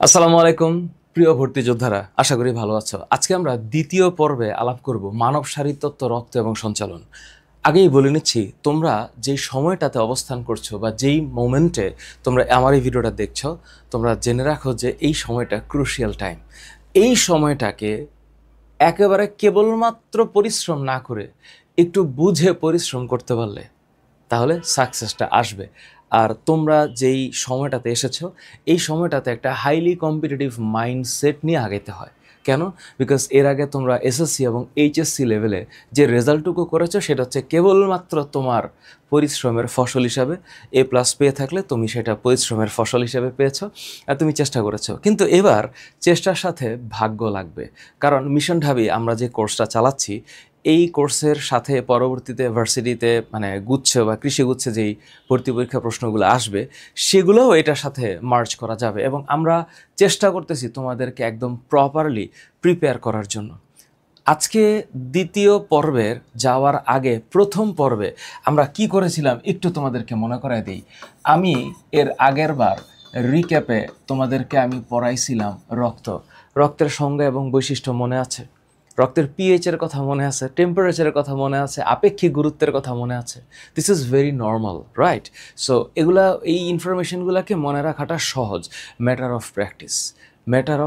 আসসালামু আলাইকুম প্রিয় ভর্তি যোদ্ধারা, আশা করি ভালো আছো। আজকে আমরা দ্বিতীয় পর্বে আলাপ করব মানব শারীরতত্ত্ব, রক্ত এবং সঞ্চালন। আগেই বলে নিচ্ছি, তোমরা যেই সময়টাতে অবস্থান করছো বা যেই মোমেন্টে তোমরা আমার এই ভিডিওটা দেখছো, তোমরা জেনে রাখো যে এই সময়টা ক্রুশিয়াল টাইম। এই সময়টাকে একেবারে কেবলমাত্র পরিশ্রম না করে একটু বুঝে পরিশ্রম করতে পারলে তাহলে সাকসেসটা আসবে। আর তোমরা যেই সময়টাতে এসেছো, এই সময়টাতে একটা হাইলি কম্পিটিটিভ মাইন্ডসেট নিয়ে আগাইতে হয়। কেন? বিকজ এর আগে তোমরা এসএসসি এবং এইচএসসি লেভেলে যে রেজাল্টটুকু করেছো সেটা হচ্ছে কেবলমাত্র তোমার পরিশ্রমের ফসল হিসাবে। এ প্লাস পেয়ে থাকলে তুমি সেটা পরিশ্রমের ফসল হিসাবে পেয়েছো আর তুমি চেষ্টা করেছো। কিন্তু এবার চেষ্টার সাথে ভাগ্য লাগবে, কারণ মিশন ঢাবি আমরা যে কোর্সটা চালাচ্ছি, এই কোর্সের সাথে পরবর্তীতে ভার্সিটিতে গুচ্ছ বা কৃষি গুচ্ছে যেই ভর্তি পরীক্ষা প্রশ্নগুলো আসবে, সেগুলোও এটার সাথে মার্জ করা যাবে। এবং আমরা চেষ্টা করতেছি তোমাদেরকে একদম প্রপারলি প্রিপেয়ার করার জন্য। আজকে দ্বিতীয় পর্বের যাওয়ার আগে প্রথম পর্বে আমরা কি করেছিলাম একটু তোমাদেরকে মনে করায় দিই। আমি এর আগের বার রিক্যাপে তোমাদেরকে আমি পড়াইছিলাম রক্তের সংজ্ঞা এবং বৈশিষ্ট্য মনে আছে, রক্তের পিএইচের কথা মনে আছে, টেম্পারেচারের কথা মনে আছে, আপেক্ষিক গুরুত্বের কথা মনে আছে। This is very normal, right? So এই ইনফরমেশনগুলোকে মনে রাখাটা সহজ। Matter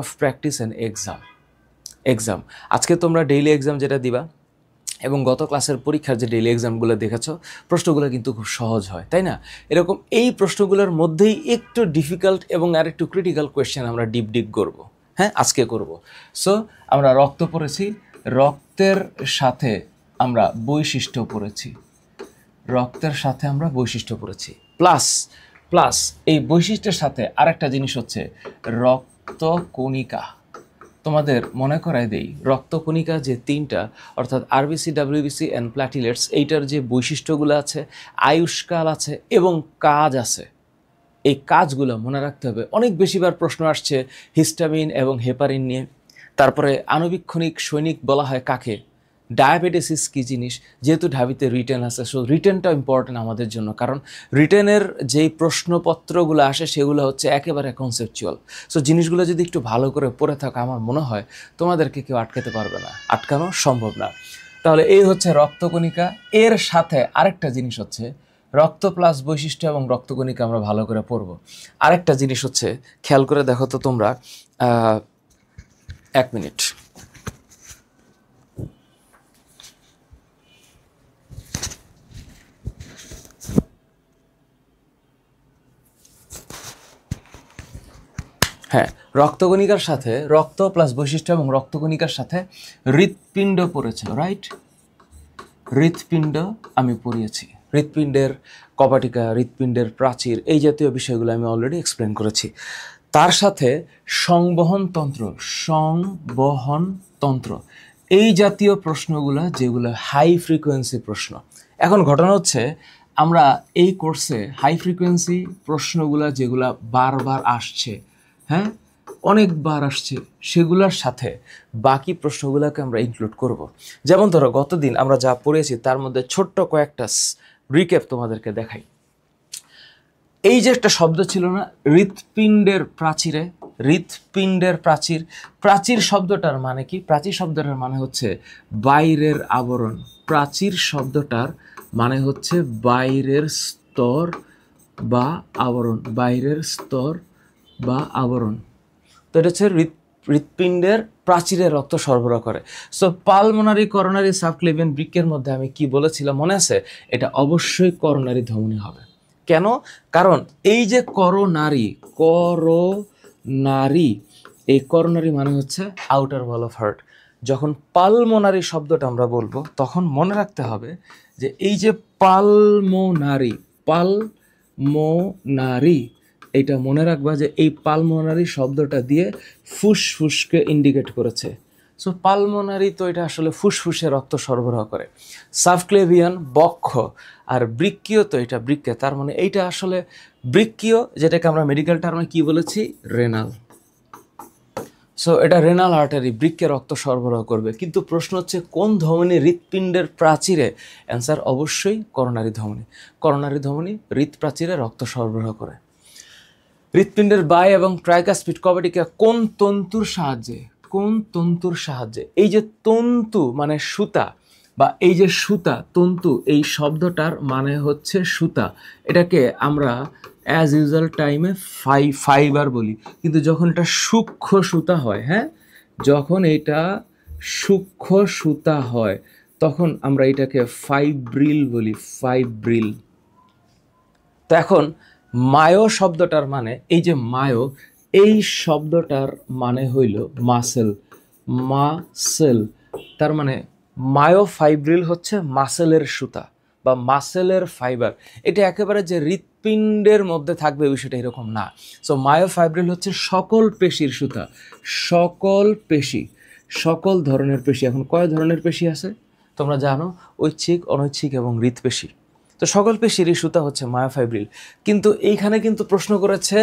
of practice and exam. আজকে তোমরা ডেইলি এক্সাম যেটা দিবা এবং গত ক্লাসের পরীক্ষার যে ডেইলি এক্সামগুলো দেখেছো, প্রশ্নগুলো কিন্তু খুব সহজ হয়, তাই না? এরকম এই প্রশ্নগুলোর মধ্যেই একটু ডিফিকাল্ট এবং আর একটু ক্রিটিক্যাল কোয়েশ্চেন আমরা ডিপ করব। হ্যাঁ, আজকে করব। সো আমরা রক্ত পড়েছি, রক্তের সাথে আমরা বৈশিষ্ট্য পড়েছি, প্লাস প্লাস এই বৈশিষ্ট্যের সাথে আরেকটা জিনিস হচ্ছে রক্তকণিকা। তোমাদের মনে করায় দেই, রক্তকণিকা যে তিনটা, অর্থাৎ আরবিসি, ডাব্লিউবিসি অ্যান্ড প্ল্যাটিলেটস, এইটার যে বৈশিষ্ট্যগুলো আছে, আয়ুষ্কাল আছে এবং কাজ আছে। এই কাজগুলো মনে রাখতে হবে। অনেক বেশিবার প্রশ্ন আসছে হিস্টামিন এবং হেপারিন নিয়ে। তারপরে আণুবীক্ষণিক সৈনিক বলা হয় কাকে? ডায়াবেটিস কী জিনিস? যেহেতু ঢাবিতে রিটেন আছে, সো রিটেনটা ইম্পর্টেন্ট আমাদের জন্য, কারণ রিটেনের যেই প্রশ্নপত্রগুলো আসে সেগুলো হচ্ছে একেবারে কনসেপচুয়াল। সো জিনিসগুলো যদি একটু ভালো করে পড়ে থাকো, আমার মনে হয় তোমাদেরকে কেউ আটকাতে পারবে না, আটকানো সম্ভব না। তাহলে এই হচ্ছে রক্তকণিকা। এর সাথে আরেকটা জিনিস হচ্ছে রক্ত প্লাস বৈশিষ্ট্য এবং রক্তকণিকা আমরা ভালো করে পড়ব। আরেকটা জিনিস হচ্ছে, খেয়াল করে দেখো তো তোমরা, 1 মিনিট। হ্যাঁ, রক্তকণিকার সাথে রক্ত প্লাস বৈশিষ্ট্য এবং রক্তকণিকার সাথে হৃৎপিণ্ড পড়েছে, রাইট? হৃৎপিণ্ড আমি পড়িয়েছি। হৃৎপিণ্ডের কপাটিকা, হৃৎপিণ্ডের প্রাচীর, এই জাতীয় বিষয়গুলো আমি অলরেডি এক্সপ্লেন করেছি। তার সাথে সংবহনতন্ত্র, এই জাতীয় প্রশ্নগুলো যেগুলো হাই ফ্রিকোয়েন্সি প্রশ্ন। এখন ঘটনা হচ্ছে, আমরা এই কোর্সে হাই ফ্রিকোয়েন্সি প্রশ্নগুলো যেগুলো বারবার আসছে, হ্যাঁ অনেকবার আসছে, সেগুলোর সাথে বাকি প্রশ্নগুলোকে আমরা ইনক্লুড করব। যেমন ধরো, গতদিন আমরা যা পড়েছি তার মধ্যে ছোট্ট কয়েকটা রিক্যাপ তোমাদেরকে দেখাই। এই যে একটা শব্দ ছিল না, হৃৎপিণ্ডের প্রাচীরে, হৃৎপিণ্ডের প্রাচীর। প্রাচীর শব্দটার মানে কি? প্রাচীর শব্দটার মানে হচ্ছে বাইরের আবরণ। প্রাচীর শব্দটার মানে হচ্ছে বাইরের স্তর বা আবরণ, বাইরের স্তর বা আবরণ। তো এটা হচ্ছে হৃৎপিণ্ডের প্রাচীরে রক্ত সরবরাহ করে। সো পালমোনারি, করোনারি, সাবক্লেভিয়ান বৃক্কের মধ্যে আমি কি বলেছিলাম মনে আছে? এটা অবশ্যই করোনারি ধমনী হবে। কেন? কারণ এই যে করোনারি, এই করোনারি মানে হচ্ছে আউটার ওয়াল অফ হার্ট। যখন পালমোনারি শব্দটা আমরা বলবো, তখন মনে রাখতে হবে যে এই যে পালমোনারি, এইটা মনে রাখবা যে এই পালমোনারি শব্দটা দিয়ে ফুসফুসকে ইন্ডিকেট করেছে। সো পালমোনারি তো এটা আসলে ফুসফুসে রক্ত সরবরাহ করে। সাবক্লেভিয়ান বক্ষ, আর বৃক্কীয় তো এটা বৃক্কে, তার মানে এইটা আসলে বৃক্কীয়, যেটাকে আমরা মেডিকেল টার্মে কি বলেছি? রেনাল। সো এটা রেনাল আর্টারি, বৃক্কে রক্ত সরবরাহ করবে। কিন্তু প্রশ্ন হচ্ছে কোন ধমনী হৃৎপিণ্ডের প্রাচীরে? অ্যান্সার অবশ্যই করোনারি ধমনী। করোনারি ধমনী হৃৎপ্রাচীরে রক্ত সরবরাহ করে। হৃৎপিণ্ডের বাই এবং ট্রাইকাসপিড কবাডিকা কোন তন্তুর সাহায্যে, কোন তন্তুর সাহায্যে? এই যে তন্তু মানে সুতা, বা এই যে সুতা তন্তু, এই শব্দটার মানে হচ্ছে সুতা। এটাকে আমরা অ্যাজ ইউজুয়াল টাইমে ফাইবার বলি, কিন্তু যখন এটা সূক্ষ্ম সুতা হয়, হ্যাঁ, যখন এটা সূক্ষ্ম সুতা হয় তখন আমরা এটাকে ফাইব্রিল বলি, ফাইব্রিল। তো এখন মায়ো শব্দটার মানে, এই যে মায়ো, এই শব্দটার মানে হইল মাসেল, মাসেল। তার মানে মায়োফাইব্রিল হচ্ছে মাসেলের সুতা বা মাসেলের ফাইবার। এটা একেবারে যে হৃৎপিণ্ডের মধ্যে থাকবে বিষয়টা এরকম না। সো মায়োফাইব্রিল হচ্ছে সকল পেশির সুতা, সকল পেশি, সকল ধরনের পেশি। এখন কয় ধরনের পেশি আছে তোমরা জানো? ঐচ্ছিক, অনৈচ্ছিক এবং হৃৎপেশি। তো সকল পেশিরই সুতা হচ্ছে মায়োফাইব্রিল। কিন্তু এইখানে কিন্তু প্রশ্ন করেছে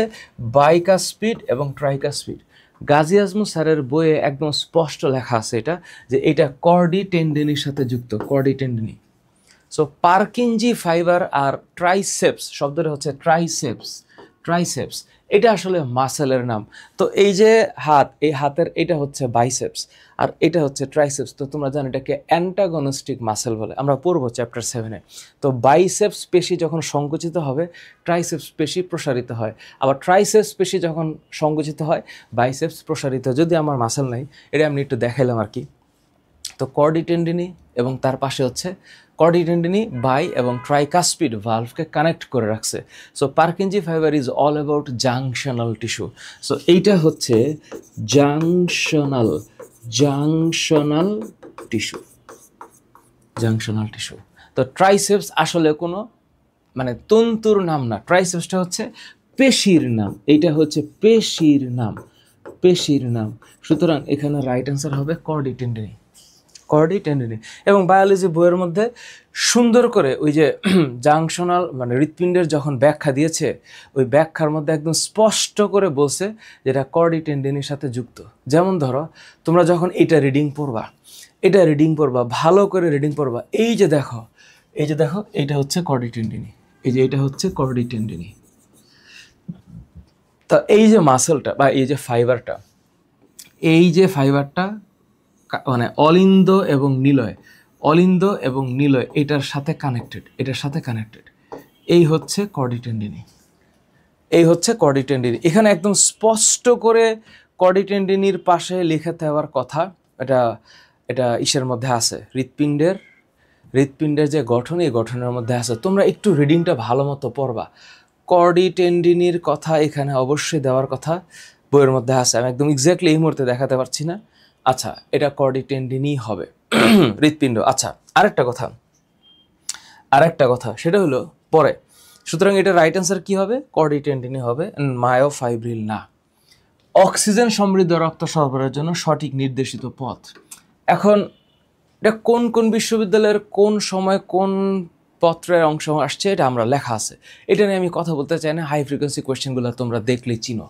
বাইকাসপিড এবং ট্রাইকাসপিড। গাজী আজমু স্যারের বইয়ে একদম স্পষ্ট লেখা আছে এটা, যে এটা কর্ডি টেন্ডেনির সাথে যুক্ত, কর্ডি টেন্ডেনি। সো পার্কিনজি ফাইবার আর ট্রাইসেপস শব্দটা হচ্ছে ট্রাইসেপস, ট্রাইসেপস এটা আসলে মাসেলের নাম। তো এই যে হাত, এই হাতের এটা হচ্ছে বাইসেপস আর এটা হচ্ছে ট্রাইসেপস। তো তোমরা জানো এটাকে অ্যান্টাগনিস্টিক মাসেল বলে, আমরা পড়বো চ্যাপ্টার 7-এ। তো বাইসেপস পেশি যখন সংকুচিত হবে ট্রাইসেপস পেশি প্রসারিত হয়, আবার ট্রাইসেপস পেশি যখন সংকুচিত হয় বাইসেপস প্রসারিত। যদি আমার মাসেল নাই, এটা আমি একটু দেখাইলাম আর কি। তো কর্ডি টেন্ডিনি এবং তার পাশে হচ্ছে কর্ডি টেন্ডিনি বাই এবং ট্রাইকাসপিড ভালভকে কানেক্ট করে রাখছে। So Purkinje fibre is all about junctional tissue. So এইটা হচ্ছে junctional, junctional tissue, junctional tissue. তো ট্রাইসেপস আসলে কোনো মানে তন্তুর নাম না, ট্রাইসেপসটা হচ্ছে পেশির নাম, এইটা হচ্ছে পেশির নাম, পেশির নাম। সুতরাং এখানে রাইট অ্যান্সার হবে কর্ডি টেন্ডিনি, কর্ডি টেন্ডিনি। এবং বায়োলজি বইয়ের মধ্যে সুন্দর করে ওই যে জাংশনাল মানে হৃৎপিণ্ডের যখন ব্যাখ্যা দিয়েছে, ওই ব্যাখ্যার মধ্যে একদম স্পষ্ট করে বলছে যেটা কর্ডি টেন্ডিনির সাথে যুক্ত। যেমন ধরো তোমরা যখন এটা রিডিং পড়বা, এটা রিডিং পড়বা, ভালো করে রিডিং পড়বা, এই যে দেখো, এই যে দেখো, এইটা হচ্ছে কর্ডি টেন্ডিনি, এই যে এটা হচ্ছে কর্ডি টেন্ডিনি। তা এই যে মাসেলটা বা এই যে ফাইবারটা, এই যে ফাইবারটা মানে অলিন্দ এবং নিলয়, অলিন্দ এবং নিলয় এটার সাথে কানেক্টেড, এটার সাথে কানেক্টেড। এই হচ্ছে কর্ডি টেন্ডিনি, এই হচ্ছে কর্ডি টেন্ডিনি। এখানে একদম স্পষ্ট করে কর্ডি টেন্ডিনির পাশে লিখে দেওয়ার কথা। এটা এটা ইসের মধ্যে আছে, হৃৎপিণ্ডের, হৃৎপিণ্ডের যে গঠন, এই গঠনের মধ্যে আছে। তোমরা একটু রিডিংটা ভালো মতো পড়বা। কর্ডি টেন্ডিনির কথা এখানে অবশ্যই দেওয়ার কথা, বইয়ের মধ্যে আছে। আমি একদম এক্স্যাক্টলি এই মুহূর্তে দেখাতে পারছি না। আচ্ছা, এটা কর্ডি টেন্ডিনি হবে, হৃৎপিণ্ড। আচ্ছা, আরেকটা কথা, আরেকটা কথা সেটা হলো পরে। সুতরাং এটা রাইট অ্যান্সার কি হবে? কর্ডি টেন্ডিনি হবে, মায়োফাইব্রিল না। অক্সিজেন সমৃদ্ধ রক্ত সরবরাহের জন্য সঠিক নির্দেশিত পথ। এখন এটা কোন কোন বিশ্ববিদ্যালয়ের কোন সময় কোন পত্রের অংশ আসছে এটা আমরা লেখা আছে, এটা নিয়ে আমি কথা বলতে চাই না। হাই ফ্রিকোয়েন্সি কোয়েশ্চেনগুলো তোমরা দেখলে চিনো।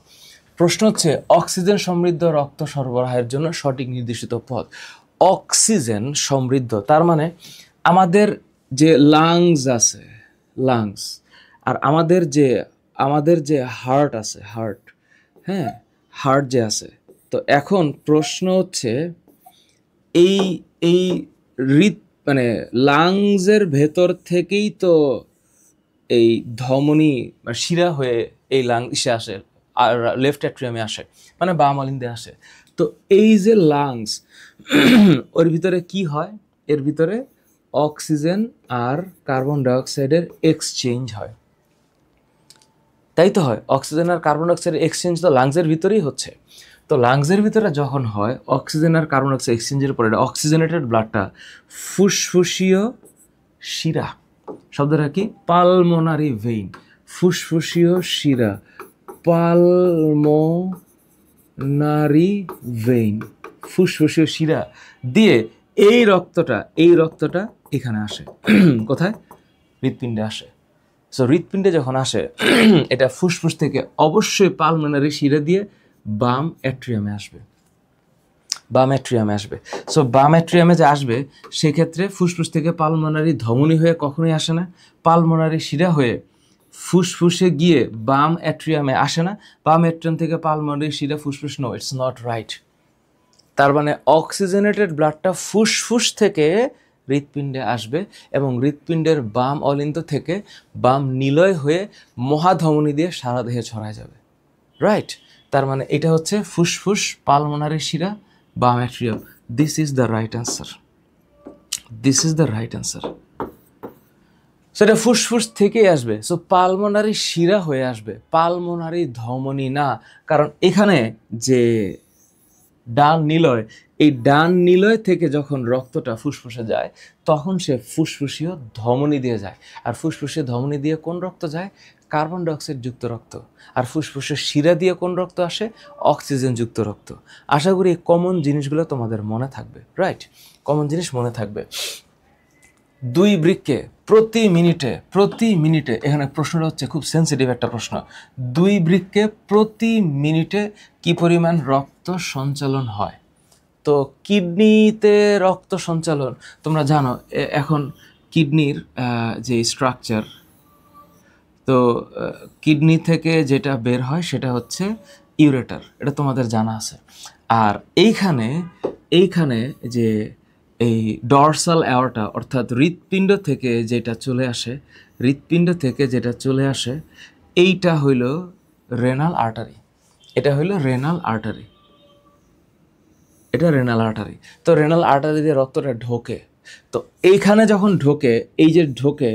প্রশ্ন হচ্ছে অক্সিজেন সমৃদ্ধ রক্ত সরবরাহের জন্য সঠিক নির্দেশিত পথ। অক্সিজেন সমৃদ্ধ তার মানে আমাদের যে লাংস আছে, লাংস, আর আমাদের যে হার্ট আছে, হার্ট, হ্যাঁ, হার্ট যে আছে। তো এখন প্রশ্ন হচ্ছে এই এই হৃৎ মানে লাংসের ভেতর থেকেই তো এই ধমনী বা শিরা হয়ে এই লাংসে আসে আর লেফট অ্যাট্রিয়ামে আসে, মানে বাম অলিন্দে আসে। তো এই যে লাংস, ওর ভিতরে কি হয়? এর ভিতরে অক্সিজেন আর কার্বন ডাইঅক্সাইডের এক্সচেঞ্জ হয়, তাই তো হয়। অক্সিজেন আর কার্বন ডাইঅক্সাইডের এক্সচেঞ্জ তো লাংসের ভিতরেই হচ্ছে। তো লাংসের ভিতরে যখন হয় অক্সিজেন আর কার্বন ডাইঅক্সাইড এক্সচেঞ্জের পরে অক্সিজেনেটেড ব্লাডটা ফুসফুসীয় শিরা, শব্দটা কি? পালমোনারি ভেইন, ফুসফুসীয় শিরা, পালমোনারি ভেইন, ফুসফুসীয় শিরা দিয়ে এই রক্তটা এখানে আসে। কোথায়? হৃৎপিণ্ডে আসে। সো হৃৎপিণ্ডে যখন আসে এটা ফুসফুস থেকে অবশ্যই পালমোনারি শিরা দিয়ে বাম অ্যাট্রিয়ামে আসবে, বাম অ্যাট্রিয়ামে আসবে। সো বাম অ্যাট্রিয়ামে যে আসবে সেক্ষেত্রে ফুসফুস থেকে পালমোনারি ধমনী হয়ে কখনোই আসে না, পালমোনারি শিরা হয়ে ফুসফুসে গিয়ে বাম অ্যাট্রিয়ামে আসে না, বাম অ্যাট্রিয়াম থেকে পালমোনারি শিরা ফুসফুস, নো, ইটস নট রাইট। তার মানে অক্সিজেনেটেড ব্লাডটা ফুসফুস থেকে হৃৎপিণ্ডে আসবে এবং হৃৎপিণ্ডের বাম অলিন্দ থেকে বাম নিলয় হয়ে মহাধমনী দিয়ে সারা দেহে ছড়ায় যাবে, রাইট? তার মানে এটা হচ্ছে ফুসফুস, পালমোনারি শিরা, বাম atrium. This is the right answer, this is the right answer. সেটা ফুসফুস থেকেই আসবে, সো পালমোনারি শিরা হয়ে আসবে, পালমোনারি ধমনী না। কারণ এখানে যে ডান নিলয়, এই ডান নিলয় থেকে যখন রক্তটা ফুসফুসে যায় তখন সে ফুসফুসীয় ধমনী দিয়ে যায়। আর ফুসফুসীয় ধমনী দিয়ে কোন রক্ত যায়? কার্বন ডাইঅক্সাইড যুক্ত রক্ত। আর ফুসফুসের শিরা দিয়ে কোন রক্ত আসে? অক্সিজেন যুক্ত রক্ত। আশা করি এই কমন জিনিসগুলো তোমাদের মনে থাকবে, রাইট? কমন জিনিস মনে থাকবে। দুই বৃক্কে প্রতি মিনিটে এখানে প্রশ্নটা হচ্ছে খুব সেন্সিটিভ একটা প্রশ্ন। দুই বৃক্কে প্রতি মিনিটে কি পরিমাণ রক্ত সঞ্চালন হয়? তো কিডনিতে রক্ত সঞ্চালন তোমরা জানো, এখন কিডনির যে স্ট্রাকচার, তো কিডনি থেকে যেটা বের হয় সেটা হচ্ছে ইউরেটার, এটা তোমাদের জানা আছে। আর এইখানে যে এই ডরসাল অ্যাওর্টা অর্থাৎ হৃৎপিণ্ড থেকে যেটা চলে আসে এইটা হইল রেনাল আর্টারি। এটা হইল রেনাল আর্টারি, এটা রেনাল আর্টারি। তো রেনাল আর্টারি দিয়ে রক্তটা ঢোকে। তো এইখানে যখন ঢোকে, এই যে ঢোকে,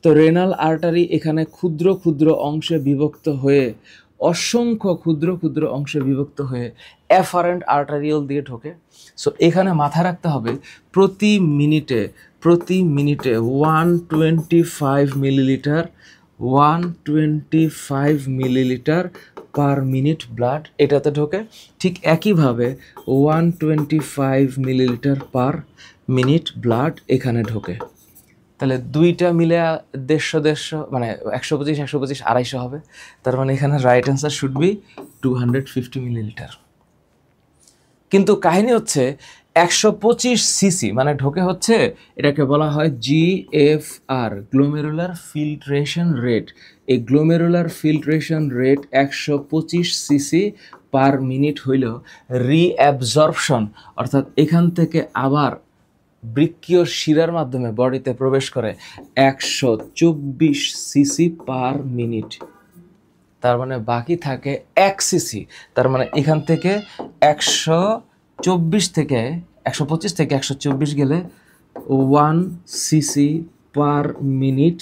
তো রেনাল আর্টারি এখানে ক্ষুদ্র ক্ষুদ্র অংশে বিভক্ত হয়ে, অসংখ্য ক্ষুদ্র ক্ষুদ্র অংশে বিভক্ত হয়ে অ্যাফারেন্ট আর্টারিওল দিয়ে ঢোকে। সো এখানে মাথায় রাখতে হবে প্রতি মিনিটে 125 millilitre 125 millilitre per minute blood এটাতে ঢোকে। ঠিক একইভাবে 125 মিলিলিটার পার মিনিট ব্লাড এখানে ঢোকে। তাহলে দুইটা মিলে 150 মানে 125 250 হবে। তার মানে এখানে right answer should be 250 millilitre. কিন্তু কাহিনী হচ্ছে 125 সিসি মানে ঢোকে হচ্ছে, এটাকে বলা হয় GFR, গ্লোমেরুলার ফিল্ট্রেশন রেট। এই glomerular filtration rate 125 CC per minute হইল রিঅ্যাবজর্পশন, অর্থাৎ এখান থেকে আবার বৃক্কীয় শিরার মাধ্যমে বডিতে প্রবেশ করে 124 সিসি পার মিনিট। তার মানে বাকি থাকে 1 সিসি। তার মানে এখান থেকে 125 থেকে 124 গেলে 1 CC per minute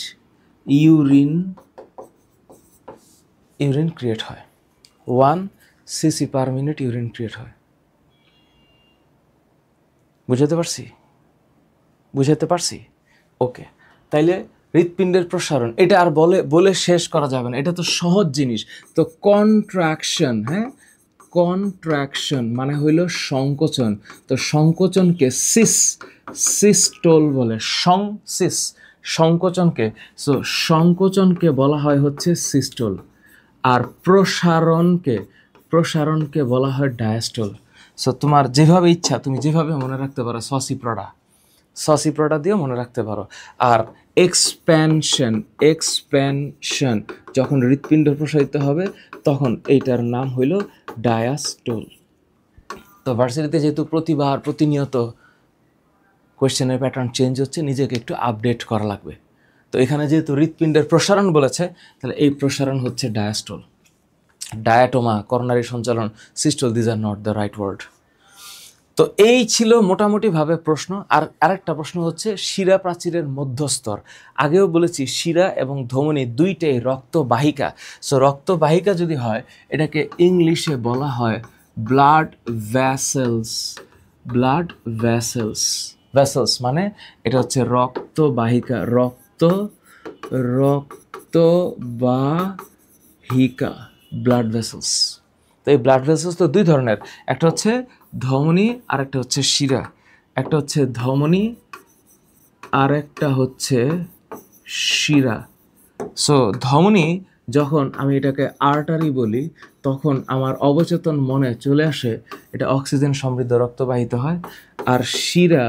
urine create হয়। 1 CC per minute urine create হয়। বুঝাতে পারছি? ওকে। তাইলে হৃৎপিণ্ডের প্রসারণ এটা আর বলে শেষ করা যাবে না, এটা তো সহজ জিনিস। তো কন্ট্রাকশন, হ্যাঁ, কন্ট্রাকশন মানে হইল সংকোচন। তো সংকোচনকে সিস্টোল বলে, সংকোচনকে বলা হয় হচ্ছে সিস্টোল। আর প্রসারণকে বলা হয় ডায়াস্টোল। সো তোমার যেভাবে ইচ্ছা তুমি যেভাবে মনে রাখতে পারো, সসিপ্রডা দিয়ে মনে রাখতে পারো। আর এক্সপ্যানশন যখন হৃৎপিণ্ড প্রসারিত হবে তখন এইটার নাম হইল ডায়াস্টোল। তো ভার্সিটিতে যেহেতু প্রতিনিয়ত কোয়েশ্চেনের প্যাটার্ন চেঞ্জ হচ্ছে, নিজেকে একটু আপডেট করা লাগবে। তো এখানে যেহেতু হৃৎপিণ্ডের প্রসারণ বলেছে, তাহলে এই প্রসারণ হচ্ছে ডায়াস্টোল। ডায়াটোমা, করোনারি সঞ্চালন, systole, these are not the right word. তো এই ছিল মোটামুটিভাবে প্রশ্ন। আর আরেকটা প্রশ্ন হচ্ছে শিরা প্রাচীরের মধ্যস্তর। আগেও বলেছি শিরা এবং ধমনী দুইটাই রক্তবাহিকা। সো রক্তবাহিকা যদি হয় এটাকে ইংলিশে বলা হয় ব্লাড ভ্যাসেলস মানে এটা হচ্ছে রক্তবাহিকা, রক্তবাহিকা, ব্লাড ভেসেলস। তো এই ব্লাড ভেসেলস তো দুই ধরনের, একটা হচ্ছে ধমনী আর একটা হচ্ছে শিরা। একটা হচ্ছে ধমনী আর একটা হচ্ছে শিরা। সো ধমনী যখন আমি এটাকে আর্টারি বলি তখন আমার অবচেতন মনে চলে আসে এটা অক্সিজেন সমৃদ্ধ রক্ত বাহিত হয়। আর শিরা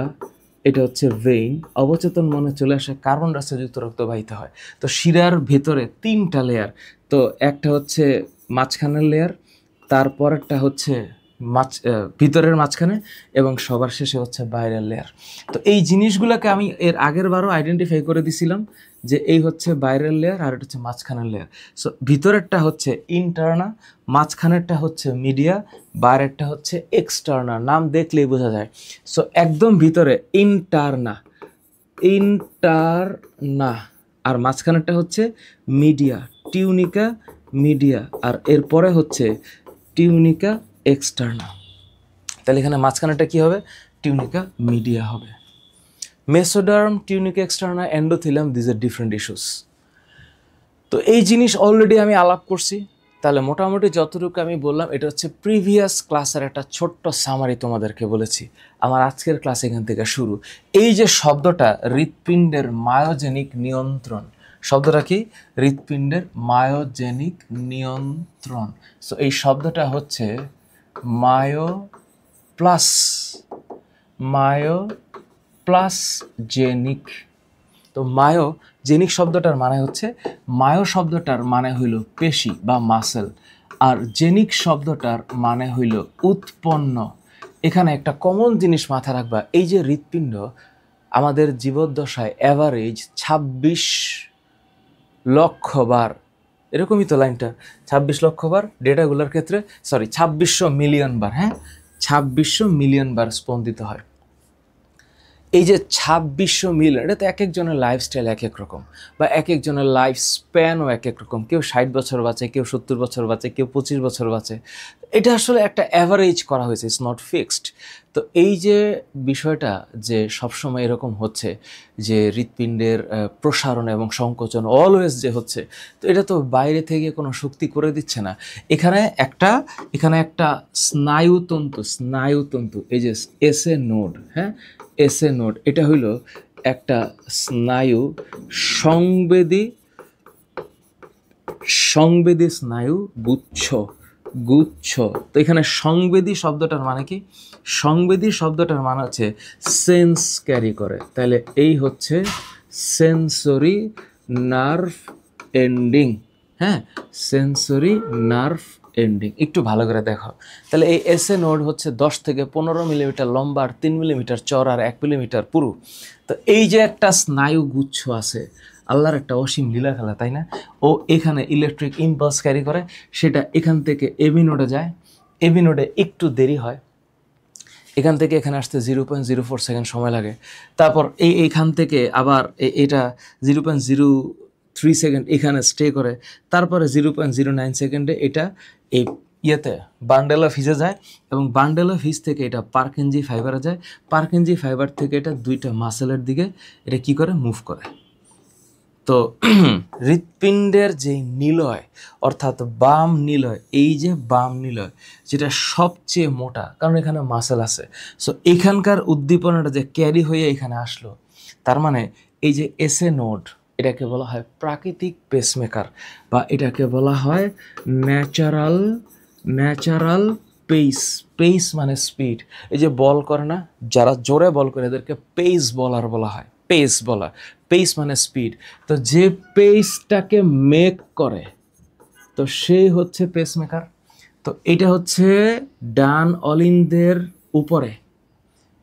এটা হচ্ছে ভেইন। অবচেতন মনে চলে আসে কার্বন ডাইঅক্সাইডযুক্ত রক্ত বাহিত হয়। তো শিরার ভেতরে 3টা লেয়ার। তো একটা হচ্ছে মাঝখানের লেয়ার, তারপরেরটা হচ্ছে ভিতরের মাঝখানে, এবং সবার শেষে হচ্ছে বাইরের লেয়ার। তো এই জিনিসগুলোকে আমি এর আগের বারও আইডেন্টিফাই করে দিছিলাম যে এই হচ্ছে বাইরের লেয়ার আর এটা হচ্ছে মাঝখানের লেয়ার। সো ভিতরেরটা হচ্ছে ইন্টারনা, মাঝখানেরটা হচ্ছে মিডিয়া, বাইরেরটা হচ্ছে এক্সটার্না। নাম দেখলেই বোঝা যায়। সো একদম ভিতরে ইন্টারনা, ইন্টারনা, আর মাঝখানেরটা হচ্ছে মিডিয়া, টিউনিকা মিডিয়া, আর এরপরে হচ্ছে টিউনিকা এক্সটার্না। তাহলে এখানে মাঝখানেরটা কি হবে? টিউনিকা মিডিয়া হবে। Mesoderm, tunica externa, endothelium, these are different issues. তো এই জিনিস অলরেডি আমি আলাপ করছি। তাহলে মোটামুটি যতটুকু আমি বললাম এটা হচ্ছে প্রিভিয়াস ক্লাসের একটা ছোট্ট সামারি তোমাদেরকে বলেছি। আমার আজকের ক্লাস এখান থেকে শুরু। এই যে শব্দটা হৃৎপিণ্ডের মায়োজেনিক নিয়ন্ত্রণ, শব্দটা কি? হৃৎপিণ্ডের মায়োজেনিক নিয়ন্ত্রণ। সো এই শব্দটা হচ্ছে মায়োপ্লাস জেনিক। তো মায়োজেনিক শব্দটার মানে হচ্ছে, মায়ো শব্দটার মানে হইল পেশি বা মাসেল, আর জেনিক শব্দটার মানে হইল উৎপন্ন। এখানে একটা কমন জিনিস মাথায় রাখবা, এই যে হৃৎপিণ্ড আমাদের জীবদ্দশায় অ্যাভারেজ 26 লক্ষ বার, এরকমই তো লাইনটা, 26 লক্ষ বার, ডেটাগুলোর ক্ষেত্রে 2600 মিলিয়ন বার, হ্যাঁ 2600 মিলিয়ন বার স্পন্দিত হয়। এই যে 2600 মিলিয়ন, এটা তো এক একজনের লাইফস্টাইল এক এক রকম, বা এক একজনের লাইফ স্প্যানও এক এক রকম। কেউ 60 বছর বাঁচে, কেউ 70 বছর বাঁচে, কেউ 25 বছর বাঁচে। এটা আসলে একটা অ্যাভারেজ করা হয়েছে, ইটস নট ফিক্সড। তো এই যে বিষয়টা যে সবসময় এরকম হচ্ছে যে হৃৎপিণ্ডের প্রসারণ এবং সংকোচন অলওয়েজ যে হচ্ছে, তো এটা তো বাইরে থেকে কোনো শক্তি করে দিচ্ছে না। এখানে একটা স্নায়ুতন্তু, এই যে এসএ নোড, হ্যাঁ এসএ নোড, এটা হইল একটা স্নায়ু সংবেদী স্নায়ু গুচ্ছ। তো এখানে সংবেদী শব্দটার মানে কি? সংবেদী শব্দটার মানে হচ্ছে সেন্স ক্যারি করে। তাহলে এই হচ্ছে সেন্সরি নার্ভ এন্ডিং, হ্যাঁ সেন্সরি নার্ভ এন্ডিং। একটু ভালো করে দেখো। তাহলে এই এসএ নোড হচ্ছে 10 থেকে 15 মিলিমিটার লম্বা, আর 3 মিলিমিটার চওড়া, আর 1 মিলিমিটার পুরু। তো এই যে একটা স্নায়ু গুচ্ছ আছে, আল্লাহর একটা অসীম লীলা খেলা, তাই না? ও এখানে ইলেকট্রিক ইম্পালস ক্যারি করে, সেটা এখান থেকে এবি নোডে যায়। এবি নোডে একটু দেরি হয়, এখান থেকে এখানে আসতে 0.04 সেকেন্ড সময় লাগে। তারপর এইখান থেকে আবার এটা 0.03 সেকেন্ড এখানে স্টে করে। তারপরে 0.09 সেকেন্ডে এটা এই বান্ডেল অফ হিজে যায়, এবং বান্ডেল অফ হিজ থেকে এটা পার্কিনজি ফাইবারে যায়। পার্কিনজি ফাইবার থেকে এটা 2টা মাসেলের দিকে এটা কি করে? মুভ করে। তো হৃৎপিণ্ডের যে নিলয়, অর্থাৎ বাম নিলয়, এই যে বাম নিলয় যেটা সবচেয়ে মোটা, কারণ এখানে মাসেল আছে। সো এখানকার উদ্দীপনাটা যে ক্যারি হয়ে এখানে আসলো, তার মানে এই যে এসএ নোড, এটাকে বলা হয় প্রাকৃতিক পেসমেকার, বা এটাকে বলা হয় ন্যাচারাল পেস মানে স্পিড। এই যে বল করে না, যারা জোরে বল করে এদেরকে পেস বলার বলা হয়, পেস মানে স্পিড। তো যে পেসটাকে মেক করে, তো সেই হচ্ছে পেসমেকার। তো এটা হচ্ছে ডান অলিন্দের উপরে,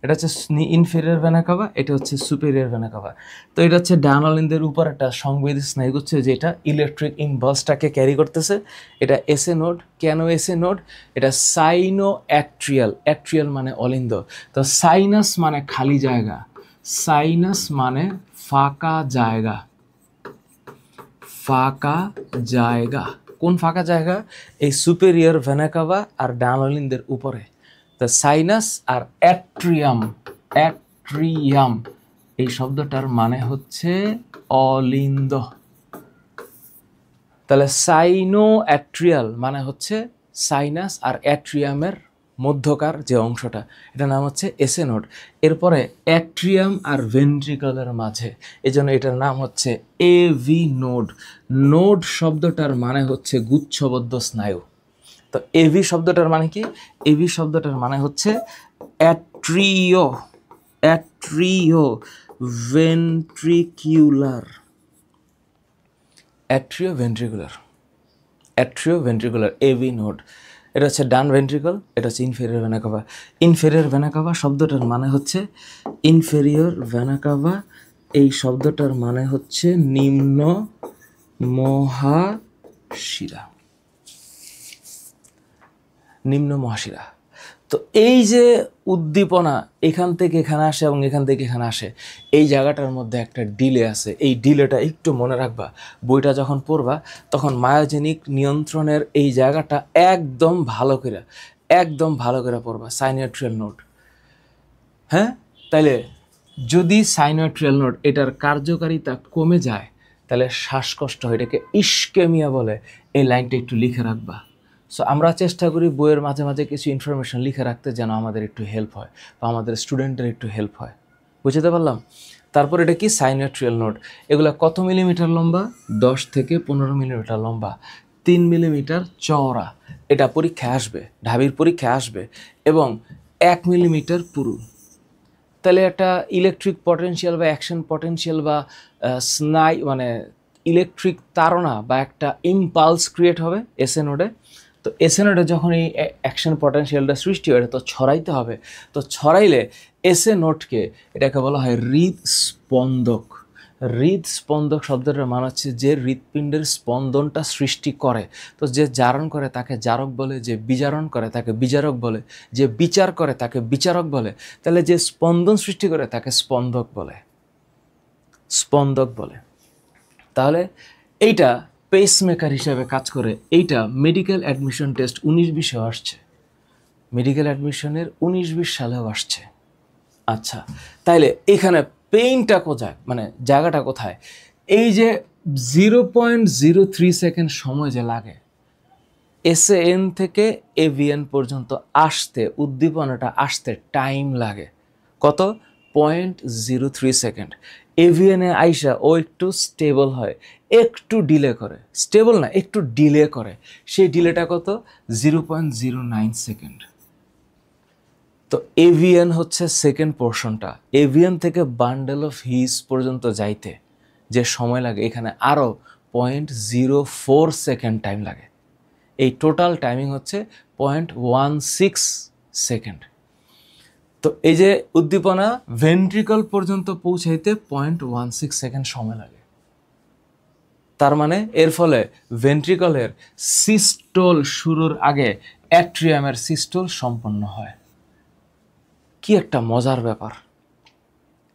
এটা হচ্ছে ইনফেরিয়র ভেনা কাভা, এটা হচ্ছে সুপেরিয়র ভেনা কাভা। তো এটা হচ্ছে ডান অলিন্দের উপর একটা সংবেদী স্নায়ু হচ্ছে যেটা ইলেকট্রিক ইম্পালসটাকে ক্যারি করতেছে। এটা এসএ নোড। কেন এসএ নোড? এটা সাইনো অ্যাট্রিয়াল মানে অলিন্দ। তো সাইনাস মানে খালি জায়গা, সাইনাস মানে ফাঁকা জায়গা। কোন ফাঁকা জায়গা? এই সুপেরিয়র ভেনা কাভা আর ডান অলিন্দের উপরে। তো সাইনাস আর অ্যাট্রিয়াম, এই শব্দটার মানে হচ্ছে অলিন্দ। তাহলে সাইনো অ্যাট্রিয়াল মানে হচ্ছে সাইনাস আর অ্যাট্রিয়ামের মধ্যকার যে অংশটা, এটার নাম হচ্ছে এসএ নোড। এরপরে অ্যাট্রিয়াম আর ভেন্ট্রিকলের মাঝে, এজন্য এটার নাম হচ্ছে এভি নোড। নোড শব্দটার মানে হচ্ছে গুচ্ছবদ্ধ স্নায়ু। তো এভি শব্দটার মানে কি? এভি শব্দটার মানে হচ্ছে অ্যাট্রিও অ্যাট্রিওভেন্ট্রিকিউলার, অ্যাট্রিওভেন্ট্রিকুলার এভি নোড। এটা হচ্ছে ডান ভেন্ট্রিকল, এটা হচ্ছে inferior vena CAVA. Inferior vena CAVA শব্দটার মানে হচ্ছে ইনফেরিয়র ভেনা কাভা, এই শব্দটার মানে হচ্ছে নিম্ন মহাশিরা, নিম্ন মহাশিরা। তো এই যে উদ্দীপনা এখান থেকে এখানে আসে এবং এখান থেকে এখানে আসে, এই জায়গাটার মধ্যে একটা ডিলে আছে। এই ডিলেটা একটু মনে রাখবা, বইটা যখন পড়বা তখন মায়োজেনিক নিয়ন্ত্রণের এই জায়গাটা একদম ভালো করে পড়বা, সাইনোয়াট্রিয়াল নোড। হ্যাঁ, তাইলে যদি সাইনোয়াট্রিয়াল নোড এটার কার্যকারিতা কমে যায় তাহলে শ্বাসকষ্ট হয়, এটাকে ইস্কেমিয়া বলে। এই লাইনটা একটু লিখে রাখবা। সো আমরা চেষ্টা করি বইয়ের মাঝে মাঝে কিছু ইনফরমেশন লিখে রাখতে, যেন আমাদের একটু হেল্প হয় বা আমাদের স্টুডেন্টের একটু হেল্প হয়। বুঝতে পারলাম? তারপর এটা কি সাইনোয়াট্রিয়াল নোড, এগুলো কত মিলিমিটার লম্বা? 10 থেকে 15 মিলিমিটার লম্বা, 3 মিলিমিটার চওড়া। এটা পরীক্ষায় আসবে, ঢাবির পরীক্ষায় আসবে, এবং 1 মিলিমিটার পুরু। তাহলে একটা ইলেকট্রিক পটেনশিয়াল বা অ্যাকশন পটেনশিয়াল বা মানে ইলেকট্রিক তাড়না বা একটা ইম্পালস ক্রিয়েট হবে এসএ নোডে। তো এসএ নোডে যখন এই অ্যাকশন পটেনশিয়ালটা সৃষ্টি হয়, এটা তো ছড়াইতে হবে। তো ছড়াইলে এসএ নোডকে, এটাকে বলা হয় হৃদস্পন্দক। হৃদস্পন্দক শব্দটার মানে হচ্ছে যে হৃৎপিণ্ডের স্পন্দনটা সৃষ্টি করে। তো যে জারণ করে তাকে জারক বলে, যে বিজারণ করে তাকে বিজারক বলে, যে বিচার করে তাকে বিচারক বলে। তাহলে যে স্পন্দন সৃষ্টি করে তাকে স্পন্দক বলে। তাহলে এইটা পেসমেকার হিসাবে কাজ করে। এইটা মেডিকেল অ্যাডমিশন টেস্ট 19-20 আসছে, মেডিকেল অ্যাডমিশনের 19-20 সালেও আসছে। আচ্ছা, তাইলে এখানে পেইনটা কোথায়, মানে জায়গাটা কোথায়? এই যে 0.03 সেকেন্ড সময় যে লাগে এসএএন থেকে এভিএন পর্যন্ত আসতে, উদ্দীপনাটা আসতে টাইম লাগে কত? 0.03 সেকেন্ড। এভিএনে আইসা ও একটু স্টেবল হয়, একটু ডিলে করে, স্টেবল না, একটু ডিলে করে। সেই ডিলেটা কত? 0.09 সেকেন্ড। তো এভিএন হচ্ছে সেকেন্ড পোর্শনটা। এভিএন থেকে বান্ডেল অফ হিস পর্যন্ত যাইতে যে সময় লাগে, এখানে আরও 0.04 সেকেন্ড টাইম লাগে। এই টোটাল টাইমিং হচ্ছে 0.16 সেকেন্ড। তো এই যে উদ্দীপনা ভেন্ট্রিকল পর্যন্ত পৌঁছাইতে 0.16 সেকেন্ড সময় লাগে। তার মানে এর ফলে ভেন্ট্রিকলের সিস্টোল শুরুর আগে অ্যাট্রিয়ামের সিস্টোল সম্পন্ন হয়। কি একটা মজার ব্যাপার,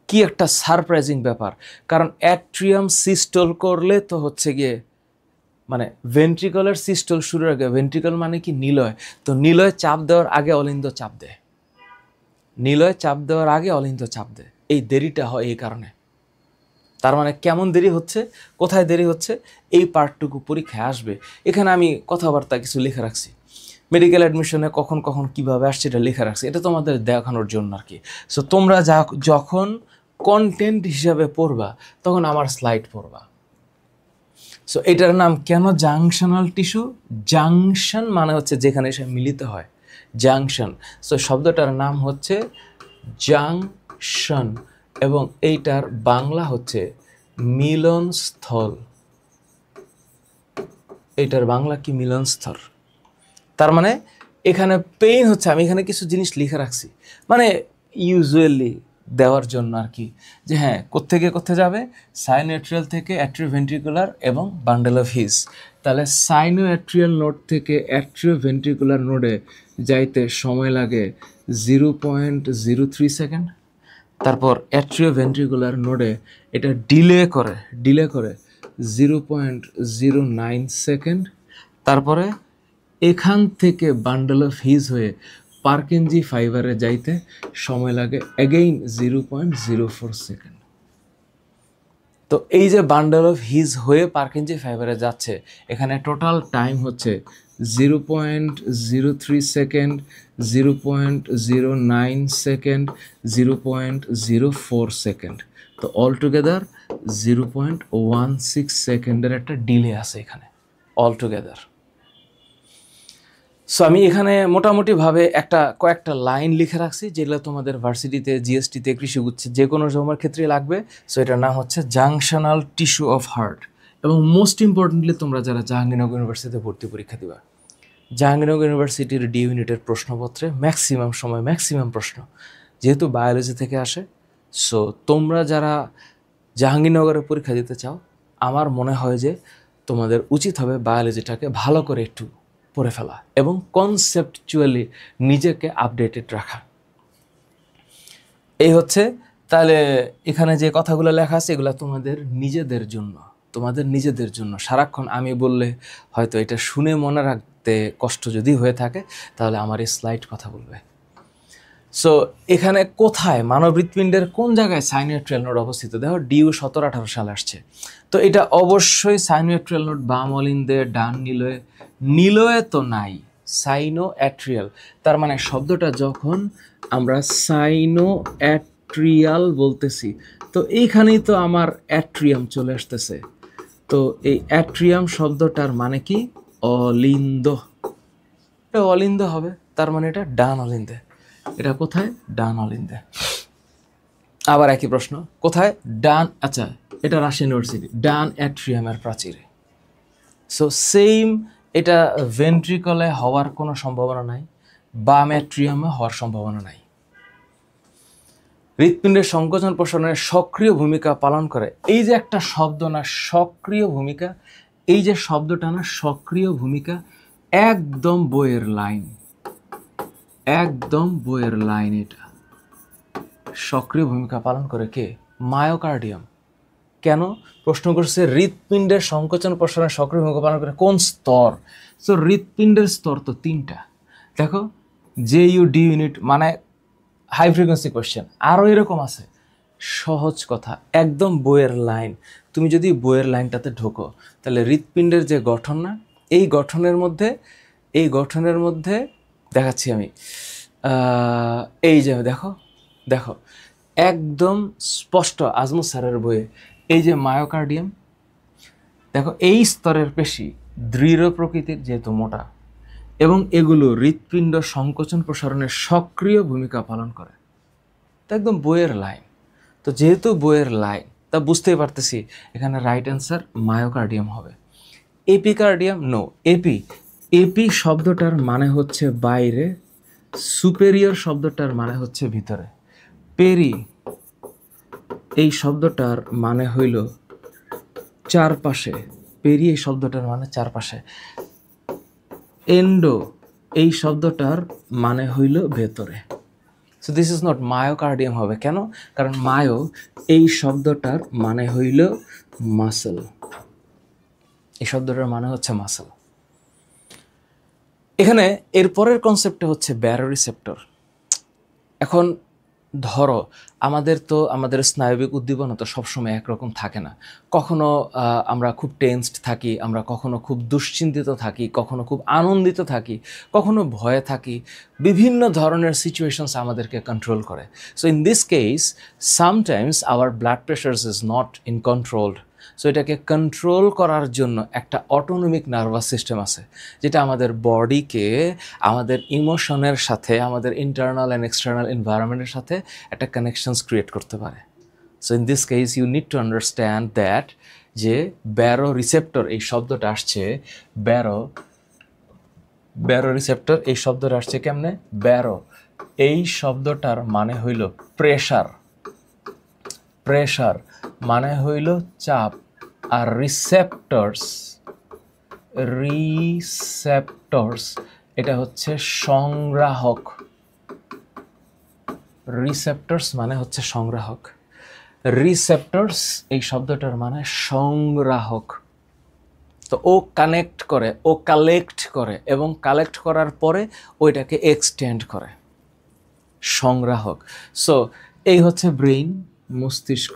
কি একটা সারপ্রাইজিং ব্যাপার। কারণ অ্যাট্রিয়াম সিস্টোল করলে তো হচ্ছে গিয়ে, মানে ভেন্ট্রিকলের সিস্টোল শুরুর আগে, ভেন্ট্রিকল মানে কি নিলয়, তো নিলয় চাপ দেওয়ার আগে অলিন্দ চাপ দেয়, নিলয় চাপ দেওয়ার আগে অলিন্দ চাপ দেয়। এই দেরিটা হয় এই কারণে। তার মানে কেমন দেরি হচ্ছে, কোথায় দেরি হচ্ছে, এই পার্টটুকু পরীক্ষায় আসবে। এখানে আমি কথাবার্তা কিছু লিখে রাখছি, মেডিকেল অ্যাডমিশনে কখন কখন কীভাবে আসছে এটা লিখে রাখছি, এটা তোমাদের দেখানোর জন্য আর কি। সো তোমরা যখন কন্টেন্ট হিসাবে পড়বা তখন আমার স্লাইড পড়বা। সো এটার নাম কেন জাংশনাল টিস্যু? জাংশন মানে হচ্ছে যেখানে এসে মিলিত হয়, জাংশন। সো শব্দটার নাম হচ্ছে জাংশন, এবং এইটার বাংলা হচ্ছে মিলনস্থল। এইটার বাংলা কি? মিলনস্থল। তার মানে এখানে পেইন হচ্ছে, আমি এখানে কিছু জিনিস লিখে রাখছি মানে ইউজুয়ালি দেওয়ার জন্য আর কি, যে হ্যাঁ কোত্থেকে কোথায় যাবে, সাইনোঅ্যাট্রিয়াল থেকে অ্যাট্রিওভেন্ট্রিকুলার এবং বান্ডেল অফ হিস। তাহলে সাইনোঅ্যাট্রিয়াল নোড থেকে অ্যাট্রিওভেন্ট্রিকুলার নোডে যাইতে সময় লাগে 0.03 সেকেন্ড। তারপর অ্যাট্রিওভেন্ট্রিকুলার নোডে এটা ডিলে করে 0.09 সেকেন্ড। তারপরে এখান থেকে বান্ডেল অফ হিজ হয়ে পার্কিনজি ফাইবারে যাইতে সময় লাগে অ্যাগেইন 0.04 সেকেন্ড। তো এই যে বান্ডেল অফ হিজ হয়ে পার্কিনজি ফাইবারে যাচ্ছে, এখানে টোটাল টাইম হচ্ছে 0.03 সেকেন্ড, 0.09 সেকেন্ড, 0.04 সেকেন্ড। তো অল টুগেদার 0.16 সেকেন্ডের একটা ডিলে আছে এখানে অল টুগেদার। সো আমি এখানে মোটামুটিভাবে কয়েকটা লাইন লিখে রাখছি যেগুলো তোমাদের ভার্সিটিতে, জিএসটিতে, কৃষিগুচ্ছে যে কোনো জমার ক্ষেত্রে লাগবে। সো এটার নাম হচ্ছে জাংশনাল টিস্যু অফ হার্ট। এবং মোস্ট ইম্পর্টেন্টলি তোমরা যারা জাহাঙ্গীরনগর ইউনিভার্সিটিতে ভর্তি পরীক্ষা দিবা, জাহাঙ্গীরনগর ইউনিভার্সিটির ডি ইউনিটের প্রশ্নপত্রে ম্যাক্সিমাম প্রশ্ন যেহেতু বায়োলজি থেকে আসে। সো তোমরা যারা জাহাঙ্গীরনগরে পরীক্ষা দিতে চাও, আমার মনে হয় যে তোমাদের উচিত হবে বায়োলজিটাকে ভালো করে একটু পড়ে ফেলা এবং কনসেপচুয়ালি নিজেকে আপডেটেড রাখা। এই হচ্ছে তাহলে এখানে যে কথাগুলো লেখা আছে এগুলো তোমাদের নিজেদের জন্য। সারাক্ষণ আমি বললে হয়তো এটা শুনে মনে রাখতে কষ্ট যদি হয়ে থাকে তাহলে আমার এই স্লাইড কথা বলবে। সো এখানে কোথায় মানব হৃৎপিণ্ডের কোন জায়গায় সাইনোয়াট্রিয়াল নোড অবস্থিত? দেখো ডিউ 1718 সালে আসছে। তো এটা অবশ্যই সাইনোয়াট্রিয়াল নোড বাম অলিন্দে, ডান নিলয়ে তো নাই, সাইনোঅ্যাট্রিয়াল। তার মানে শব্দটা যখন আমরা সাইনোঅ্যাট্রিয়াল বলতেছি তো এইখানেই তো আমার অ্যাট্রিয়াম চলে আসতেছে। তো এই অ্যাট্রিয়াম শব্দটার মানে কি? অলিন্দ। এটা অলিন্দ হবে, তার মানে এটা ডান অলিন্দে। এটা কোথায়? ডান অলিন্দে। আবার একই প্রশ্ন, কোথায়? ডান, আচ্ছা এটা রাজশাহী ইউনিভার্সিটি, ডান অ্যাট্রিয়ামের প্রাচীরে। সো সেম, এটা ভেন্ট্রিকলে হওয়ার কোনো সম্ভাবনা নাই, বাম অ্যাট্রিয়ামে হওয়ার সম্ভাবনা নাই। হৃৎপিণ্ডের সংকোচন প্রসারণের সক্রিয় ভূমিকা পালন করে। এই যে একটা শব্দ না, সক্রিয় ভূমিকা, এই যে শব্দটা না, সক্রিয় ভূমিকা, একদম বইয়ের লাইন, এটা সক্রিয় ভূমিকা পালন করে কে? মায়োকার্ডিয়াম। কেন প্রশ্ন করছে? হৃৎপিণ্ডের সংকোচন প্রসারণে সক্রিয় ভূমিকা পালন করে কোন স্তর? সো হৃৎপিণ্ডের স্তর তো 3টা। দেখো JU D ইউনিট মানে হাই ফ্রিকোয়েন্সি কোয়েশ্চেন, আরও এরকম আছে। সহজ কথা, একদম বইয়ের লাইন। তুমি যদি বইয়ের লাইনটাতে ঢোকো তাহলে হৃৎপিণ্ডের যে গঠন না, এই গঠনের মধ্যে দেখাচ্ছি আমি। এই যে দেখো একদম স্পষ্ট আজমত স্যারের বইয়ে এই যে মায়োকার্ডিয়াম, দেখো এই স্তরের পেশি দৃঢ় প্রকৃতির, যেহেতু মোটা, এবং এগুলো হৃৎপিণ্ড সংকোচন প্রসারণের সক্রিয় ভূমিকা পালন করে। তো একদম বইয়ের লাইন। তো যেহেতু বইয়ের লাইন, তা বুঝতেই পারতেছি এখানে রাইট অ্যান্সার মায়োকার্ডিয়াম হবে। Epicardium no. এপি শব্দটার মানে হচ্ছে বাইরে, সুপেরিয়র শব্দটার মানে হচ্ছে ভিতরে, পেরি এই শব্দটার মানে হইল চারপাশে, পেরি এই শব্দটার মানে চারপাশে, এন্ডো এই শব্দটার মানে হইল ভেতরে। So this is not myocardium হবে। কেন? কারণ মায়ো এই শব্দটার মানে হইল মাসেল, এই শব্দটার মানে হচ্ছে মাসেল। এখানে এরপরের কনসেপ্টটা হচ্ছে ব্যারোরিসেপ্টর। এখন ধরো আমাদের স্নায়বিক উদ্দীপনা তো সবসময় একরকম থাকে না। কখনো আমরা খুব টেন্সড থাকি, আমরা কখনো খুব দুশ্চিন্তিত থাকি, কখনো খুব আনন্দিত থাকি, কখনো ভয়ে থাকি। বিভিন্ন ধরনের সিচুয়েশনস আমাদেরকে কন্ট্রোল করে। So in this case sometimes our blood pressures is not in controlled. So এটাকে কন্ট্রোল করার জন্য একটা অটোনমিক নার্ভাস সিস্টেম আছে, যেটা আমাদের বডিকে আমাদের ইমোশনের সাথে, আমাদের ইন্টারনাল অ্যান্ড এক্সটার্নাল এনভায়রনমেন্টের সাথে একটা কানেকশনস ক্রিয়েট করতে পারে। So in this case you need to understand that যে ব্যারো রিসেপ্টর এই শব্দটা আসছে, ব্যারো রিসেপ্টর এই শব্দটা আসছে কেমনে? ব্যারো এই শব্দটার মানে হইল প্রেশার মানে হইল চাপ, আর রিসেপ্টরস এটা হচ্ছে সংগ্রাহক। রিসেপ্টরস মানে হচ্ছে সংগ্রাহক, রিসেপ্টরস এই শব্দটার মানে সংগ্রাহক। তো ও কালেক্ট করে এবং কালেক্ট করার পরে ওইটাকে এক্সটেন্ড করে, সংগ্রাহক। সো এই হচ্ছে ব্রেইন, মস্তিষ্ক।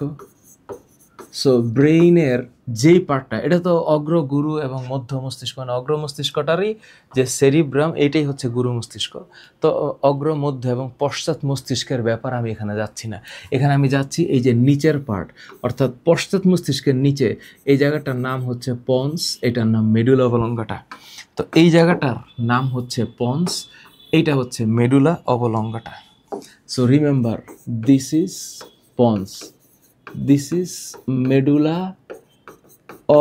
সো ব্রেইনের যেই পার্টটা, এটা তো অগ্র, গুরু এবং মধ্য মস্তিষ্ক, মানে অগ্র মস্তিষ্কটারই যে সেরিব্রাম এইটাই হচ্ছে গুরু মস্তিষ্ক। তো অগ্র, মধ্য এবং পশ্চাৎ মস্তিষ্কের ব্যাপার আমি এখানে যাচ্ছি না। এখানে আমি যাচ্ছি এই যে নিচের পার্ট, অর্থাৎ পশ্চাৎ মস্তিষ্কের নিচে এই জায়গাটার নাম হচ্ছে পন্স, এটার নাম মেডুলা অবলঙ্গাটা। তো এই জায়গাটার নাম হচ্ছে পন্স, এইটা হচ্ছে medulla অবলঙ্গাটা। So remember, this is ponds, this is medulla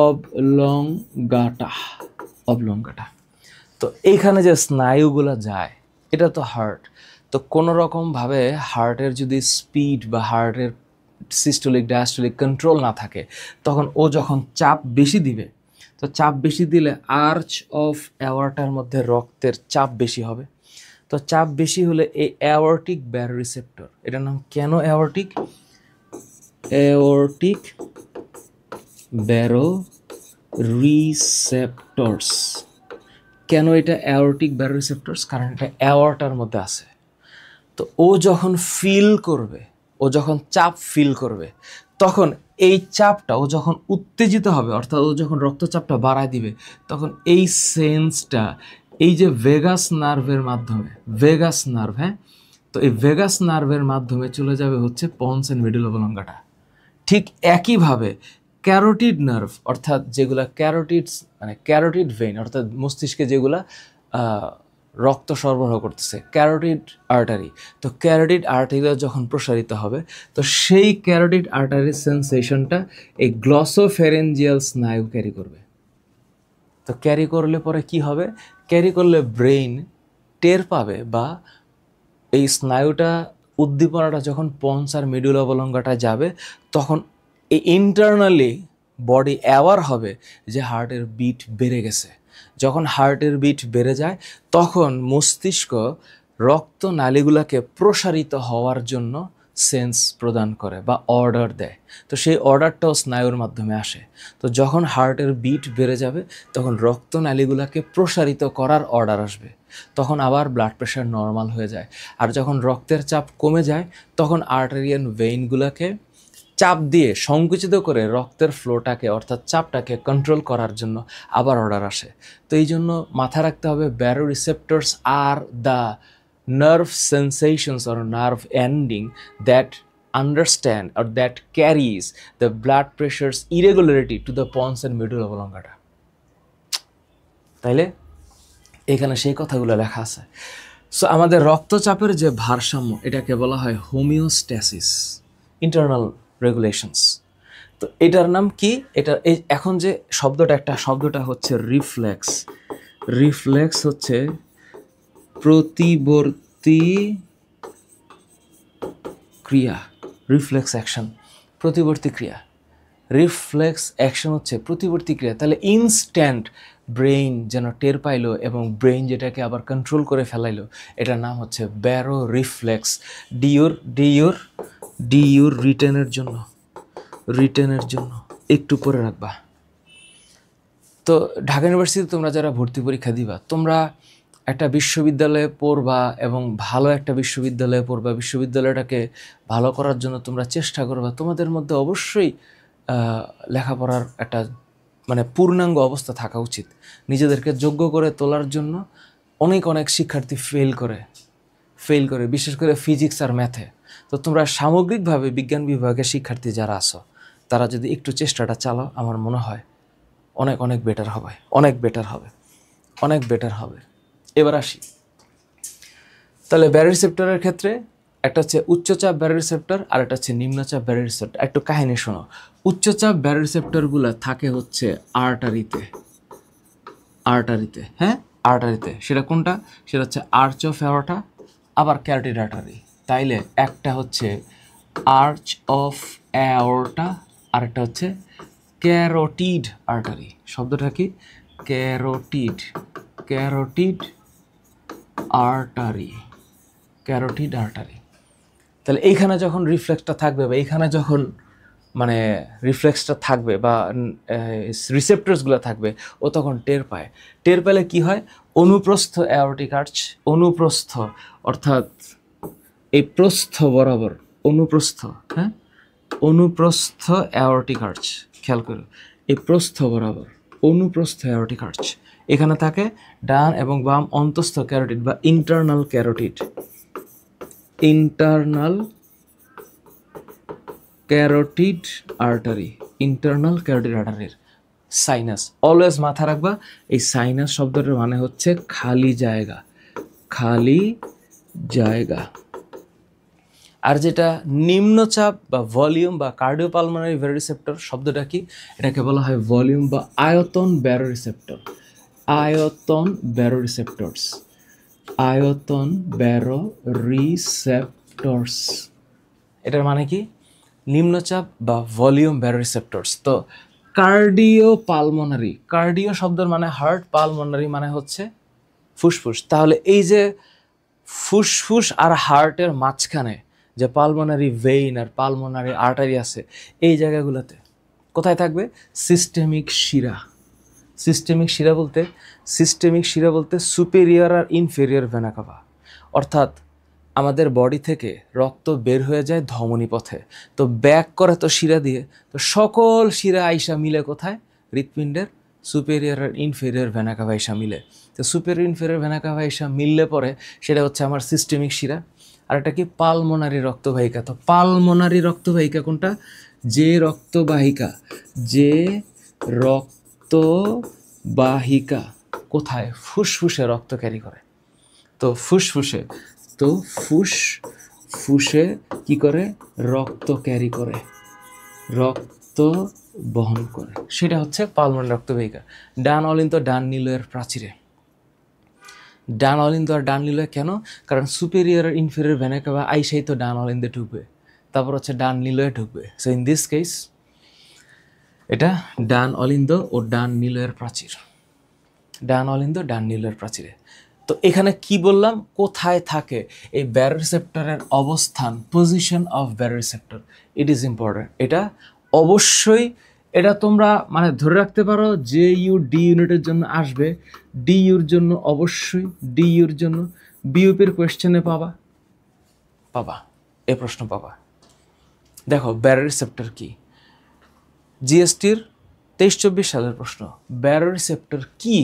অবলঙ্গাটা, অবলঙ্গাটা। তো এইখানে যে স্নায়ুগুলো যায় এটা তো হার্ট। তো কোনো রকমভাবে হার্টের যদি স্পিড বা হার্টের সিস্টোলিক ডায়াস্টোলিক কন্ট্রোল না থাকে, তখন ও যখন চাপ বেশি দিবে, তো চাপ বেশি দিলে আর্চ অফ অ্যাওয়ার্টার মধ্যে রক্তের চাপ বেশি হবে। তো চাপ বেশি হলে এই অ্যাওর্টিক ব্যারোরিসেপ্টর, এটার নাম কেন অ্যাওর্টিক, অ্যাওর্টিক ব্যারোরিসেপ্টরস। কেন এটা অ্যাওর্টিক ব্যারোরিসেপ্টরস? কারণ এটা অ্যাওর্টার মধ্যে আছে। তো ও যখন ফিল করবে, ও যখন চাপ ফিল করবে, তখন এই চাপটা, ও যখন উত্তেজিত হবে, অর্থাৎ ও যখন রক্তচাপটা বাড়ায় দিবে, তখন এই সেন্সটা এই যে ভেগাস নার্ভের মাধ্যমে, ভেগাস নার্ভ, হ্যাঁ, তো এই ভেগাস নার্ভের মাধ্যমে চলে যাবে হচ্ছে পন্স এন্ড মেডুলা অবলঙ্গাটা। ঠিক একইভাবে ক্যারোটিড নার্ভ, অর্থাৎ যেগুলা ক্যারোটিডস মানে ক্যারোটিড ভেইন, অর্থাৎ মস্তিষ্কে যেগুলা রক্ত সরবরাহ করতেছে, ক্যারোটিড আর্টারি। তো ক্যারোটিড আর্টারিটা যখন প্রসারিত হবে, তো সেই ক্যারোটিড আর্টারির সেন্সেশনটা এই গ্লসোফেরেঞ্জিয়াল স্নায়ু ক্যারি করবে। তো ক্যারি করলে পরে কি হবে? ক্যারি করলে ব্রেইন টের পাবে, বা এই স্নায়ুটা উদ্দীপনাটা যখন পন্স আর মেডুলা অবলঙ্গাটা যাবে, তখন এই ইন্টারনালি বডি অ্যাওয়ার হবে যে হার্টের বিট বেড়ে গেছে। যখন হার্টের বিট বেড়ে যায়, তখন মস্তিষ্ক রক্ত নালীগুলোকে প্রসারিত হওয়ার জন্য সেন্স প্রদান করে বা অর্ডার দেয়। তো সেই অর্ডারটাও স্নায়ুর মাধ্যমে আসে। তো যখন হার্টের বিট বেড়ে যাবে, তখন রক্ত নালীগুলোকে প্রসারিত করার অর্ডার আসবে, তখন আবার ব্লাড প্রেশার নর্মাল হয়ে যায়। আর যখন রক্তের চাপ কমে যায়, তখন আর্টেরিয়ান ভেইনগুলোকে চাপ দিয়ে সংকুচিত করে রক্তের ফ্লোটাকে, অর্থাৎ চাপটাকে কন্ট্রোল করার জন্য আবার অর্ডার আসে। তো এই জন্য মাথায় রাখতে হবে, baroreceptors are the nerve sensations or nerve ending that understand or that carries the blood pressure's irregularity to the pons and medulla oblongata. তাইলে এখানে সেই কথাগুলো লেখা আছে। সো আমাদের রক্তচাপের যে ভারসাম্য, এটাকে বলা হয় হোমিওস্ট্যাসিস, ইন্টারনাল রেগুলেশনস। তো এটার নাম কি? এটা এই এখন যে শব্দটা হচ্ছে রিফ্লেক্স। রিফ্লেক্স হচ্ছে প্রতিবর্তী ক্রিয়া, রিফ্লেক্স অ্যাকশন, প্রতিবর্তী ক্রিয়া। রিফ্লেক্স অ্যাকশন হচ্ছে প্রতিবর্তী ক্রিয়া। তাহলে ইনস্ট্যান্ট ব্রেইন যেন টের পাইলো এবং ব্রেইন যেটাকে আবার কন্ট্রোল করে ফেলাইলো, এটার নাম হচ্ছে ব্যারো রিফ্লেক্স। ডিউর রিটেনের জন্য একটু পরে রাখবা। তো ঢাকা ইউনিভার্সিটিতে তোমরা যারা ভর্তি পরীক্ষা দিবা, তোমরা একটা বিশ্ববিদ্যালয়ে পড়বা এবং ভালো একটা বিশ্ববিদ্যালয়ে পড়বা, বিশ্ববিদ্যালয়টাকে ভালো করার জন্য তোমরা চেষ্টা করবা। তোমাদের মধ্যে অবশ্যই লেখাপড়ার একটা মানে পূর্ণাঙ্গ অবস্থা থাকা উচিত। নিজেদেরকে যোগ্য করে তোলার জন্য অনেক শিক্ষার্থী ফেল করে, বিশেষ করে ফিজিক্স আর ম্যাথে। তো তোমরা সামগ্রিকভাবে বিজ্ঞান বিভাগের শিক্ষার্থী যারা আছো, তারা যদি একটু চেষ্টাটা চালাও, আমার মনে হয় অনেক বেটার হবে। এবার আসি, তাহলে ব্যারোরিসেপ্টরের ক্ষেত্রে একটা হচ্ছে উচ্চচাপ ব্যারোরিসেপ্টর আর একটা হচ্ছে নিম্নচাপ ব্যারোরিসেপ্টর। একটু কাহিনী শোনো। উচ্চচাপ ব্যারোরিসেপ্টরগুলো থাকে হচ্ছে আর্টারিতে, হ্যাঁ, আর্টারিতে। সেটা কোনটা? সেটা হচ্ছে আর্চ অফ অ্যাওর্টা, আবার ক্যারোটিড আর্টারি। তাইলে একটা হচ্ছে আর্চ অফ অ্যাওর্টা আর একটা হচ্ছে ক্যারোটিড আর্টারি। শব্দটা কি? Carotid artery. তাহলে এইখানে যখন রিফ্লেক্সটা থাকবে, বা এইখানে যখন মানে রিফ্লেক্সটা থাকবে বা রিসেপ্টরসগুলো থাকবে, ও তখন টের পেলে কি হয়? অনুপ্রস্থ অ্যাওর্টিক আর্চ, অনুপ্রস্থ অর্থাৎ এই প্রস্থ বরাবর, অনুপ্রস্থ অ্যাওর্টিক আর্চ, খেয়াল করো, এই প্রস্থ বরাবর অনুপ্রস্থ অ্যাওর্টিক আর্চ এখানে থাকে। ডান এবং বাম অন্তস্থ ক্যারোটিড বা ইন্টারনাল ক্যারোটিড আর্টারির সাইনাস। অলওয়েজ মাথা রাখবা এই সাইনাস শব্দটার মানে হচ্ছে খালি জায়গা, খালি জায়গা। আর যেটা নিম্নচাপ বা ভলিউম বা কার্ডিওপালমোনারি ভ্যারোরিসেপ্টর শব্দটা কি? এটাকে বলা হয় ভলিউম বা আয়তন ব্যারোরিসেপ্টর। আয়তন ব্যারোরিসেপ্টরস, আয়তন ব্যারোরিসেপ্টরস, এটার মানে কি? নিম্নচাপ বা ভলিউম ব্যারোরিসেপ্টরস। তো কার্ডিও পালমোনারি, কার্ডিও শব্দের মানে হার্ট, পালমোনারি মানে হচ্ছে ফুসফুস। তাহলে এই যে ফুসফুস আর হার্টের মাঝখানে যে পালমোনারি ভেইন আর পালমোনারি আর্টারি আছে, এই জায়গাগুলোতে কোথায় থাকবে? সিস্টেমিক শিরা। সিস্টেমিক শিরা বলতে, সিস্টেমিক শিরা বলতে সুপেরিয়র আর ইনফেরিয়র ভেনা কাভা, অর্থাৎ আমাদের বডি থেকে রক্ত বের হয়ে যায় ধমনী পথে, তো ব্যাক করে তো শিরা দিয়ে, তো সকল শিরা আইসা মিলে কোথায়? হৃৎপিণ্ডের সুপেরিয়র আর ইনফেরিয়র ভেনা কাভা আইসা মিলে। তো সুপেরিয়র ইনফেরিয়র ভেনা কাভা আইসা মিললে পরে সেটা হচ্ছে আমার সিস্টেমিক শিরা। আর এটা কি? পালমোনারি রক্তবাহিকা। তো পালমোনারি রক্তবাহিকা কোনটা? যে রক্তবাহিকা, যে রক্তবাহিকা কোথায়? ফুসফুসে রক্ত ক্যারি করে। তো ফুসফুসে, তো ফুসফুসে কি করে? রক্ত ক্যারি করে, রক্ত বহন করে, সেটা হচ্ছে পালমোনারি রক্তবাহিকা। ডান অলিন্দ ডান নিলয়ের প্রাচীরে। ডান অলিন্দ আর ডান নিলয় কেন? কারণ সুপেরিয়র আর ইনফেরিয়র ভেনা কাভা আইসাই তো ডান অলিন্দে ঢুকবে, তারপর হচ্ছে ডান নিলয়ে ঢুকবে। সো ইন দিস কেস এটা ডান অলিন্দ ও ডান নিলয়ের প্রাচীর, ডান অলিন্দ ডান নিলয়ের প্রাচীরে। তো এখানে কি বললাম? কোথায় থাকে এই ব্যারোরিসেপ্টরের অবস্থান, position of baroreceptor, it is important. এটা অবশ্যই, এটা তোমরা মানে ধরে রাখতে পারো যে ইউ ডি ইউনিটের জন্য আসবে, ডি ইউর জন্য অবশ্যই, ডি ইউর জন্য বিইউপির কোয়েশ্চেনে পাবা, পাবা এই প্রশ্ন পাবা। দেখো ব্যারোরিসেপ্টর কি? জিএসটির 23-24 সালের প্রশ্ন, ব্যারোরিসেপ্টর কি?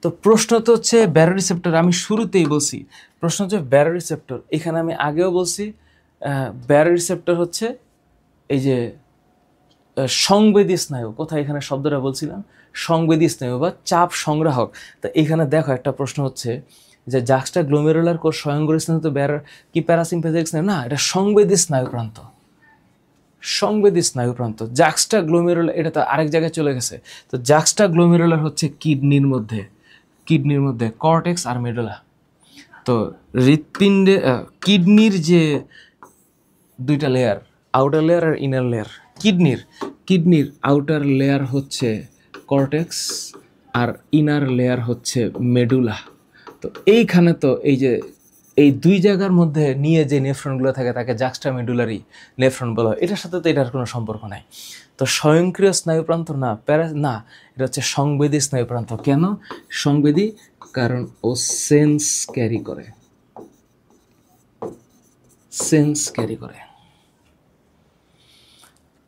তো প্রশ্ন তো হচ্ছে ব্যারোরিসেপ্টর, আমি শুরুতেই বলছি প্রশ্ন হচ্ছে ব্যারোরিসেপ্টর। এখানে আমি আগেও বলছি ব্যারোরিসেপ্টর হচ্ছে এই যে সংবেদী স্নায়ু। কোথায় এখানে শব্দটা বলছিলাম? সংবেদী স্নায়ু বা চাপ সংগ্রাহক। তো এখানে দেখো একটা প্রশ্ন হচ্ছে যে জাক্সটা গ্লোমেরুলার কোষ স্বয়ংক্রিয় স্নায়ু তো কি প্যারাসিম্প্যাথেটিক স্নায়ু না, এটা সংবেদী স্নায়ু প্রান্ত, সংবেদী স্নায়ু প্রান্ত। জাক্সটা গ্লোমেরুলার এটা তো আরেক জায়গায় চলে গেছে। তো জাক্সটা গ্লোমেরুলার হচ্ছে কিডনির মধ্যে, কিডনির মধ্যে কর্টেক্স আর মেডুলা। তো হৃৎপিণ্ডে কিডনির যে দুইটা লেয়ার, আউটার লেয়ার আর ইনার লেয়ার, কিডনির আউটার লেয়ার হচ্ছে কর্টেক্স আর ইনার লেয়ার হচ্ছে মেডুলা। তো এইখানে তো এই যে এই দুই জায়গার মধ্যে নিয়ে যে নেফ্রনগুলো থাকে তাকে জাক্সটা মেডুলারি নেফ্রন বলা হয়। এটার সাথে তো এটার কোনো সম্পর্ক নাই। তো স্বয়ংক্রিয় স্নায়ুপ্রান্ত না, না, এটা হচ্ছে সংবেদী স্নায়ুপ্রান্ত। কেন সংবেদী? কারণ ও সেন্স ক্যারি করে, সেন্স ক্যারি করে।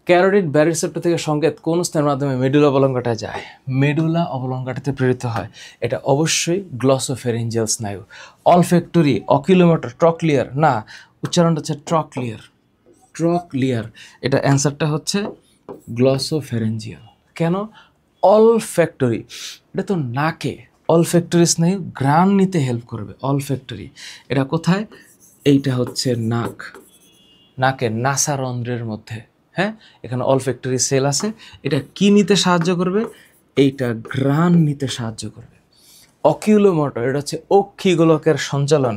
ক্যারোটিড ব্যারোরিসেপ্টর থেকে সংকেত কোন স্নায়ুর মাধ্যমে মেডুলা অবলঙ্গটায় যায়? মেডুলা অবলঙ্গটাতে প্রেরিত হয়। এটা অবশ্যই গ্লসোফেরিঞ্জিয়াল স্নায়ু। অলফ্যাক্টরি, অকিলোমোটর, ট্রক্লিয়ার না, উচ্চারণটা হচ্ছে ট্রক্লিয়ার, ট্রক্লিয়ার। এটা অ্যান্সারটা হচ্ছে গ্লসোফেরেঞ্জিয়াল। কেন? অলফ্যাক্টরি, এটা তো নাকে, অলফ্যাক্টরি স্নায়ু ঘ্রাণ নিতে হেল্প করবে। অলফ্যাক্টরি এটা কোথায়? এইটা হচ্ছে নাক, নাকের নাসারন্ধ্রের মধ্যে। হ্যাঁ, এখানে অলফ্যাক্টরি সেল আছে। এটা কি নিতে সাহায্য করবে? এইটা ঘ্রাণ নিতে সাহায্য করবে। অকিউলোমোটর এটা হচ্ছে অক্ষিগোলকের সঞ্চালন,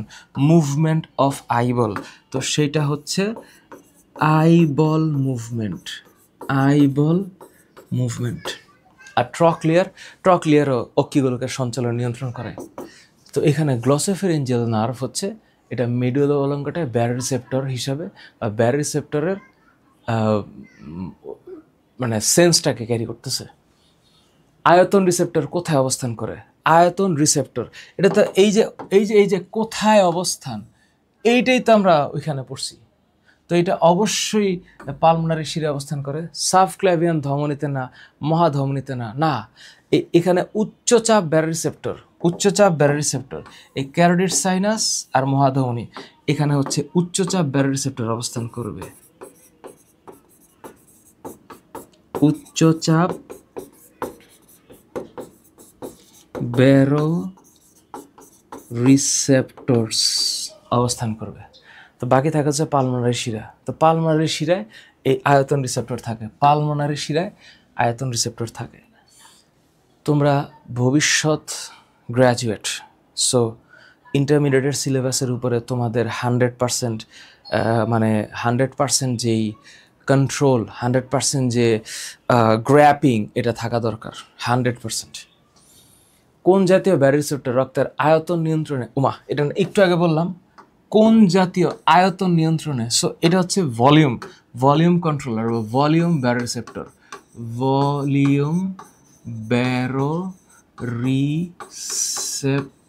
মুভমেন্ট অফ আইবল। তো সেইটা হচ্ছে আইবল মুভমেন্ট, আইবল মুভমেন্ট। আর ট্রক্লিয়ারও অক্ষিগোলকের সঞ্চালন নিয়ন্ত্রণ করে। তো এখানে গ্লসোফেরেঞ্জিয়াল নার্ভ হচ্ছে এটা মেডুলা অবলঙ্গটায় ব্যারোরিসেপ্টর হিসাবে বা ব্যারোরিসেপ্টরের মানে সেন্সটাকে ক্যারি করতেছে। আয়তন রিসেপ্টর কোথায় অবস্থান করে? আয়তন রিসেপ্টর এটা তো এই যে কোথায় অবস্থান, এইটাই তো আমরা ওইখানে পড়ছি। তো এটা অবশ্যই পালমোনারি শিরে অবস্থান করে, সাবক্লাভিয়ান ধমনীতে না, মহাধমনীতে না, না এখানে উচ্চচাপ ব্যারোরিসেপ্টর, উচ্চচাপ ব্যারোরিসেপ্টর এই ক্যারোটিড সাইনাস আর মহাধমনী, এখানে হচ্ছে উচ্চচাপ ব্যারোরিসেপ্টর অবস্থান করবে। উচ্চচাপ ব্যারো রিসেপ্টরস অবস্থান করবে। তো বাকি থাকে হচ্ছে পালমোনারি শিরা। তো পালমোনারি শিরায় এই আয়তন রিসেপ্টর থাকে, পালমোনারি শিরায় আয়তন রিসেপ্টর থাকে। তোমরা ভবিষ্যৎ গ্র্যাজুয়েট, সো ইন্টারমিডিয়েটের সিলেবাসের উপরে তোমাদের 100% মানে 100% যেই কন্ট্রোল, 100% যে গ্র্যাপিং এটা থাকা দরকার 100%। কোন জাতীয় ব্যারিসেপ্টর রক্তের আয়তন নিয়ন্ত্রণে, এটা একটু আগে বললাম কোন জাতীয় আয়তন নিয়ন্ত্রণে, সো এটা হচ্ছে ভলিউম কন্ট্রোলার বা ভলিউম ব্যারিসেপ্টর, ভলিউম ব্যারো রিসেপ্টরস।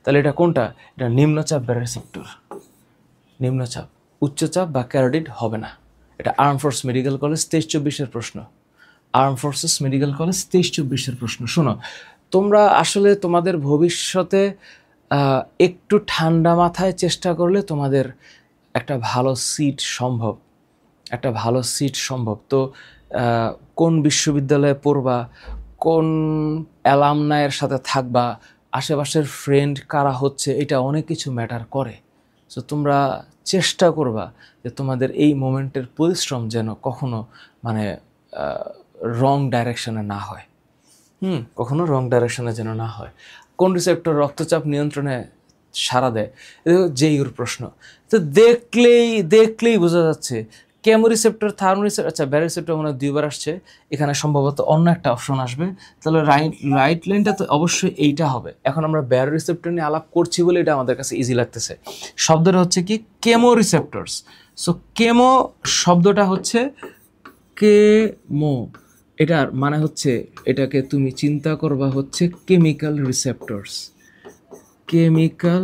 তাহলে এটা কোনটা? এটা নিম্নচাপ ব্যারিসেপ্টর। নিম্নচাপ, উচ্চচাপ বা ক্যারোটিড হবে না। এটা আর্ম ফোর্স মেডিকেল কলেজ 23-24-এর প্রশ্ন। আর্ম ফোর্সেস মেডিকেল কলেজ 23-24-এর প্রশ্ন। শোনো, তোমরা আসলে তোমাদের ভবিষ্যতে একটু ঠান্ডা মাথায় চেষ্টা করলে তোমাদের একটা ভালো সিট সম্ভব, একটা ভালো সিট সম্ভব। তো কোন বিশ্ববিদ্যালয়ে পড়বা, কোন অ্যালামনায়ের সাথে থাকবা, আশেপাশের ফ্রেন্ড কারা হচ্ছে, এটা অনেক কিছু ম্যাটার করে। সো তোমরা চেষ্টা করবা যে তোমাদের এই মোমেন্টের পরিশ্রম যেন কখনো মানে রং ডাইরেকশনে না হয়। কখনো রং ডাইরেকশনে যেন না হয়। কোন রিসেপ্টর রক্তচাপ নিয়ন্ত্রণে সাড়া দেয়? যেইর প্রশ্ন। তো দেখলেই বোঝা যাচ্ছে কেমো রিসেপ্টর, থার্মো রিসেপ্টর। আচ্ছা, ব্যারিসেপ্টর মনে হয় 2বার আসছে, এখানে সম্ভবত অন্য একটা অপশন আসবে। তাহলে রাইট লাইনটা তো অবশ্যই এইটা হবে। এখন আমরা ব্যারো রিসেপ্টর নিয়ে আলাপ করছি বলে এটা আমাদের কাছে ইজি লাগতেছে। শব্দটা হচ্ছে কি? কেমো রিসেপ্টরস। সো কেমো শব্দটা হচ্ছে কেমো, এটার মানে হচ্ছে, এটাকে তুমি চিন্তা করবা হচ্ছে কেমিক্যাল রিসেপ্টরস, কেমিক্যাল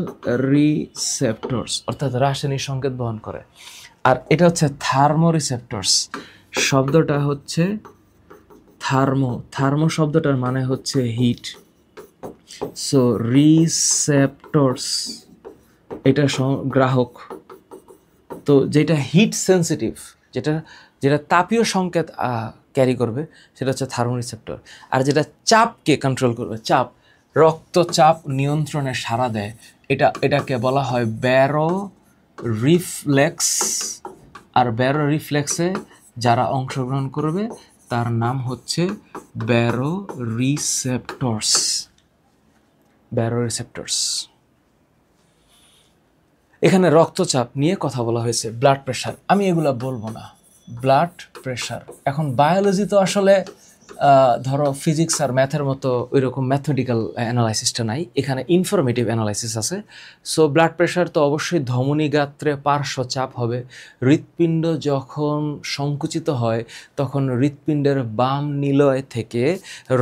রিসেপ্টরস অর্থাৎ রাসায়নিক সংকেত বহন করে। আর এটা হচ্ছে থার্মো রিসেপ্টরস, শব্দটা হচ্ছে থার্মো শব্দটার মানে হচ্ছে হিট। সো রিসেপ্টরস এটা গ্রাহক। তো যেটা হিট সেন্সিটিভ, যেটা তাপীয় সংকেত ক্যারি করবে, সেটা হচ্ছে থার্মো রিসেপ্টর। আর যেটা চাপকে কন্ট্রোল করবে, রক্তচাপ নিয়ন্ত্রণে সাড়া দেয়, এটাকে বলা হয় ব্যারো রিফ্লেক্স। আর ব্যারো রিফ্লেক্সে যারা অংশগ্রহণ করবে তার নাম হচ্ছে ব্যারো রিসেপ্টরস। ব্যারো রিসেপ্টরস। এখানে রক্তচাপ নিয়ে কথা বলা হয়েছে, ব্লাড প্রেশার আমি এগুলো বলবো না। ব্লাড প্রেশার, এখন বায়োলজি তো আসলে ধরো ফিজিক্স আর ম্যাথের মতো ওই রকম ম্যাথমেটিক্যাল অ্যানালাইসিসটা নাই, এখানে ইনফরমেটিভ অ্যানালাইসিস আছে। সো ব্লাড প্রেশার তো অবশ্যই ধমনী গাত্রে পার্শ্বচাপ হবে। হৃৎপিণ্ড যখন সংকুচিত হয় তখন হৃৎপিণ্ডের বাম নিলয় থেকে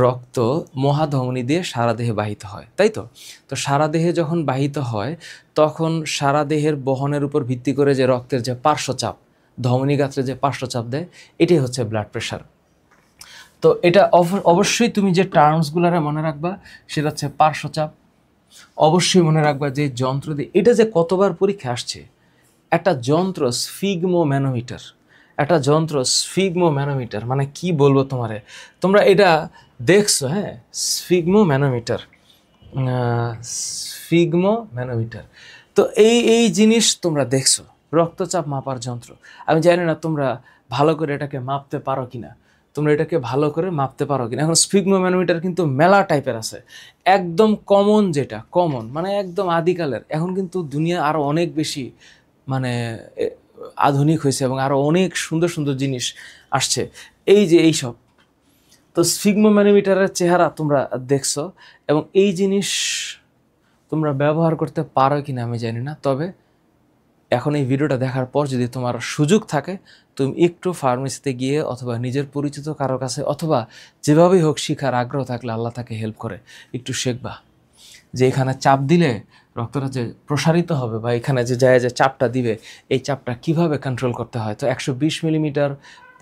রক্ত মহাধমনী দিয়ে সারা দেহে বাহিত হয়, তাই তো? তো সারা দেহে যখন বাহিত হয় তখন সারা দেহের বহনের উপর ভিত্তি করে যে রক্তের যে পার্শ্বচাপ, ধমনী গাত্রে যে পার্শ্বচাপ দেয়, এটাই হচ্ছে ব্লাড প্রেশার। তো এটা অবশ্যই তুমি যে টার্মসগুলারে মনে রাখবা সেটা হচ্ছে পার্শ্বচাপ। অবশ্যই মনে রাখবা যে যন্ত্র দিয়ে, এটা যে কতবার পরীক্ষা আসছে, একটা যন্ত্র স্ফিগমো ম্যানোমিটার, একটা যন্ত্র স্ফিগমো ম্যানোমিটার মানে কি বলবো তোমারে, তোমরা এটা দেখছো? হ্যাঁ, স্ফিগমো ম্যানোমিটার, স্ফিগমো ম্যানোমিটার। তো এই জিনিস তোমরা দেখছো, রক্তচাপ মাপার যন্ত্র। আমি জানি না তোমরা ভালো করে এটাকে মাপতে পারো কিনা, তোমরা এটাকে ভালো করে মাপতে পারো কিনা। এখন স্ফিগমো ম্যানোমিটার কিন্তু মেলা টাইপের আছে। একদম কমন, যেটা কমন মানে একদম আদিকালের, এখন কিন্তু দুনিয়া আরও অনেক বেশি মানে আধুনিক হয়েছে এবং আরও অনেক সুন্দর সুন্দর জিনিস আসছে, এইসব। তো স্ফিগমো ম্যানোমিটারের চেহারা তোমরা দেখছো, এবং এই জিনিস তোমরা ব্যবহার করতে পারো কিনা আমি জানি না। তবে এখন এই ভিডিওটা দেখার পর যদি তোমার সুযোগ থাকে, তুমি একটু ফার্মেসিতে গিয়ে অথবা নিজের পরিচিত কারো কাছে অথবা যেভাবেই হোক শিখার আগ্রহ থাকলে, আল্লাহ তাকে হেল্প করে, একটু শিখবা যে এখানে চাপ দিলে রক্তটা যে প্রসারিত হবে বা এখানে যে যে চাপটা দিবে, এই চাপটা কিভাবে কন্ট্রোল করতে হয়। তো 120 মিলিমিটার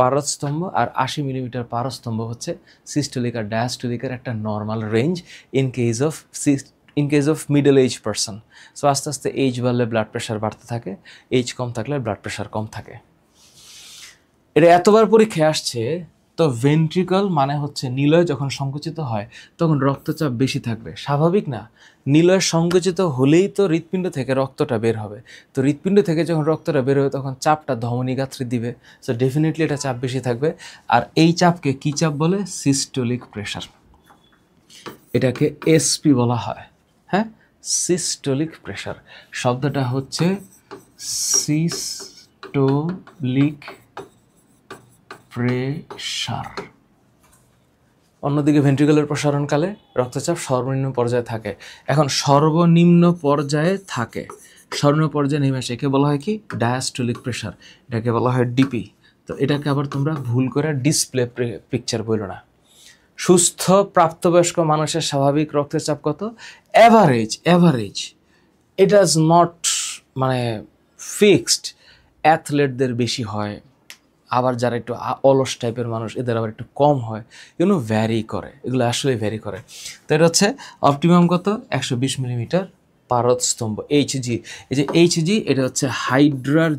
পারস্তম্ভ আর 80 মিলিমিটার পারস্তম্ভ হচ্ছে সিস্টোলিক আর ডায়াস্টোলিকের একটা normal range in case of middle age person. So আস্তে আস্তে এজ বাড়লে ব্লাড প্রেশার বাড়তে থাকে, এজ কম থাকলে ব্লাড প্রেশার কম থাকে। এটা এতবার পরীক্ষায় আসছে, তো ভেন্ট্রিকল মানে হচ্ছে নিলয় যখন সংকুচিত হয় তখন রক্তচাপ বেশি থাকবে, স্বাভাবিক না? নিলয় সংকুচিত হলেই তো হৃৎপিণ্ড থেকে রক্তটা বের হবে, তো হৃৎপিণ্ড থেকে যখন রক্তটা বের হবে তখন চাপটা ধমনীগাত্রে দিবে, সো ডেফিনেটলি এটা চাপ বেশি থাকবে। আর এই চাপকে কী চাপ বলে? Systolic pressure. এটাকে এসপি বলা হয়, হ্যাঁ, সিস্টোলিক প্রেশার। শব্দটা হচ্ছে সিস্টোলিক প্রেশার। অন্যদিকে ভেন্ট্রিকুলার প্রসারণকালে রক্তচাপ সর্বনিম্ন পর্যায়ে থাকে। এখন সর্বনিম্ন পর্যায়ে থাকে, সর্বনিম্ন পর্যায়ে নেমে আসে, একে বলা হয় কি? ডায়াস্টোলিক প্রেশার, এটাকে বলা হয় ডিপি। তো এটাকে আবার তোমরা ভুল করে ডিসপ্লে পিকচার বলো না। সুস্থ প্রাপ্তবয়স্ক মানুষের স্বাভাবিক রক্তচাপ কত? অ্যাভারেজ, ইট ইজ নট মানে ফিক্সড। অ্যাথলেটদের বেশি হয়, আবার যারা একটু অলস টাইপের মানুষ এদের আবার একটু কম হয়, ভ্যারি করে, এগুলো আসলে ভ্যারি করে। তো এটা হচ্ছে অপটিমাম কত? 120 মিলিমিটার পারদ স্তম্ভ, এইচজি। এই যে এইচজি, এটা হচ্ছে হাইড্রার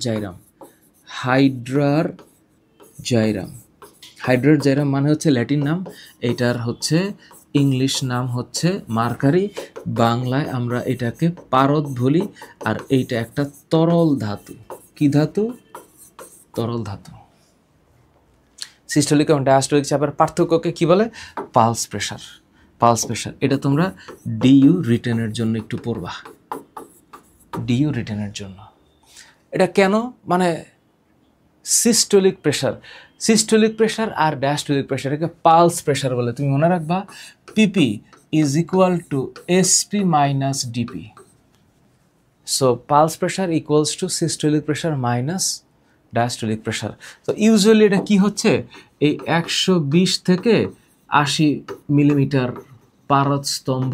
জাইরাম মানে হচ্ছে ল্যাটিন নাম, এটার হচ্ছে ইংলিশ নাম হচ্ছে মার্কারি, বাংলায় আমরা এটাকে পারদ বলি। আর এইটা একটা তরল ধাতু। কি ধাতু? তরল ধাতু। সিস্টোলিক এবং ডায়াস্টোলিক চাপের পার্থক্যকে কি বলে? Pulse pressure. এটা তোমরা ডিইউ রিটেনের জন্য একটু পড়বা, ডিইউ রিটেনের জন্য। এটা কেন? মানে সিস্টোলিক প্রেশার আর ডায়াস্টোলিক প্রেশার, একে পালস প্রেশার বলে। তুমি মনে রাখবা, PP is equal to SP minus DP. So pulse pressure equals to systolic pressure minus diastolic pressure. তো ইউজুয়ালি এটা কি হচ্ছে? এই 120 থেকে 80 মিলিমিটার পারদ স্তম্ভ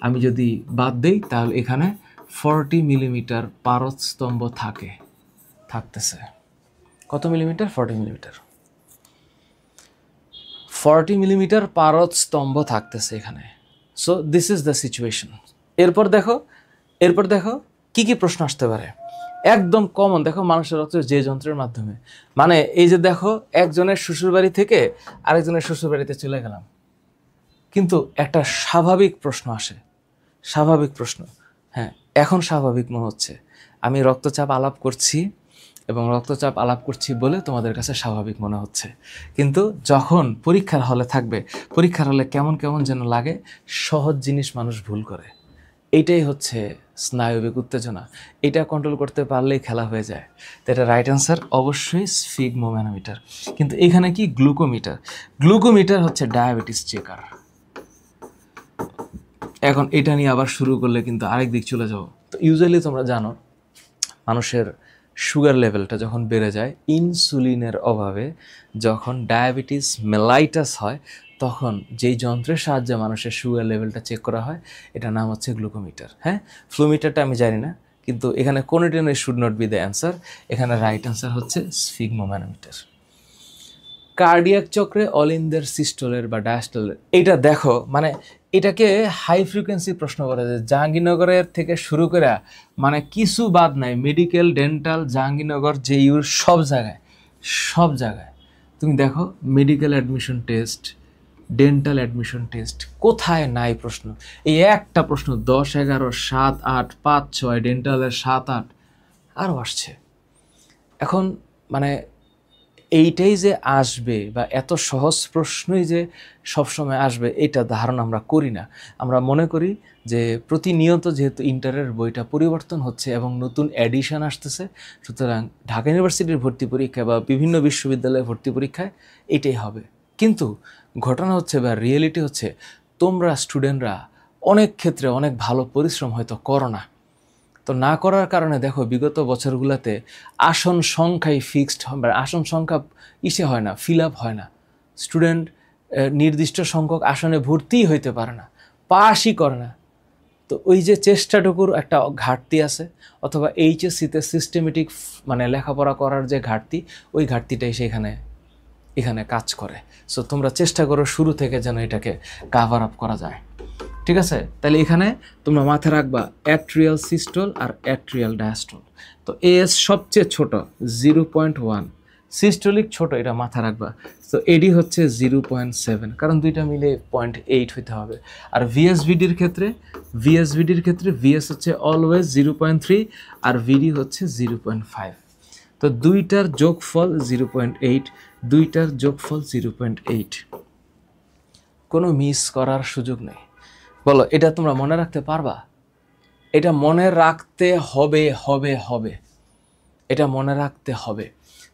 আমি যদি বাদ দেই তাহলে এখানে 40 মিলিমিটার পারদ স্তম্ভ থাকতেছে। কত মিলিমিটার? 40 মিলিমিটার। 40 মিলিমিটার পারদ স্তম্ভ থাকতেছে এখানে। So this is the situation. এরপর দেখো কি কি প্রশ্ন আসতে পারে। একদম কমন, দেখো মানুষের রক্ত যে যন্ত্রের মাধ্যমে, মানে এই যে দেখো একজনের শ্বশুরবাড়ি থেকে আরেকজনের শ্বশুরবাড়িতে চলে গেলাম, কিন্তু একটা স্বাভাবিক প্রশ্ন আসে, হ্যাঁ এখন স্বাভাবিক মনে হচ্ছে, আমি রক্তচাপ আলাপ করছি বলে তোমাদের কাছে স্বাভাবিক মনে হচ্ছে, কিন্তু যখন পরীক্ষার হলে থাকবে, পরীক্ষার হলে কেমন যেন লাগে, সহজ জিনিস মানুষ ভুল করে। এইটাই হচ্ছে স্নায়বিক উত্তেজনা, এটা কন্ট্রোল করতে পারলেই খেলা হয়ে যায়। তো এটা রাইট অ্যান্সার অবশ্যই স্ফিগমোম্যানোমিটার। কিন্তু এখানে কি? গ্লুকোমিটার হচ্ছে ডায়াবেটিস চেকার। এখন এটা নিয়ে আবার শুরু করলে কিন্তু আরেক দিক চলে যাবো। তো ইউজুয়ালি তোমরা জানো মানুষের সুগার লেভেলটা যখন বেড়ে যায়, ইনসুলিনের অভাবে যখন ডায়াবেটিস মেলাইটাস হয়, তখন যেই যন্ত্রের সাহায্যে মানুষের সুগার লেভেলটা চেক করা হয় এটার নাম হচ্ছে গ্লুকোমিটার। হ্যাঁ, ফ্লুমিটারটা আমি জানি না, কিন্তু এখানে কোনোটা should not be the answer. এখানে রাইট অ্যান্সার হচ্ছে স্ফিগমোম্যানোমিটার। কার্ডিয়াক চক্রে অলিন্দের সিস্টোলের বা ডায়াস্টোলের, এটা দেখো মানে এটাকে হাই ফ্রিকোয়েন্সি প্রশ্ন করে, যে জাহাঙ্গীরনগরের থেকে শুরু করে মানে কিছু বাদ নাই, মেডিকেল, ডেন্টাল, জাহাঙ্গীরনগর, জেইউর সব জায়গায় তুমি দেখো medical admission test, dental admission test, কোথায় নাই প্রশ্ন। এই একটা প্রশ্ন 10, 11, 7, 8, 5, 6, ডেন্টালের 7, 8 আরও আসছে। এখন মানে এইটাই যে আসবে বা এত সহজ প্রশ্নই যে সবসময় আসবে এটা ধারণা আমরা করি না। আমরা মনে করি যে প্রতিনিয়ত যেহেতু ইন্টারের বইটা পরিবর্তন হচ্ছে এবং নতুন এডিশন আসতেছে, সুতরাং ঢাকা ইউনিভার্সিটির ভর্তি পরীক্ষা বা বিভিন্ন বিশ্ববিদ্যালয়ের ভর্তি পরীক্ষায় এটাই হবে। কিন্তু ঘটনা হচ্ছে বা রিয়েলিটি হচ্ছে, তোমরা স্টুডেন্টরা অনেক ক্ষেত্রে অনেক ভালো পরিশ্রম হয়তো করো না। তো না করার কারণে দেখো বিগত বছরগুলোতে আসন সংখ্যাই ফিক্সড, আসন সংখ্যা হয় না, ফিল আপ হয় না, স্টুডেন্ট নির্দিষ্ট সংখ্যক আসনে ভর্তিই হইতে পারে না, পাসই করে না। তো ওই যে চেষ্টাটুকুর একটা ঘাটতি আছে, অথবা এইচএসসিতে সিস্টেমেটিক মানে লেখাপড়া করার যে ঘাটতি, ওই ঘাটতিটাই এখানে কাজ করে। সো তোমরা চেষ্টা করো শুরু থেকে যেন এটাকে কাভার আপ করা যায়, ঠিক আছে? তাহলে এখানে তোমরা মাথায় রাখবা অ্যাট্রিয়াল সিস্টোল আর অ্যাট্রিয়াল ডায়াস্টোল। তো এস সবচেয়ে ছোট 0.1, সিস্টোলিক ছোট, এটা মাথা রাখবা। তো এডি হচ্ছে 0.7, কারণ দুইটা মিলে 0.8 হইতে হবে। আর ভিএসভিডির ক্ষেত্রে ভিএস হচ্ছে অলওয়েজ 0.3 আর ভিডি হচ্ছে 0.5। তো দুইটার যোগফল 0.8, দুইটার যোগফল 0.8, কোনো মিস করার সুযোগ নেই। বলো এটা তোমরা মনে রাখতে পারবা? এটা মনে রাখতে হবে, এটা মনে রাখতে হবে।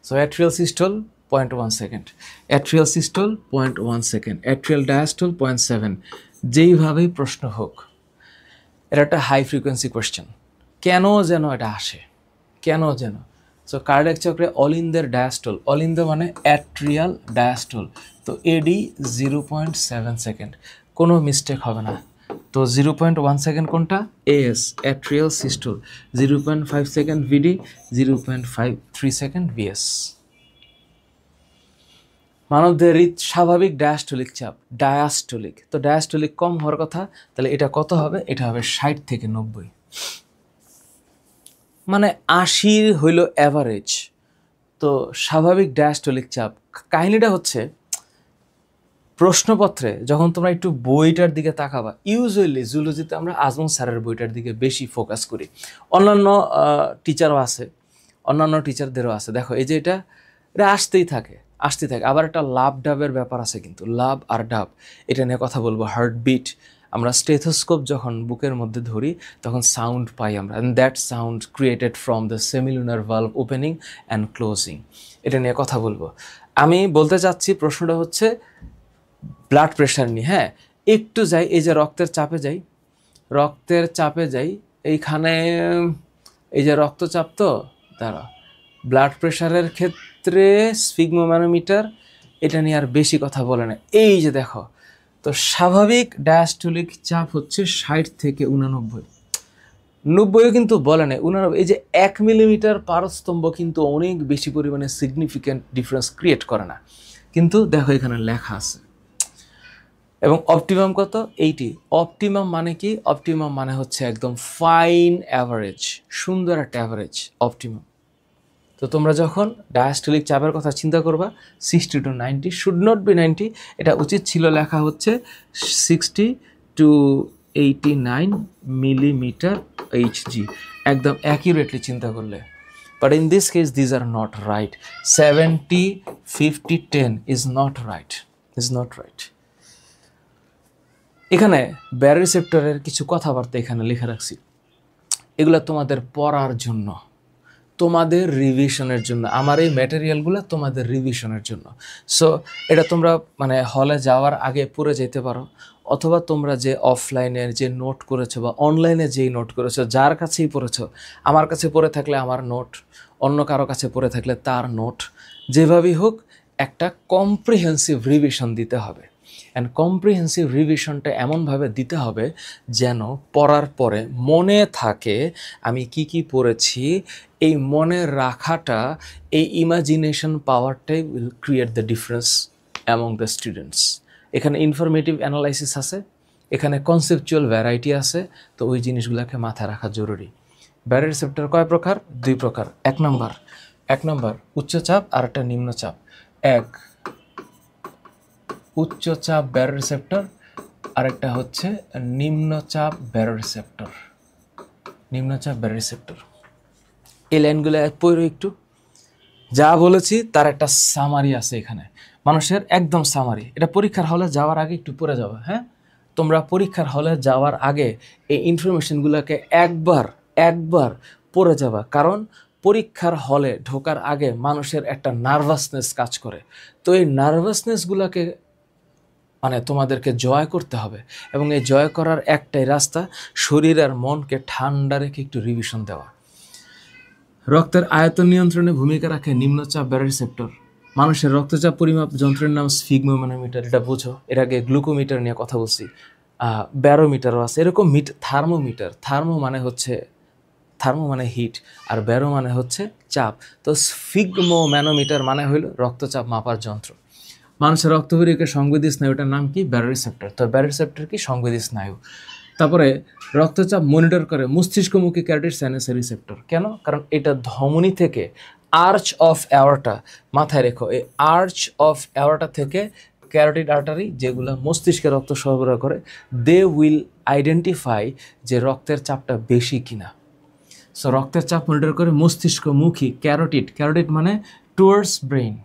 So atrial systole 0.1 second, atrial systole 0.1 second, atrial diastole 0.7। যেইভাবেই প্রশ্ন হোক, এটা একটা হাই ফ্রিকোয়েন্সি কোয়েশ্চেন। কেন যেন এটা আসে, কেন যেন। সো কার্ডিয়াক চক্রে অলিন্দের ডায়াস্টল, অলিন্দ মানে অ্যাট্রিয়াল ডায়াস্টল, তো এডি 0.7 সেকেন্ড, কোনো মিস্টেক হবে না। তো 0.1 সেকেন্ড কোনটা? এএস অ্যাট্রিয়াল সিস্টল, 0.5 সেকেন্ড ভিডি, 0.53 সেকেন্ড ভিএস। মানবদের স্বাভাবিক ডায়াস্টলিক চাপ, ডায়াস্টলিক, তো ডায়াস্টলিক কম হওয়ার কথা, তাহলে এটা কত হবে? এটা হবে 60 থেকে 90, মানে 80 হইল অ্যাভারেজ। তো স্বাভাবিক ডায়াস্টলিক চাপ, কাহিনীটা হচ্ছে প্রশ্নপত্রে যখন তোমরা একটু বইটার দিকে তাকাবা, ইউজুয়ালি জুলজিতে আমরা আজমল স্যারের বইটার দিকে বেশি ফোকাস করি, অন্যান্য টিচারও আছে, অন্যান্য টিচারদেরও আছে। দেখো এই যে এটা আসতেই থাকে। আবার একটা লাভ ডাবের ব্যাপার আছে, কিন্তু লাভ আর ডাব এটা নিয়ে কথা বলবো। হার্টবিট, আমরা স্টেথোস্কোপ যখন বুকের মধ্যে ধরি তখন সাউন্ড পাই আমরা, and that sound created from the semilunar valve opening and closing, এটা নিয়ে কথা বলবো। আমি বলতে চাচ্ছি প্রশ্নটা হচ্ছে ব্লাড প্রেশার নিয়ে। হ্যাঁ, একটু যাই, এই যে রক্তের চাপে যাই, এইখানে এই যে রক্তচাপ, তো দাঁড়া, ব্লাড প্রেশারের ক্ষেত্রে স্ফিগমোম্যানোমিটার, এটা নিয়ে আর বেশি কথা বলে না। এই যে দেখো, তো স্বাভাবিক ডায়াস্টোলিক চাপ হচ্ছে 60 থেকে 89, 90ও কিন্তু বলে না, 89। এই যে 1 মিলিমিটার পারস্তম্ভ কিন্তু অনেক বেশি পরিমাণে সিগনিফিক্যান্ট ডিফারেন্স ক্রিয়েট করে না, কিন্তু দেখো এখানে লেখা আছে। এবং অপটিমাম কত? 80। অপটিমাম মানে কি? অপটিমাম মানে হচ্ছে একদম ফাইন অ্যাভারেজ, সুন্দর একটা অ্যাভারেজ অপটিমাম। তো তোমরা যখন ডায়াস্টোলিক চাপের কথা চিন্তা করবা, 60 to 90, শুড নট বি 90, এটা উচিত ছিল লেখা হচ্ছে 60 to 89 মিলিমিটার এইচজি, একদম অ্যাকিউরেটলি চিন্তা করলে। But in this case these are not right. 70, 50, 10 is not right, এখানে ব্যারোরিসেপ্টরের কিছু কথাবার্তা এখানে লিখে রাখছি, এগুলো তোমাদের পড়ার জন্য, তোমাদের রিভিশনের জন্য, আমার এই ম্যাটেরিয়ালগুলো তোমাদের রিভিশনের জন্য। সো এটা তোমরা মানে হলে যাওয়ার আগে পড়ে যেতে পারো, অথবা তোমরা যে অফলাইনে যে নোট করেছো বা অনলাইনে যেই নোট করেছো, যার কাছেই পড়েছো, আমার কাছে পড়ে থাকলে আমার নোট, অন্য কারো কাছে পড়ে থাকলে তার নোট, যেভাবেই হোক একটা কম্প্রিহেন্সিভ রিভিশন দিতে হবে। অ্যান্ড কম্প্রিহেন্সিভ রিভিশনটা এমনভাবে দিতে হবে যেন পড়ার পরে মনে থাকে আমি কি কি পড়েছি। এই মনে রাখাটা, এই ইমাজিনেশন পাওয়ারটাই will create the difference among the students. এখানে ইনফরমেটিভ অ্যানালাইসিস আছে, এখানে কনসেপচুয়াল ভ্যারাইটি আছে, তো ওই জিনিসগুলোকে মাথায় রাখা জরুরি। ব্যারোরিসেপ্টর কয় প্রকার? 2 প্রকার। এক নম্বর উচ্চচাপ আর একটা নিম্নচাপ। এক উচ্চচাপ ব্যারোরিসেপ্টর, আরেকটা হচ্ছে নিম্নচাপ ব্যারোরিসেপ্টর। এই লাইনগুলো পড়ো একটু, যা বলেছি তার একটা সামারি আছে এখানে, মানুষের একদম সামারি। এটা পরীক্ষার হলে যাওয়ার আগে একটু পড়ে যাবে। হ্যাঁ, তোমরা পরীক্ষার হলে যাওয়ার আগে এই ইনফরমেশনগুলোকে একবার পড়ে যাবা, কারণ পরীক্ষার হলে ঢোকার আগে মানুষের একটা নার্ভাসনেস কাজ করে। তো এই নার্ভাসনেসগুলোকে মানে তোমাদেরকে জয় করতে হবে, এবং এই জয় করার একটাই রাস্তা, শরীর আর মনকে ঠান্ডা রেখে একটু রিভিশন দেওয়া। রক্তের আয়তন নিয়ন্ত্রণে ভূমিকা রাখে নিম্নচাপ ব্যারোরিসেপ্টর। মানুষের রক্তচাপ পরিমাপ যন্ত্রের নাম স্ফিগমোম্যানোমিটার, এটা বোঝো। এর আগে গ্লুকোমিটার নিয়ে কথা বলছি, ব্যারোমিটারও আছে, এরকম থার্মোমিটার। থার্মো মানে হিট, আর ব্যারো মানে হচ্ছে চাপ। তো স্ফিগমোম্যানোমিটার মানে হইল রক্তচাপ মাপার যন্ত্র। মানুষের রক্তপরিকে সংবেদী স্নায়ুটার নাম কি? ব্যারোরিসেপ্টর। তো ব্যারোরিসেপ্টর কি? সংবেদী স্নায়ু। তারপরে রক্তচাপ মনিটর করে মস্তিষ্কমুখী ক্যারোটিড সাইনাসের রিসেপ্টর। কেন? কারণ এটা ধমনী থেকে আর্চ অফ অ্যাওর্টা, মাথায় রেখো, এই আর্চ অফ অ্যাওর্টা থেকে ক্যারোটিড আর্টারি যেগুলো মস্তিষ্কে রক্ত সরবরাহ করে, দে উইল আইডেন্টিফাই যে রক্তের চাপটা বেশি কিনা। সো রক্তের চাপ মনিটর করে মস্তিষ্কমুখী ক্যারোটিড, ক্যারোটিড মানে টুয়ার্ডস ব্রেইন।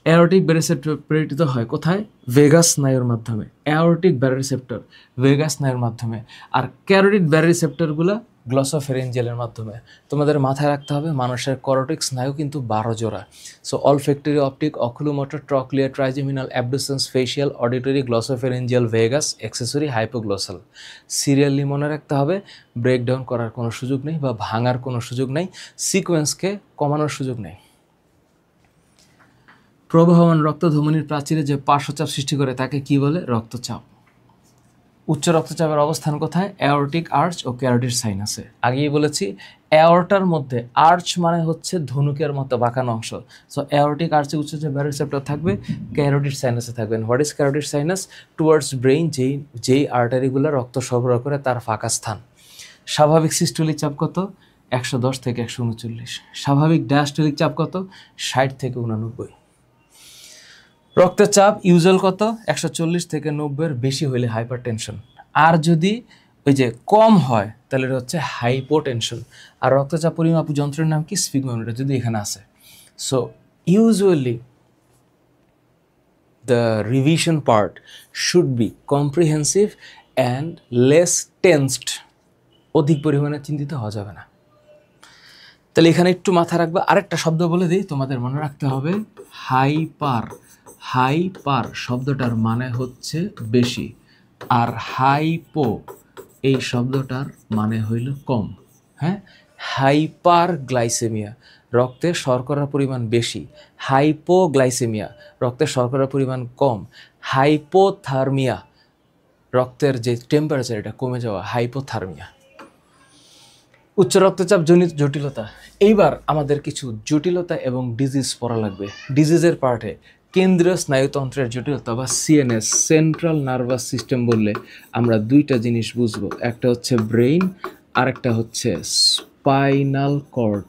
অ্যাওর্টিক ব্যারিসেপ্টর প্রেরিত হয় কোথায়? ভেগাস স্নায়ুর মাধ্যমে। অ্যাওর্টিক ব্যারিসেপ্টর ভেগাস স্নায়ুর মাধ্যমে, আর ক্যারোটিড ব্যারিসেপ্টরগুলো গ্লসোফেরেঞ্জিয়ালের মাধ্যমে। তোমাদের মাথায় রাখতে হবে মানুষের করোটিক স্নায়ু কিন্তু 12 জোড়া। So olfactory, optic, oculomotor, trochlear, trigeminal, abducens, facial, auditory, glossopharyngeal, vagus, accessory, hypoglossal. Serially মনে রাখতে হবে, ব্রেকডাউন করার কোনো সুযোগ নেই বা ভাঙার কোনো সুযোগ নেই, সিকোয়েন্সকে কমানোর সুযোগ নেই। প্রবাহমান রক্ত ধমনির প্রাচীরে যে পার্শ্বচাপ সৃষ্টি করে তাকে কি বলে? রক্তচাপ। উচ্চ রক্তচাপের অবস্থান কোথায়? অ্যাওর্টিক আর্চ ও ক্যারোটিড সাইনাসে। আগেই বলেছি অ্যাওর্টার মধ্যে আর্চ মানে হচ্ছে ধনুকের মতো বাঁকানো অংশ। সো অ্যাওর্টিক আর্চে উচ্চচাপ ব্যারিসেপ্টর থাকবে, ক্যারোটিড সাইনাসে থাকবেন। What is carotid sinus? Towards brain, যেই আর্টারিগুলো রক্ত সরবরাহ করে তার ফাঁকা স্থান। স্বাভাবিক সিস্টোলিক চাপ কত? 110 থেকে 139। স্বাভাবিক ডায়াস্টোলিক চাপ কত? 60 থেকে 89। রক্তের চাপ ইউজুয়াল কত? 140 থেকে 90-এর বেশি হইলে হাইপারটেনশন, আর যদি ওই যে কম হয় তাহলে এটা হচ্ছে হাইপোটেনশন। আর রক্তচাপ পরিমাপ যন্ত্রের নাম কি? স্ফিগমোমিটার, যদি এখানে আছে। So usually the revision part should be comprehensive and less tensed. অধিক পরিমাণে চিন্তিত হওয়া যাবে না। তাহলে এখানে একটু মাথা রাখবে। আরেকটা শব্দ বলে দিই, তোমাদের মনে রাখতে হবে, হাইপার। হাইপার শব্দটার মানে হচ্ছে বেশি, আর হাইপো এই শব্দটার মানে হইল কম। হ্যাঁ, হাইপার গ্লাইসেমিয়া রক্তে শর্করার পরিমাণ বেশি, হাইপোগ্লাইসেমিয়া রক্তে শর্করার পরিমাণ কম, হাইপোথার্মিয়া রক্তের যে টেম্পারেচার এটা কমে যাওয়া, হাইপোথার্মিয়া। উচ্চ রক্তচাপ জনিত জটিলতা। এইবার আমাদের কিছু জটিলতা এবং ডিজিজ পড়া লাগবে। ডিজিজের পার্টে কেন্দ্রীয় স্নায়ুতন্ত্রের জটিলতা বা সিএনএস, সেন্ট্রাল নার্ভাস সিস্টেম বললে আমরা দুইটা জিনিস বুঝবো, একটা হচ্ছে ব্রেইন আর একটা হচ্ছে স্পাইনাল কর্ড।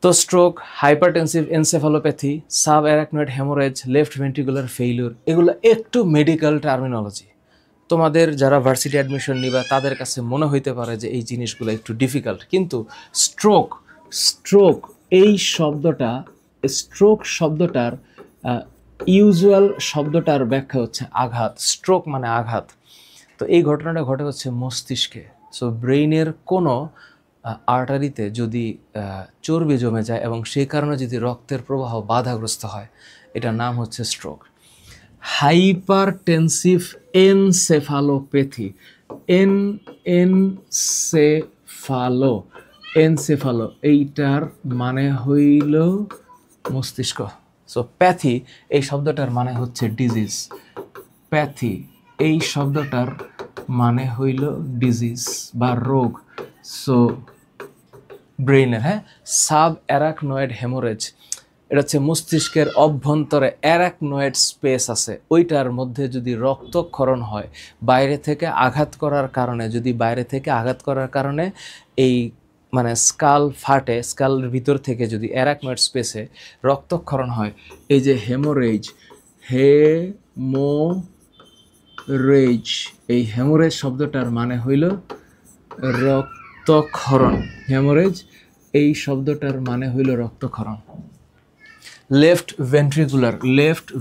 তো stroke, hypertensive encephalopathy, sub arachnoid haemorrhage, left ventricular failure, এগুলো একটু মেডিকেল টার্মিনোলজি। তোমাদের যারা ভার্সিটি অ্যাডমিশন নিবা তাদের কাছে মনে হইতে পারে যে এই জিনিসগুলো একটু ডিফিকাল্ট, কিন্তু স্ট্রোক স্ট্রোক এই শব্দটা, স্ট্রোক শব্দটার ইউজুয়াল শব্দটার ব্যাখ্যা হচ্ছে আঘাত। স্ট্রোক মানে আঘাত। তো এই ঘটনাটা ঘটে হচ্ছে মস্তিষ্কে। সো ব্রেইনের কোনো আর্টারিতে যদি চর্বি জমে যায় এবং সেই কারণে যদি রক্তের প্রবাহ বাধাগ্রস্ত হয়, এটার নাম হচ্ছে স্ট্রোক। হাইপারটেনসিভ এনসেফালোপ্যাথি, এনসেফালো এইটার মানে হইল মস্তিষ্ক। সো প্যাথি এই শব্দটার মানে হচ্ছে ডিজিজ। প্যাথি এই শব্দটার মানে হইল ডিজিজ বা রোগ। সো ব্রেইনের, হ্যাঁ, সাব অ্যারাকনয়েড হেমোরেজ, এটা হচ্ছে মস্তিষ্কের অভ্যন্তরে অ্যারাকনয়েড স্পেস আছে, ওইটার মধ্যে যদি রক্তক্ষরণ হয় বাইরে থেকে আঘাত করার কারণে, যদি বাইরে থেকে আঘাত করার কারণে এই মানে স্কাল ফাটে, স্কালের ভিতর থেকে যদি অ্যারাকনয়েড স্পেসে রক্তক্ষরণ হয়, এই যে হেমোরেজ, হেমোরেজ, এই হেমোরেজ শব্দটার মানে হইল রক্তক্ষরণ। হেমোরেজ এই শব্দটার মানে হইল রক্তক্ষরণ। লেফট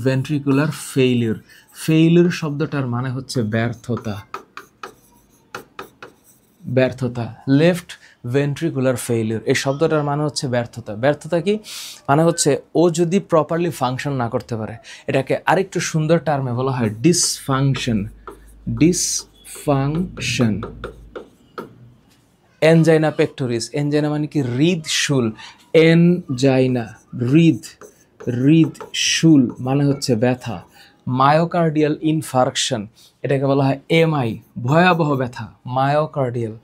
ভেন্ট্রিকুলার ফেইলিউর, ফেইলিউর শব্দটার মানে হচ্ছে ব্যর্থতা। লেফট ভেন্ট্রিকুলার ফেইলিউর এই শব্দটার মানে হচ্ছে ব্যর্থতা। ব্যর্থতা কি মানে হচ্ছে ও যদি প্রপারলি ফাংশন না করতে পারে, এটাকে আরেকটু সুন্দর টার্মে বলা হয় ডিসফাংশন। এনজাইনা পেক্টোরিস, এনজাইনা মানে কি হৃদশুল, এনজাইনা হৃদশুল মানে হচ্ছে ব্যথা। মায়োকার্ডিয়াল ইনফার্কশন, এটাকে বলা হয় এমআই, ভয়াবহ ব্যথা, মায়োকার্ডিয়াল।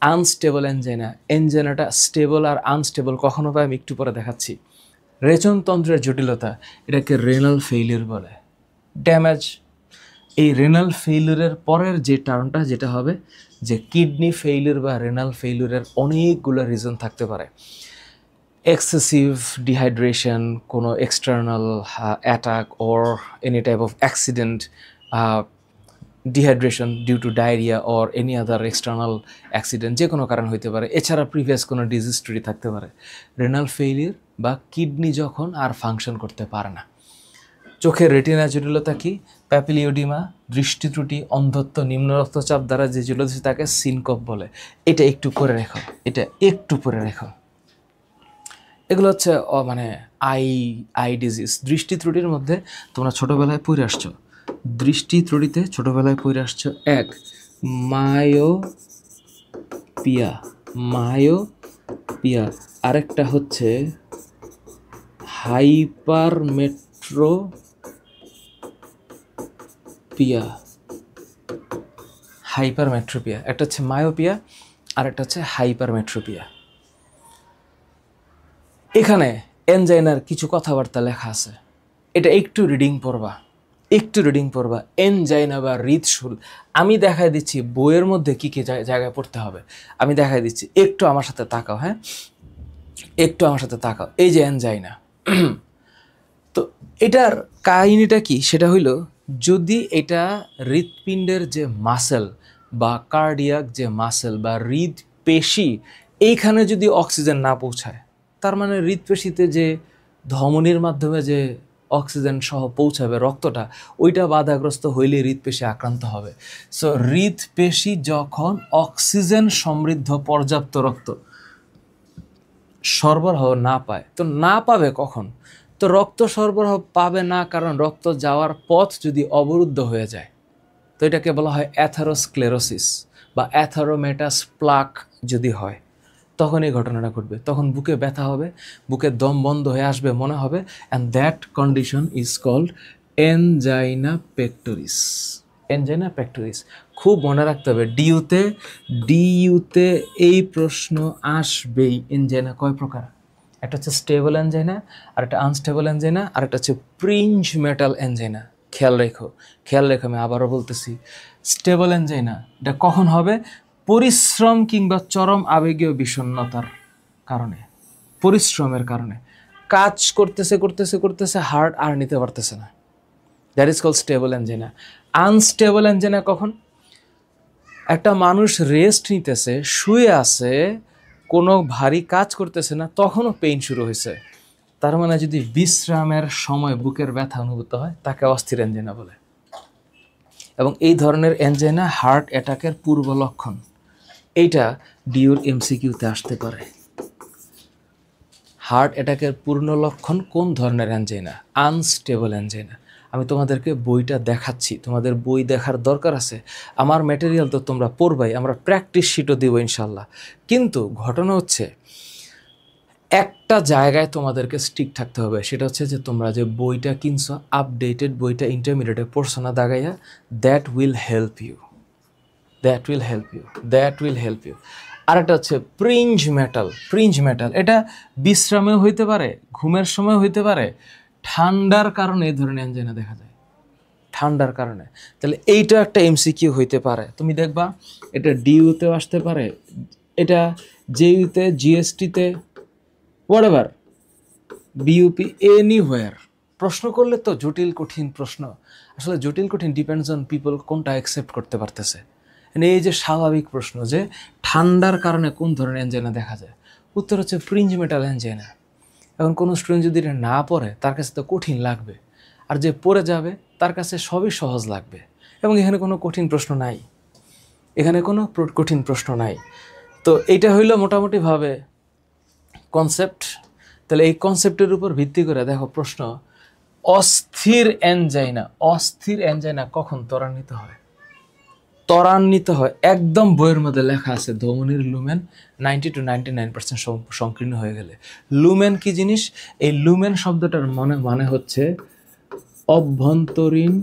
আনস্টেবল এনজাইনা, এনজাইনাটা স্টেবল আর আনস্টেবল কখনো পাই আমি একটু পরে দেখাচ্ছি। রেচনতন্ত্রের জটিলতা, এটাকে রেনাল ফেইলিউর বলে। ড্যামেজ, এই রেনাল ফেইলিউরের পরের যে টার্মটা যেটা হবে যে কিডনি ফেইলিউর বা রেনাল ফেইলিউরের অনেকগুলো রিজন থাকতে পারে। excessive dehydration, কোনো external attack or any type of accident, dehydration due to diarrhea or any other external accident, যে কোনো কারণ হইতে পারে। এছাড়া প্রিভিয়াস কোনো ডিজিজ হিস্টরি থাকতে পারে। রেনাল ফেইলিয়ার বা কিডনি যখন আর ফাংশন করতে পারে না। চোখের রেটিনা জটিলতা কি? প্যাপিলিওডিমা, দৃষ্টি ত্রুটি, অন্ধত্ব, নিম্ন রক্তচাপ দ্বারা যে জটিলতা তাকে সিনকপ বলে। এটা একটু পরে রেখো, এটা একটু পরে রেখো। এগুলো হচ্ছে মানে আই ডিজিজ। দৃষ্টি ত্রুটির মধ্যে তোমরা ছোটোবেলায় পড়ে আসছো, দৃষ্টি ত্রুটিতে ছোটোবেলায় পড়ে আসছো এক মায়োপিয়া, মায়োপিয়া, আরেকটা হচ্ছে হাইপারমেট্রোপিয়া, একটা হচ্ছে মায়োপিয়া আর একটা হচ্ছে হাইপারমেট্রোপিয়া। এখানে এনজাইনার কিছু কথাবার্তা লেখা আছে, এটা একটু রিডিং পড়বা। এনজাইনা বা হৃদশুল আমি দেখাই দিচ্ছি বইয়ের মধ্যে কী কী জায়গায় পড়তে হবে, আমি দেখাই দিচ্ছি। একটু আমার সাথে তাকাও, হ্যাঁ, একটু আমার সাথে তাকাও। এই যে এনজাইনা, তো এটার কাহিনীটা কি? সেটা হইল, যদি এটা হৃৎপিণ্ডের যে মাসেল বা কার্ডিয়াক যে মাসেল বা হৃদপেশি, এইখানে যদি অক্সিজেন না পৌঁছায়, তার মানে হৃৎপেশিতে যে ধমনির মাধ্যমে যে অক্সিজেন সহ পৌঁছাবে রক্তটা, ওইটা বাধাগ্রস্ত হইলে হৃৎপেশি আক্রান্ত হবে। সো হৃৎপেশি যখন অক্সিজেন সমৃদ্ধ পর্যাপ্ত রক্ত সরবরাহ না পায়, তো না পাবে কখন? তো রক্ত সরবরাহ পাবে না, কারণ রক্ত যাওয়ার পথ যদি অবরুদ্ধ হয়ে যায়, তো এটাকে বলা হয় অ্যাথারোস্ক্লেরোসিস বা অ্যাথারোমেটাস প্লাক যদি হয়, তখন এই ঘটনাটা ঘটবে। তখন বুকে ব্যথা হবে, বুকে দম বন্ধ হয়ে আসবে মনে হবে, and that condition is called angina pectoris. Angina pectoris খুব মনে রাখতে হবে। ডিইউতে এই প্রশ্ন আসবেই। এনজাইনা কয় প্রকার? একটা হচ্ছে স্টেবল এনজাইনা, আর একটা আনস্টেবল এনজাইনা, আর একটা হচ্ছে প্রিঞ্জ মেটাল এনজাইনা। খেয়াল রেখো, আমি আবারও বলতেছি, স্টেবল এনজাইনা এটা কখন হবে? পরিশ্রম কিংবা চরম আবেগীয় বিষণ্ণতার কারণে, পরিশ্রমের কারণে কাজ করতেছে হার্ট আর নিতে পারতেছে না, that is call stable angina. Unstable angina কখন? একটা মানুষ রেস্ট নিতেছে, শুয়ে আছে, কোনো ভারী কাজ করতেছে না, তখনও পেইন শুরু হয়েছে, তার মানে যদি বিশ্রামের সময় বুকের ব্যথা অনুভূত হয়, তাকে অস্থির এনজাইনা বলে। এবং এই ধরনের এনজাইনা হার্ট অ্যাটাকের পূর্ব লক্ষণ। এইটা ডিউর এমসিকিউতে আসতে পারে। হার্ট অ্যাটাকের পূর্ণ লক্ষণ কোন ধরনের এনজাইনা? Unstable angina. আমি তোমাদেরকে বইটা দেখাচ্ছি, তোমাদের বই দেখার দরকার আছে। আমার ম্যাটেরিয়াল তো তোমরা পড়বাই, আমরা প্র্যাকটিস শিটও দেবো ইনশাল্লাহ। কিন্তু ঘটনা হচ্ছে, একটা জায়গায় তোমাদেরকে স্টিক থাকতে হবে, সেটা হচ্ছে যে তোমরা যে বইটা কিনছো, আপডেটেড বইটা ইন্টারমিডিয়েটে পড়ছো না দাগাইয়া, দ্যাট উইল হেল্প ইউ। আরেকটা হচ্ছে প্রিঞ্জ মেটাল। এটা বিশ্রামেও হইতে পারে, ঘুমের সময় হইতে পারে, ঠান্ডার কারণে এই ধরনের এনজাইনা দেখা যায়, ঠান্ডার কারণে। তাহলে এইটা একটা এমসিকিউ হইতে পারে। তুমি দেখবা এটা ডিইউতেও আসতে পারে, এটা জেইউতে, জিএসটিতে, হোয়াটএভার, বিইউপি, এনিহোয়ার। প্রশ্ন করলে তো জটিল কঠিন প্রশ্ন, আসলে জটিল কঠিন ডিপেন্ডস অন পিপল কোনটা অ্যাকসেপ্ট করতে পারতেছে। এই যে স্বাভাবিক প্রশ্ন যে ঠান্ডার কারণে কোন ধরনের এনজাইনা দেখা যায়, উত্তর হচ্ছে প্রিঞ্জ মেটাল এনজাইনা। এখন কোনো স্টুডেন্ট যদি এটা না পড়ে, তার কাছে তো কঠিন লাগবে, আর যে পড়ে যাবে তার কাছে সবই সহজ লাগবে। এবং এখানে কোনো কঠিন প্রশ্ন নাই, তো এইটা হইল মোটামুটিভাবে কনসেপ্ট। তাহলে এই কনসেপ্টের উপর ভিত্তি করে দেখো প্রশ্ন, অস্থির এনজাইনা কখন ত্বরান্বিত হয়? একদম বইয়ের মধ্যে লেখা আছে, ধমনির লুমেন 90 to 99% সংকীর্ণ হয়ে গেলে। লুমেন কি জিনিস? এই লুমেন শব্দটার মানে হচ্ছে অভ্যন্তরীণ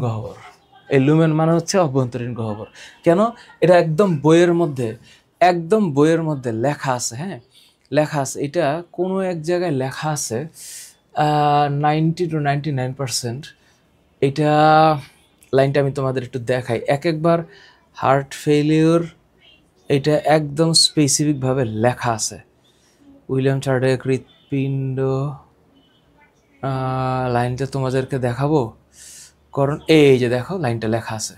গহ্বর। এই লুমেন মানে হচ্ছে অভ্যন্তরীণ গহ্বর। কেন? এটা একদম বইয়ের মধ্যে লেখা আছে। হ্যাঁ, লেখা আছে, এটা কোনো এক জায়গায় লেখা আছে 90 to 99%। এটা লাইনটা আমি তোমাদের একটু দেখাই। একবার হার্ট ফেলিওর এটা একদম স্পেসিফিকভাবে লেখা আছে। উইলিয়াম চার্ডেক হৃৎপিণ্ড, লাইনটা তোমাদেরকে দেখাবো, কারণ এই যে দেখো লাইনটা লেখা আছে,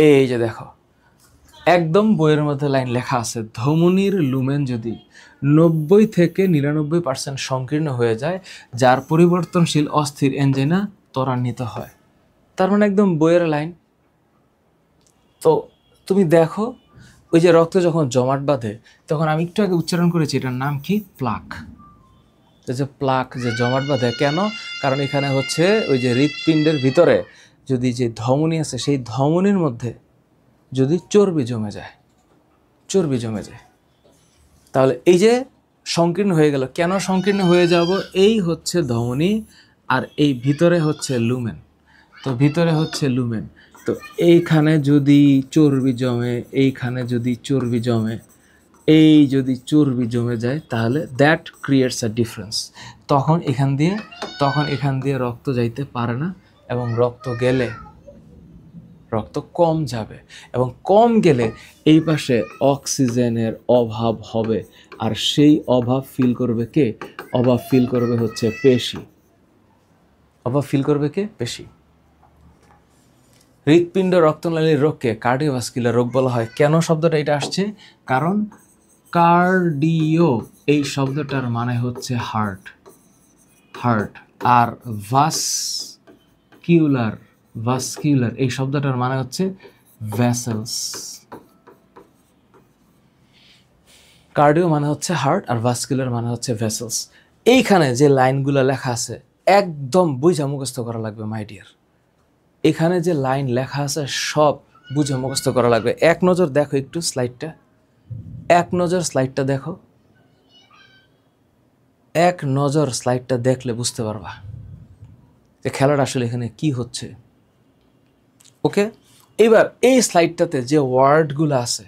এই যে দেখো একদম বইয়ের মধ্যে লাইন লেখা আছে, ধমনীর লুমেন যদি 90 থেকে 99% সংকীর্ণ হয়ে যায়, যার পরিবর্তনশীল অস্থির এনজাইনা ত্বরান্বিত হয়। তার মানে একদম বইয়ের লাইন। তো তুমি দেখো ওই যে রক্ত যখন জমাট বাঁধে, তখন আমি একটু আগে উচ্চারণ করেছি এটার নাম কি, প্লাক। যে প্লাক যে জমাট বাঁধে কেন, কারণ এখানে হচ্ছে ওই যে হৃৎপিণ্ডের ভিতরে যদি যে ধমনী আছে সেই ধমনীর মধ্যে যদি চর্বি জমে যায়, তাহলে এই যে সংকীর্ণ হয়ে গেল। কেন সংকীর্ণ হয়ে যাব, এই হচ্ছে ধমনী আর এই ভিতরে হচ্ছে লুমেন। তো ভিতরে হচ্ছে লুমেন, তো এইখানে যদি চর্বি জমে, এইখানে যদি চর্বি জমে, এই যদি চর্বি জমে যায়, তাহলে দ্যাট ক্রিয়েটস আ ডিফারেন্স। তখন এখান দিয়ে রক্ত যাইতে পারে না, এবং রক্ত কম যাবে, এবং কম গেলে এই পাশে অক্সিজেনের অভাব হবে। আর সেই অভাব ফিল করবে কে? অভাব ফিল করবে হচ্ছে পেশি। পেশি। হৃৎপিণ্ড রক্তনালীর রোগকে কার্ডিওভাস্কুলার রোগ বলা হয়। কেন শব্দটা এটা আসছে? কারণ কার্ডিও এই শব্দটার মানে হচ্ছে হার্ট, আর ভাস্কিউলার এই শব্দটার মানে হচ্ছে ভেসেলস। কার্ডিও মানে হচ্ছে হার্ট, আর ভাস্কুলার মানে হচ্ছে ভেসেলস। এইখানে যে লাইনগুলো লেখা আছে একদম বুঝে মুখস্থ করা লাগবে মাই ডিয়ার। এখানে যে লাইন লেখা আছে সব বুঝে মুখস্থ করা লাগবে। এক নজর দেখো একটু স্লাইডটা, এক নজর স্লাইডটা দেখলে বুঝতে পারবা যে খেলাটা আসলে এখানে কি হচ্ছে। ওকে, এবার এই স্লাইডটাতে যে ওয়ার্ডগুলো আছে,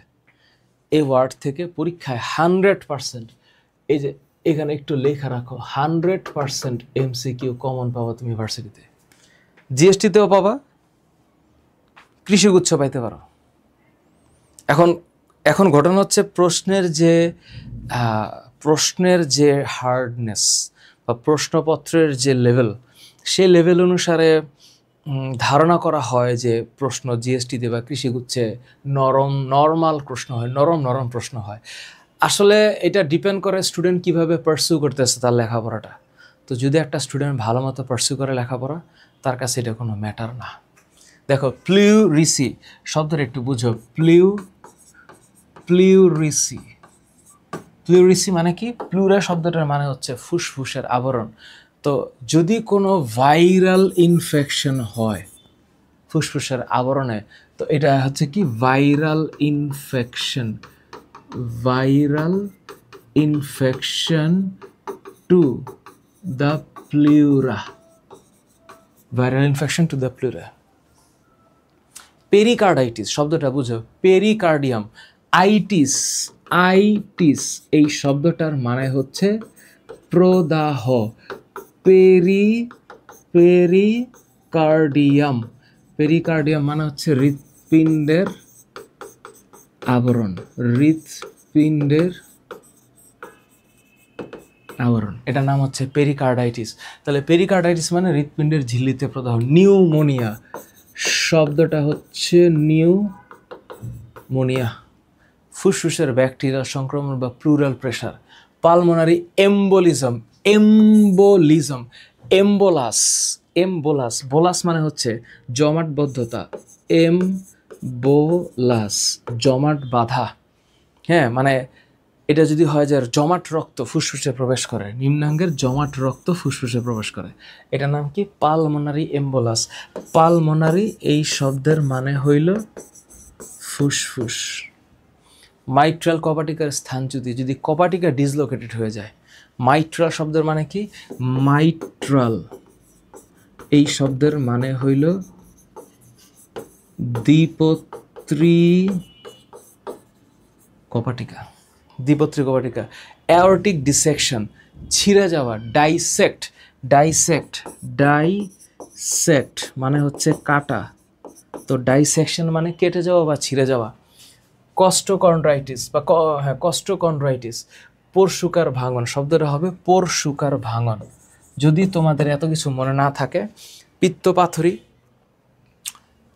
এই ওয়ার্ড থেকে পরীক্ষায় 100%, এই যে এখানে একটু লেখা রাখো, 100% MCQ কমন পাবা তুমি ইউনিভার্সিটিতে, জিএসটিতেও পাবা, কৃষিগুচ্ছ পাইতে পারো। এখন ঘটনা হচ্ছে প্রশ্নের যে হার্ডনেস বা প্রশ্নপত্রের যে লেভেল, সেই লেভেল অনুসারে ধারণা করা হয় যে প্রশ্ন জিএসটিতে বা কৃষিগুচ্ছে নরমাল প্রশ্ন হয়। আসলে এটা ডিপেন্ড করে স্টুডেন্ট কিভাবে পার্সু করতেছে তার লেখাপড়াটা। তো যদি একটা স্টুডেন্ট ভালো মতো পার্সু করে লেখাপড়া, তার কাছে এটা কোনো ম্যাটার না। দেখো প্লিউরিসি শব্দটা একটু বুঝো, প্লিউরিসি মানে কি? প্লুরা শব্দটার মানে হচ্ছে ফুসফুসের আবরণ। তো যদি কোনো ভাইরাল ইনফেকশন হয় ফুসফুসের আবরণে, তো এটা হচ্ছে কি viral infection to the pleura. Pericarditis শব্দটা বুঝো, পেরিকার্ডিয়াম। আইটিস এই শব্দটার মানে হচ্ছে প্রদাহ। পেরিকার্ডিয়াম মানে হচ্ছে হৃৎপিণ্ডের আবরণ, এটার নাম হচ্ছে পেরিকার্ডাইটিস। তাহলে পেরিকার্ডাইটিস মানে হৃৎপিণ্ডের ঝিল্লিতে প্রদাহ। নিউমোনিয়া শব্দটা হচ্ছে নিউমোনিয়া, ফুসফুসের ব্যাকটেরিয়াল সংক্রমণ বা plural pressure. Pulmonary embolus bolus মানে হচ্ছে জমাটবদ্ধতা, জমাট বাঁধা। হ্যাঁ, মানে এটা যদি হয় যে জমাট রক্ত ফুসফুসে প্রবেশ করে, নিম্নাঙ্গের জমাট রক্ত ফুসফুসে প্রবেশ করে, এটার নাম কি? Pulmonary embolus. পালমোনারি এই শব্দের মানে হইল ফুসফুস। মাইট্রাল কপাটিকার স্থান যদি কপাটিকা ডিসলোকেটেড হয়ে যায়, মাইট্রাল শব্দের মানে কি? মাইট্রাল এই শব্দের মানে হইল দ্বিপত্রী কপাটিকা। অ্যাওর্টিক ডিসেকশন ছিঁড়ে যাওয়া, ডাইসেক্ট মানে হচ্ছে কাটা, তো ডাইসেকশন মানে কেটে যাওয়া বা ছিঁড়ে যাওয়া। কস্টোকন্ড্রাইটিস বা কস্টোকন্ড্রাইটিস পরশুকার ভাঙন, শব্দটা হবে পরশুকার ভাঙন। যদি তোমাদের এত কিছু মনে না থাকে, পিত্তপাথড়ী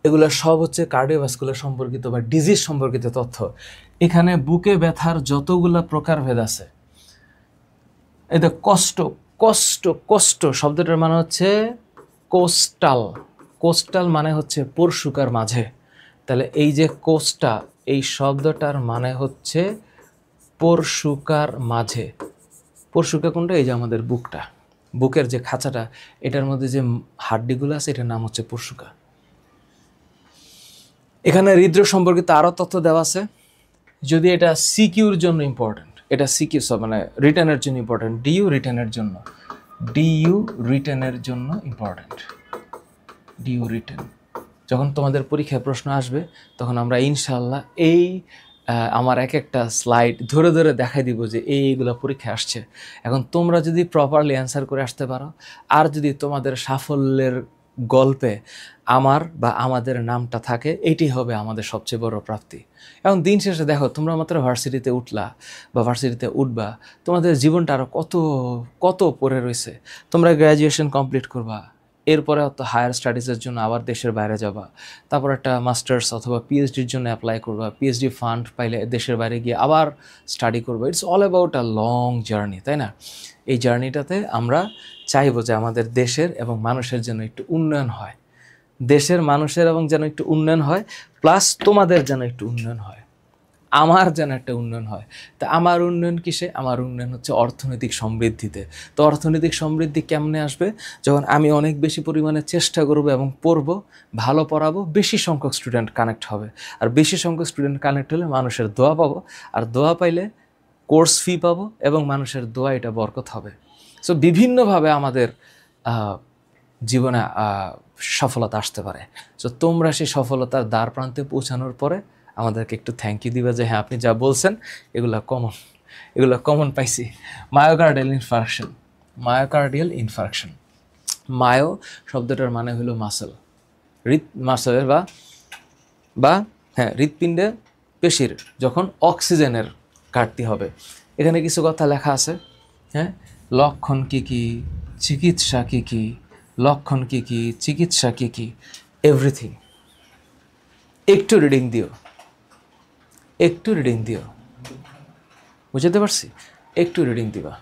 এগুলো সব হচ্ছে কার্ডিওভাস্কুলার সম্পর্কিত বা ডিজিজ সম্পর্কিত তথ্য। এখানে বুকে ব্যথার যতগুলা প্রকারভেদ আছে, এই তো কষ্ট কষ্ট কষ্ট শব্দটার মানে হচ্ছে কোস্টাল। কোস্টাল মানে হচ্ছে পরশুকার মাঝে। তাহলে এই যে কোস্টা, এই শব্দটার মানে হচ্ছে পরশুকার মাঝে। পরশুকা কোনটা? এই যে আমাদের বুকটা, বুকের যে খাঁচাটা, এটার মধ্যে যে হাড্ডিগুলো আছে, এটার নাম হচ্ছে পরশুকা। এখানে হৃদরোগ সম্পর্কিত আরও তথ্য দেওয়া আছে। যদি এটা সিকিউর জন্য ইম্পর্টেন্ট, এটা সিকিউ মানে রিটার্নের জন্য ইম্পর্টেন্ট, ডিইউ রিটার্নের জন্য, ডিইউ রিটার্নের জন্য ইম্পর্টেন্ট। ডিইউ রিটার্ন যখন তোমাদের পরীক্ষায় প্রশ্ন আসবে, তখন আমরা ইনশাল্লাহ এই আমার এক একটা স্লাইড ধরে ধরে দেখাই দিব যে এইগুলো পরীক্ষায় আসছে। এখন তোমরা যদি প্রপারলি অ্যান্সার করে আসতে পারো, আর যদি তোমাদের সাফল্যের গল্পে আমার বা আমাদের নামটা থাকে, এটি হবে আমাদের সবচেয়ে বড় প্রাপ্তি। এখন দিন শেষে দেখো, তোমরা মাত্র ভার্সিটিতে উঠলা বা ভার্সিটিতে উঠবা, তোমাদের জীবনটা আরও কত কত পড়ে রয়েছে। তোমরা গ্র্যাজুয়েশন কমপ্লিট করবা, এরপরে তো হায়ার স্টাডিজের জন্য আবার দেশের বাইরে যাবা, তারপর একটা মাস্টার্স অথবা পিএইচডির জন্য অ্যাপ্লাই করবা, পিএইচডি ফান্ড পাইলে দেশের বাইরে গিয়ে আবার স্টাডি করবা। It's all about a long journey, তাই না? এই জার্নিটাতে আমরা চাইবো যে আমাদের দেশের এবং মানুষের যেন একটু উন্নয়ন হয়, দেশের মানুষের এবং যেন একটু উন্নয়ন হয়, প্লাস তোমাদের যেন একটু উন্নয়ন হয়, আমার যেন একটা উন্নয়ন হয়। তা আমার উন্নয়ন কিসে? আমার উন্নয়ন হচ্ছে অর্থনৈতিক সমৃদ্ধিতে। তো অর্থনৈতিক সমৃদ্ধি কেমনে আসবে? যখন আমি অনেক বেশি পরিমাণে চেষ্টা করব এবং পড়বো, ভালো পড়াবো, বেশি সংখ্যক স্টুডেন্ট কানেক্ট হবে। আর বেশি সংখ্যক স্টুডেন্ট কানেক্ট হলে মানুষের দোয়া পাবো, আর দোয়া পাইলে কোর্স ফি পাবো, এবং মানুষের দোয়া এটা বরকত হবে। সো বিভিন্নভাবে আমাদের জীবনে সফলতা আসতে পারে। সো তোমরা সেই সফলতার দ্বার প্রান্তে পৌঁছানোর পরে আমাদেরকে একটু থ্যাংক ইউ দিবা যে হ্যাঁ, আপনি যা বলছেন এগুলো কমন পাইছি। Myocardial infarction, myocardial infarction, myo শব্দটার মানে হলো মাসেল, মাসেলের বা হ্যাঁ হৃৎপিণ্ডে পেশির যখন অক্সিজেনের ঘাটতি হবে। এখানে কিছু কথা লেখা আছে, হ্যাঁ, লক্ষণ কী কী, চিকিৎসা কী কী, লক্ষণ কী কী, চিকিৎসা কী কী, এভরিথিং। একটু রিডিং দিও, একটু রিডিং দিও, বুঝতে পারছি? একটু রিডিং দিবা।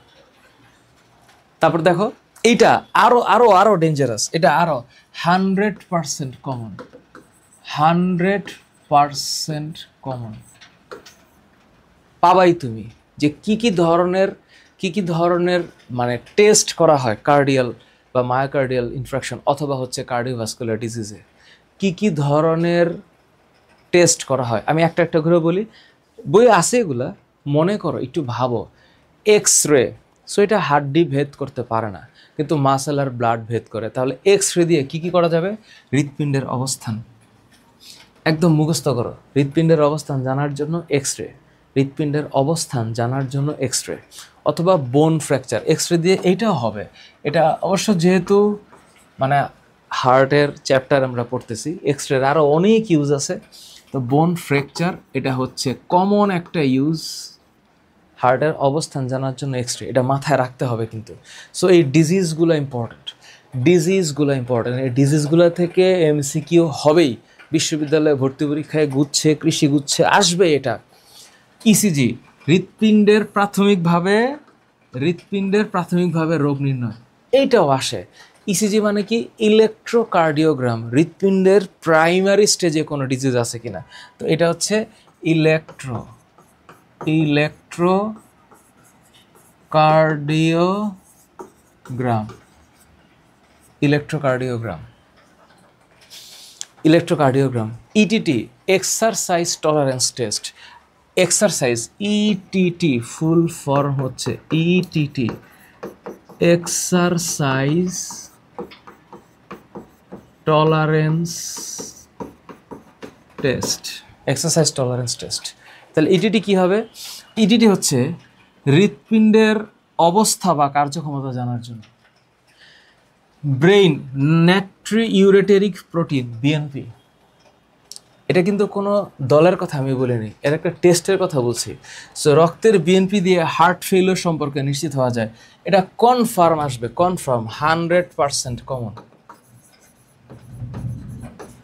তারপর দেখো, এইটা আরো আরো আরো ডেঞ্জারাস, এটা আরো 100% কমন, 100% কমন পাবাই তুমি। যে কি কি ধরনের মানে টেস্ট করা হয় কার্ডিয়াল বা মায়োকার্ডিয়াল ইনফ্রাকশন অথবা হচ্ছে কার্ডিওভাস্কুলার ডিজিজে, কি ধরনের টেস্ট করা হয়। আমি একটা একটা করে বলি, বই আছে এগুলা, মনে করো, একটু ভাবো। এক্স রে, সো এটা হাড্ডি ভেদ করতে পারে না, কিন্তু মাসেল আর ব্লাড ভেদ করে। তাহলে এক্স রে দিয়ে কি করা যাবে? হৃৎপিণ্ডের অবস্থান একদম মুখস্থ করো। হৃৎপিণ্ডের অবস্থান জানার জন্য এক্স রে, হৃৎপিণ্ডের অবস্থান জানার জন্য এক্স রে, অথবা বোন ফ্র্যাকচার এক্স রে দিয়ে এইটাও হবে। এটা অবশ্য যেহেতু মানে হার্টের চ্যাপ্টার আমরা পড়তেছি, এক্স রের আরও অনেক ইউজ আছে। তো বোন ফ্র্যাকচার এটা হচ্ছে কমন একটা ইউজ, হার্টের অবস্থান জানার জন্য এক্স রে, এটা মাথায় রাখতে হবে কিন্তু। সো এই ডিজিজগুলো ইম্পর্ট্যান্ট, এই ডিজিজগুলো থেকে এমসিকিউ হবেই। বিশ্ববিদ্যালয়ে ভর্তি পরীক্ষায় গুচ্ছে, কৃষি গুচ্ছে আসবে এটা। ইসিজি, হৃৎপিণ্ডের প্রাথমিকভাবে রোগ নির্ণয়, এইটাও আসে। ইসিজি মানে কি? ইলেকট্রোকার্ডিওগ্রাম, হৃৎপিণ্ডের প্রাইমারি স্টেজে কোনো ডিজিজ আছে কিনা। তো এটা হচ্ছে electrocardiogram. ETT, exercise tolerance test. Exercise, ETT full form হচ্ছে ETT, exercise tolerance test, exercise tolerance test. তাহলে ইটিটি কি হবে? ইটিটি হচ্ছে হৃৎপিণ্ডের অবস্থা বা কার্যক্ষমতা জানার জন্য। ব্রেইন, নাট্রিউরেটেরিক প্রোটিন, বিএনপি, এটা কিন্তু কোনো দলের কথা আমি বলিনি, এর একটা টেস্টের কথা বলছি। সো রক্তের বিএনপি দিয়ে হার্ট ফেলিওর সম্পর্কে নিশ্চিত হওয়া যায়, এটা কনফার্ম আসবে, কনফার্ম 100% কমন।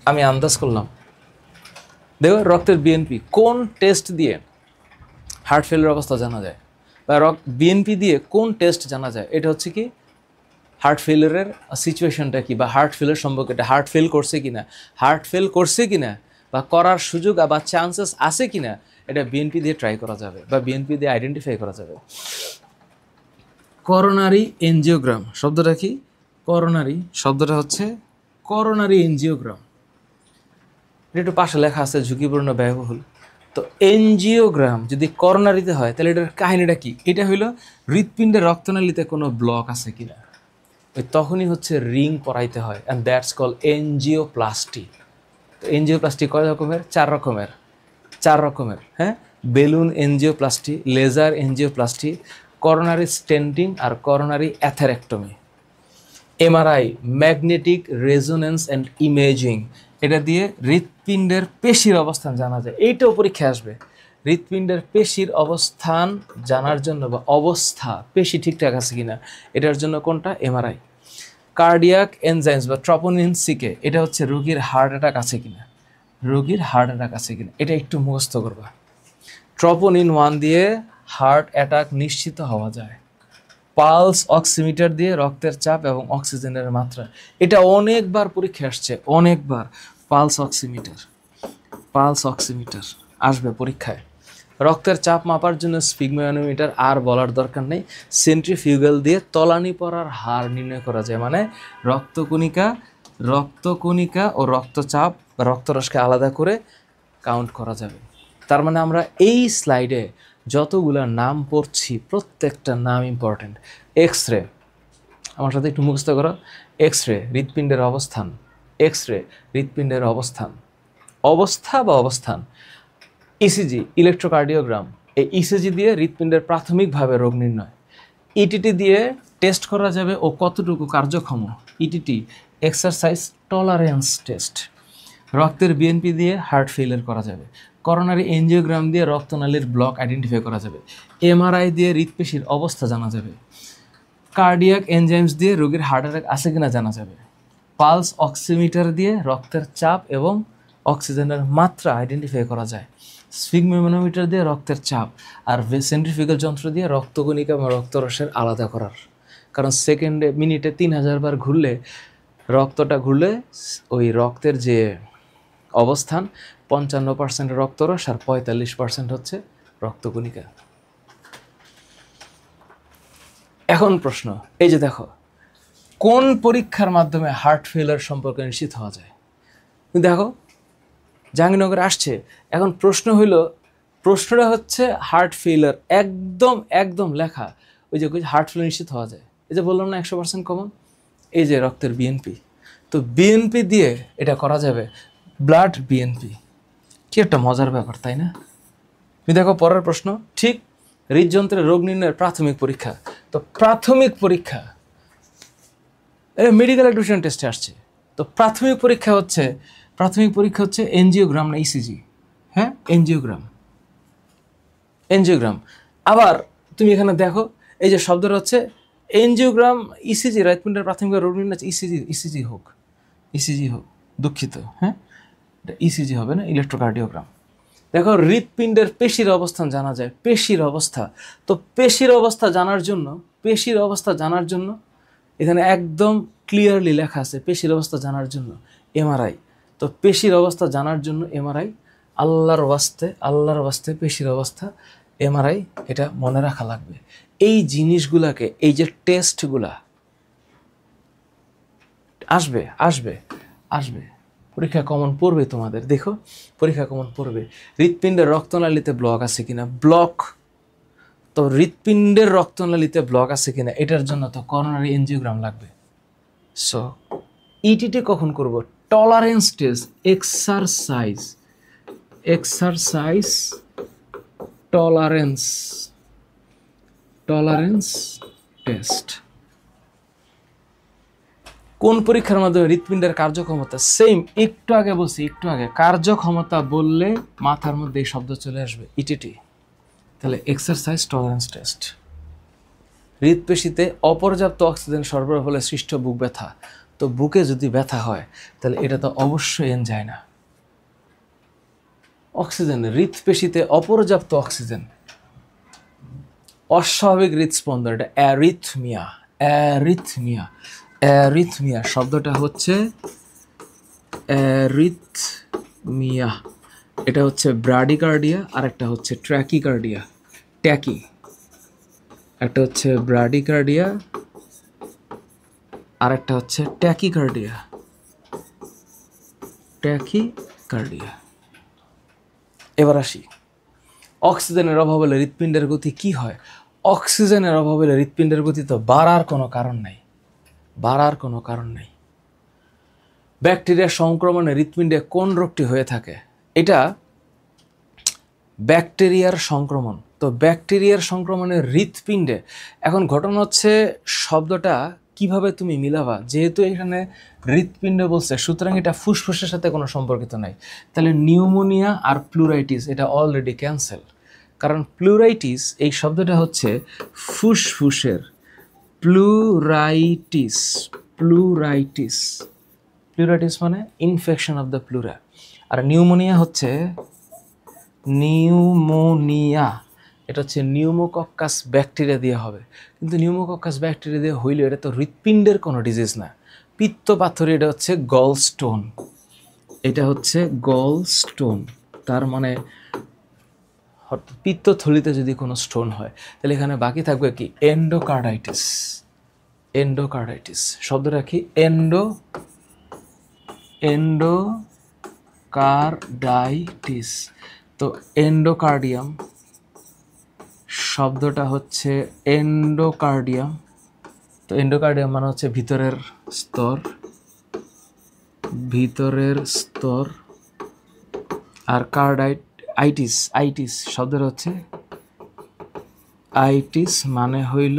আমি আন্দাজ করলাম। দেখো রক্তের বিএনপি কোন টেস্ট দিয়ে হার্ট ফেলিওর অবস্থা জানা যায়, বা বিএনপি দিয়ে কোন টেস্ট জানা যায়, এটা হচ্ছে কি হার্ট ফেলিওরের সিচুয়েশনটা কি, বা হার্ট ফেলিওর সম্পর্কে, এটা হার্ট ফেল করছে কিনা, হার্ট ফেল করছে কিনা বা করার সুযোগ বা চান্সেস আছে কিনা, এটা বিএনপি দিয়ে ট্রাই করা যাবে বা বিএনপি দিয়ে আইডেন্টিফাই করা যাবে। করোনারি এনজিওগ্রাম শব্দটা কি? করোনারি শব্দটা হচ্ছে করোনারি এনজিওগ্রাম, এটা একটু পাশে লেখা আছে ঝুঁকিপূর্ণ ব্যয়বহুল। তো এনজিওগ্রাম যদি করোনারিতে হয় তাহলে এটার কাহিনীটা কি? এটা হইলো হৃৎপিণ্ডের রক্তনালীতে কোনো ব্লক আছে কিনা, ওই তখনই হচ্ছে রিং পরাইতে হয়, অ্যান্ড দ্যাটস কল এনজিওপ্লাস্টি। তো এনজিওপ্লাস্টি কয় রকমের? চার রকমের, হ্যাঁ। Balloon angioplasty, laser angioplasty, coronary stenting আর coronary atherectomy. MRI, magnetic resonance and imaging, এটা দিয়ে হৃৎপিণ্ডের পেশির অবস্থান জানা যায়। এইটাও পরীক্ষা আসবে। হৃৎপিণ্ডের পেশির অবস্থান জানার জন্য বা অবস্থা পেশি ঠিকঠাক আছে কিনা, এটার জন্য কোনটা? এমআরআই। কার্ডিয়াক এনজাইমস বা ট্রপোনিন সিকে, এটা হচ্ছে রোগীর হার্ট অ্যাটাক আছে কিনা, রোগীর হার্ট অ্যাটাক আছে কিনা, এটা একটু মুখস্থ করবা। ট্রপোনিন 1 দিয়ে হার্ট অ্যাটাক নিশ্চিত হওয়া যায়। পালস অক্সিমিটার দিয়ে রক্তের চাপ এবং অক্সিজেনের মাত্রা, এটা অনেকবার পরীক্ষা আসছে, অনেকবার। পালস অক্সিমিটার আসবে পরীক্ষায়। রক্তের চাপ মাপার জন্য স্ফিগমোনোমিটার আর বলার দরকার নেই। সেন্ট্রিফিউগাল দিয়ে তলানি পড়ার হার নির্ণয় করা যায়, মানে রক্তকণিকা ও রক্তচাপ বা রক্তরসকে আলাদা করে কাউন্ট করা যাবে। তার মানে আমরা এই স্লাইডে যতগুলা নাম পড়ছি প্রত্যেকটা নাম ইম্পর্টেন্ট। এক্স রে, আমার সাথে একটু মুখস্থ করো। এক্স-রে হৃৎপিণ্ডের অবস্থান, এক্স-রে হৃৎপিণ্ডের অবস্থান। ইসিজি ইলেকট্রোকার্ডিওগ্রাম, এই ইসিজি দিয়ে হৃৎপিণ্ডের প্রাথমিকভাবে রোগ নির্ণয়। ইটিটি দিয়ে টেস্ট করা যাবে ও কতটুকু কার্যক্ষম, ইটিটি এক্সারসাইজ টলারেন্স টেস্ট। রক্তের বিএনপি দিয়ে হার্ট ফেলিয়ার করা যাবে। করোনারি এনজিওগ্রাম দিয়ে রক্তনালীর ব্লক আইডেন্টিফাই করা যাবে। এমআরআই দিয়ে হৃৎপেশির অবস্থা জানা যাবে। কার্ডিয়াক এনজাইমস দিয়ে রোগীর হার্ট অ্যাটাক আছে কিনা জানা যাবে। পালস অক্সিমিটার দিয়ে রক্তের চাপ এবং অক্সিজেনের মাত্রা আইডেন্টিফাই করা যায়। স্ফিগমোনোমিটার দিয়ে রক্তের চাপ, আর সেন্ট্রিফিউগাল যন্ত্র দিয়ে রক্তকণিকা এবং রক্তরসের আলাদা করার, কারণ মিনিটে 3000 বার ঘুরলে ওই রক্তের যে অবস্থান 55% রক্তরস আর 45% হচ্ছে রক্তকণিকা। এখন প্রশ্ন, এই যে দেখো কোন পরীক্ষার মাধ্যমে হার্ট ফেলিয়ার সম্পর্কে নিশ্চিত হওয়া যায়। দেখো জাহাঙ্গীরনগরে আসছে। এখন প্রশ্নটা হচ্ছে হার্ট ফেলিয়ার, একদম লেখা ওই যে হার্ট ফেলিয়ার নিশ্চিত হওয়া যায়। এই যে বললাম না 100% কমন, এই যে রক্তের বিএনপি। তো বিএনপি দিয়ে এটা করা যাবে, ব্লাড বিএনপি। কি একটা মজার ব্যাপার, তাই না? তুমি দেখো পরের প্রশ্ন, ঠিক হৃদযন্ত্রের রোগ নির্ণয়ের প্রাথমিক পরীক্ষা। তো প্রাথমিক পরীক্ষা মেডিকেল অ্যাডমিশন টেস্টে আসছে। তো প্রাথমিক পরীক্ষা হচ্ছে এনজিওগ্রাম না ইসিজি? হ্যাঁ, এনজিওগ্রাম। আবার তুমি এখানে দেখো এই যে শব্দটা হচ্ছে এনজিওগ্রাম, ইসিজি, হৃৎপিণ্ডের প্রাথমিক রোগ নির্ণয় ইসিজি হোক, দুঃখিত, হ্যাঁ এটা ইসিজি হবে না, ইলেকট্রোকার্ডিওগ্রাম। দেখো হৃৎপিণ্ডের পেশির অবস্থান জানা যায়, পেশির অবস্থা। তো পেশির অবস্থা জানার জন্য এখানে একদম ক্লিয়ারলি লেখা আছে পেশির অবস্থা জানার জন্য এমআরআই। তো পেশির অবস্থা জানার জন্য এমআরআই, আল্লাহর ওয়াস্তে পেশির অবস্থা এমআরআই, এটা মনে রাখা লাগবে। এই জিনিসগুলাকে, এই যে টেস্টগুলা আসবে পরীক্ষা কমন পড়বে তোমাদের। দেখো পরীক্ষা কমন পড়বে, হৃৎপিণ্ডের রক্তনালীতে ব্লক আছে কিনা, তো হৃৎপিণ্ডের রক্তনালীতে ব্লক আছে কিনা এটার জন্য তো করোনারি এনজিওগ্রাম লাগবে। সো ইটিটি কখন করব? Tolerance test, exercise tolerance test. কোন পরীক্ষার মাধ্যমে হৃৎপিণ্ডের কার্যক্ষমতা, সেম একটু আগে বলছি, একটু আগে কার্যক্ষমতা বললে মাথার মধ্যে এই শব্দ চলে আসবে, ইটিটি। তাহলে এক্সারসাইজ টলারেন্স টেস্ট। হৃৎপেশিতে অপর্যাপ্ত অক্সিজেন সরবরাহ হলে সৃষ্ট বুক ব্যথা। তো বুকে যদি ব্যথা হয় তাহলে এটা তো অবশ্যই এনজাইনা। অক্সিজেন, হৃৎপেশিতে অপর্যাপ্ত অক্সিজেন, অস্বাভাবিক হৃদস্পন্দন, এটা অ্যারিথমিয়া। অ্যারিথমিয়া, অ্যারিথমিয়া শব্দটা হচ্ছে অ্যারিথমিয়া। এটা হচ্ছে ব্রাডিকার্ডিয়া আর একটা হচ্ছে ট্র্যাকিকার্ডিয়া। ট্যাকি, একটা হচ্ছে ব্রাডিকার্ডিয়া আর একটা হচ্ছে ট্যাকিকার্ডিয়া। ট্যাকিকার্ডিয়া। এবার আসি, অক্সিজেনের অভাব হলে হৃৎপিণ্ডের গতি কি হয়? অক্সিজেনের অভাব হলে হৃৎপিণ্ডের গতি তো বাড়ার কোনো কারণ নাই, বাড়ার কোনো কারণ নেই। ব্যাকটেরিয়ার সংক্রমণে হৃৎপিণ্ডে কোন রোগটি হয়ে থাকে? এটা ব্যাকটেরিয়ার সংক্রমণ। তো ব্যাকটেরিয়ার সংক্রমণে হৃৎপিণ্ডে, এখন ঘটনা হচ্ছে শব্দটা কিভাবে তুমি মিলাবা, যেহেতু এখানে হৃৎপিণ্ড বলছে সুতরাং এটা ফুসফুসের সাথে কোনো সম্পর্কিত নাই। তাহলে নিউমোনিয়া আর প্লুরাইটিস এটা অলরেডি ক্যান্সেল, কারণ প্লুরাইটিস এই শব্দটা হচ্ছে ফুসফুসের। প্লুরাইটিস, প্লুরাইটিস, প্লুরাইটিস মানে ইনফেকশন অফ দ্য প্লুরা। আর নিউমোনিয়া হচ্ছে নিউমোনিয়া, এটা হচ্ছে নিউমোকক্কাস ব্যাকটেরিয়া দিয়ে হবে। কিন্তু নিউমোকক্কাস ব্যাকটেরিয়া দিয়ে হইলে এটা তো হৃৎপিণ্ডের কোনো ডিজিজ না, পিত্তপাথরি, এটা হচ্ছে গল স্টোন। এটা হচ্ছে গল স্টোন, তার মানে পিত্তথলিতে যদি কোনো স্টোন হয় তাহলে এখানে বাকি থাকবে কি? এন্ডোকার্ডাইটিস। এন্ডোকার্ডাইটিস শব্দটা কি? এন্ডোকার্ডাইটিস। তো এন্ডোকার্ডিয়াম শব্দটা হচ্ছে এন্ডোকার্ডিয়াম। তো এন্ডোকার্ডিয়াম মানে হচ্ছে ভিতরের স্তর, ভিতরের স্তর। আর কার্ডাইটিস, আইটিস শব্দটা হচ্ছে আইটিস মানে হইল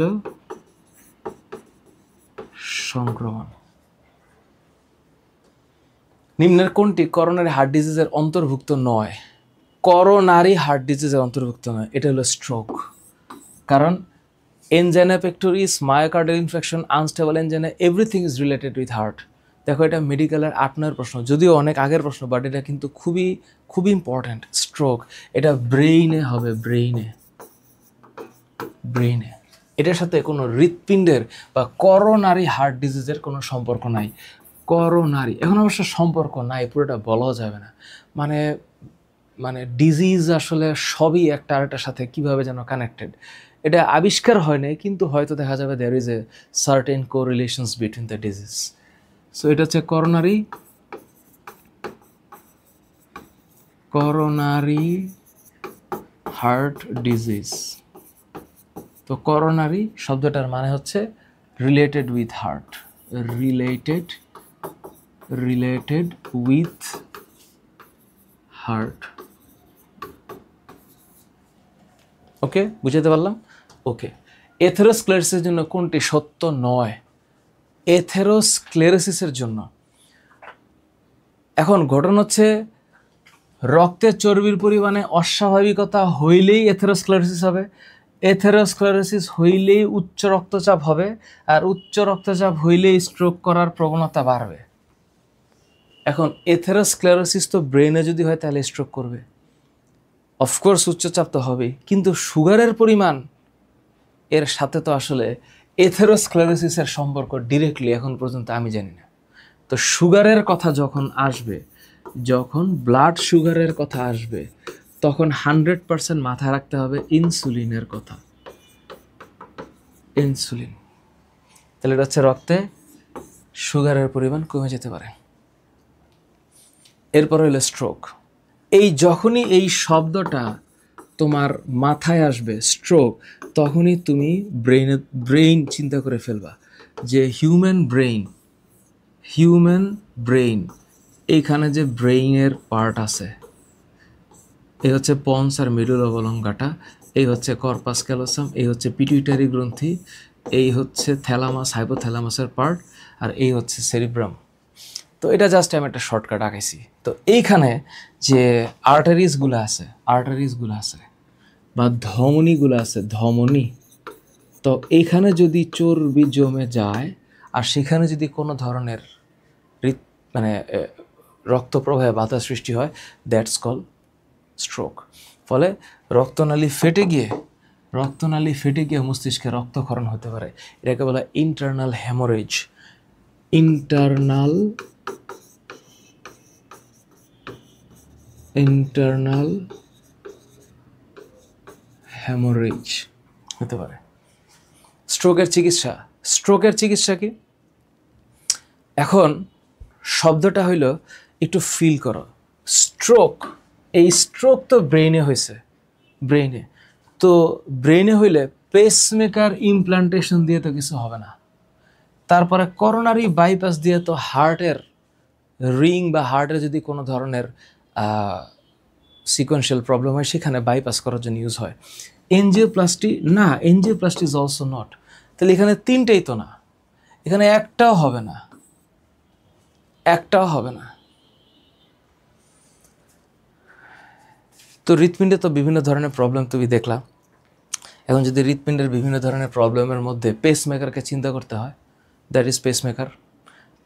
সংক্রমণ। নিম্নের কোনটি করোনারি হার্ট ডিজিজের অন্তর্ভুক্ত নয়? করোনারি হার্ট ডিজিজের অন্তর্ভুক্ত নয়, এটা হলো স্ট্রোক। কারণ angina pectoris, myocardial infection, unstable angina, everything is related with heart. দেখো এটা মেডিকেলের 8 নম্বর প্রশ্ন, যদিও অনেক আগের প্রশ্ন, বাট এটা কিন্তু খুবই খুবই ইম্পর্ট্যান্ট। স্ট্রোক এটা ব্রেইনে হবে, ব্রেইনে, ব্রেইনে। এটার সাথে কোনো হৃৎপিণ্ডের বা করোনারি হার্ট ডিজিজের কোনো সম্পর্ক নাই। করোনারি, এখন অবশ্য সম্পর্ক নাই পুরোটা বলাও যাবে না, মানে মানে ডিজিজ আসলে সবই একটা আরেকটার সাথে কীভাবে যেন কানেক্টেড, এটা আবিষ্কার হয় নাই, কিন্তু হয়তো দেখা যাবে there is a certain correlations between the disease. So এটা হচ্ছে করোনারি, করোনারি হার্ট ডিজিজ। তো করোনারি শব্দটার মানে হচ্ছে related with heart, related, related with heart. Okay, বুঝাতে পারলাম? ওকে, এথেরোস্ক্লেরোসিসের জন্য কোনটি সত্য নয়? এথেরোস্ক্লেরোসিসের জন্য এখন ঘটনা হচ্ছে রক্তে চর্বির পরিমাণে অস্বাভাবিকতা হইলেই এথেরোস্ক্লেরোসিস হবে, এথেরোস্ক্লেরোসিস হইলেই উচ্চ রক্তচাপ হবে, আর উচ্চ রক্তচাপ হইলেই স্ট্রোক করার প্রবণতা বাড়বে। এখন এথেরোস্ক্লেরোসিস তো ব্রেনে যদি হয় তাহলে স্ট্রোক করবে, অফকোর্স উচ্চচাপ তো হবেই, কিন্তু সুগারের পরিমাণ এর সাথে তো আসলে এথেরোস্ক্লেরোসিসের সম্পর্ক ডিরেক্টলি এখন পর্যন্ত আমি জানি না। তো সুগারের কথা যখন আসবে, যখন ব্লাড সুগারের কথা আসবে, তখন 100% মাথায় রাখতে হবে ইনসুলিনের কথা। ইনসুলিন, তাহলে এটা হচ্ছে রক্তে সুগারের পরিমাণ কমে যেতে পারে। এরপর হলো স্ট্রোক। এই যখনই এই শব্দটা তোমার মাথায় আসবে স্ট্রোক, তখনই তুমি ব্রেইন চিন্তা করে ফেলবা যে হিউম্যান ব্রেইন, এইখানে যে ব্রেইনের পার্ট আছে, এই হচ্ছে পন্স আর মিডুলা অবলঙ্গাটা, এই হচ্ছে কর্পাস ক্যালোসাম, এই হচ্ছে পিটুইটারি গ্রন্থি, এই হচ্ছে থ্যালামাস, হাইপোথ্যালামাসের পার্ট, আর এই হচ্ছে সেরিব্রাম। তো এটা জাস্ট আমি একটা শর্টকাট আঁকাইছি। তো এইখানে যে আর্টারিজগুলো আছে বা ধমনীগুলো আছে, ধমনী, তো এইখানে যদি চর্বি জমে যায় আর সেখানে যদি কোনো ধরনের মানে রক্ত প্রবাহে বাধা সৃষ্টি হয়, দ্যাটস কল স্ট্রোক। ফলে রক্তনালী ফেটে গিয়ে মস্তিষ্কে রক্তক্ষরণ হতে পারে। এটাকে বলা ইন্টারনাল হ্যামোরেজ। ইন্টারনাল হ্যামোরেজ হতে পারে। স্ট্রোকের চিকিৎসা কি? এখন শব্দটা হইল, একটু ফিল করো। এই স্ট্রোক তো ব্রেইনে হয়েছে, তো ব্রেইনে হইলে পেসমেকার ইমপ্লান্টেশন দিয়ে তো কিছু হবে না। তারপরে করোনারি বাইপাস দিয়ে তো হার্টের রিং বা হার্টের যদি কোনো ধরনের সিকোয়েন্সিয়াল প্রবলেম হয় সেখানে বাইপাস করার জন্য ইউজ হয়। Angioplasty is also not. তাহলে এখানে তিনটেই তো না, এখানে একটাও হবে না। তো হৃৎপিণ্ডে তো বিভিন্ন ধরনের প্রবলেম তুমি দেখলা। এখন যদি হৃৎপিণ্ডের বিভিন্ন ধরনের প্রবলেমের মধ্যে পেসমেকারকে চিন্তা করতে হয়, দ্যাট ইজ পেসমেকার।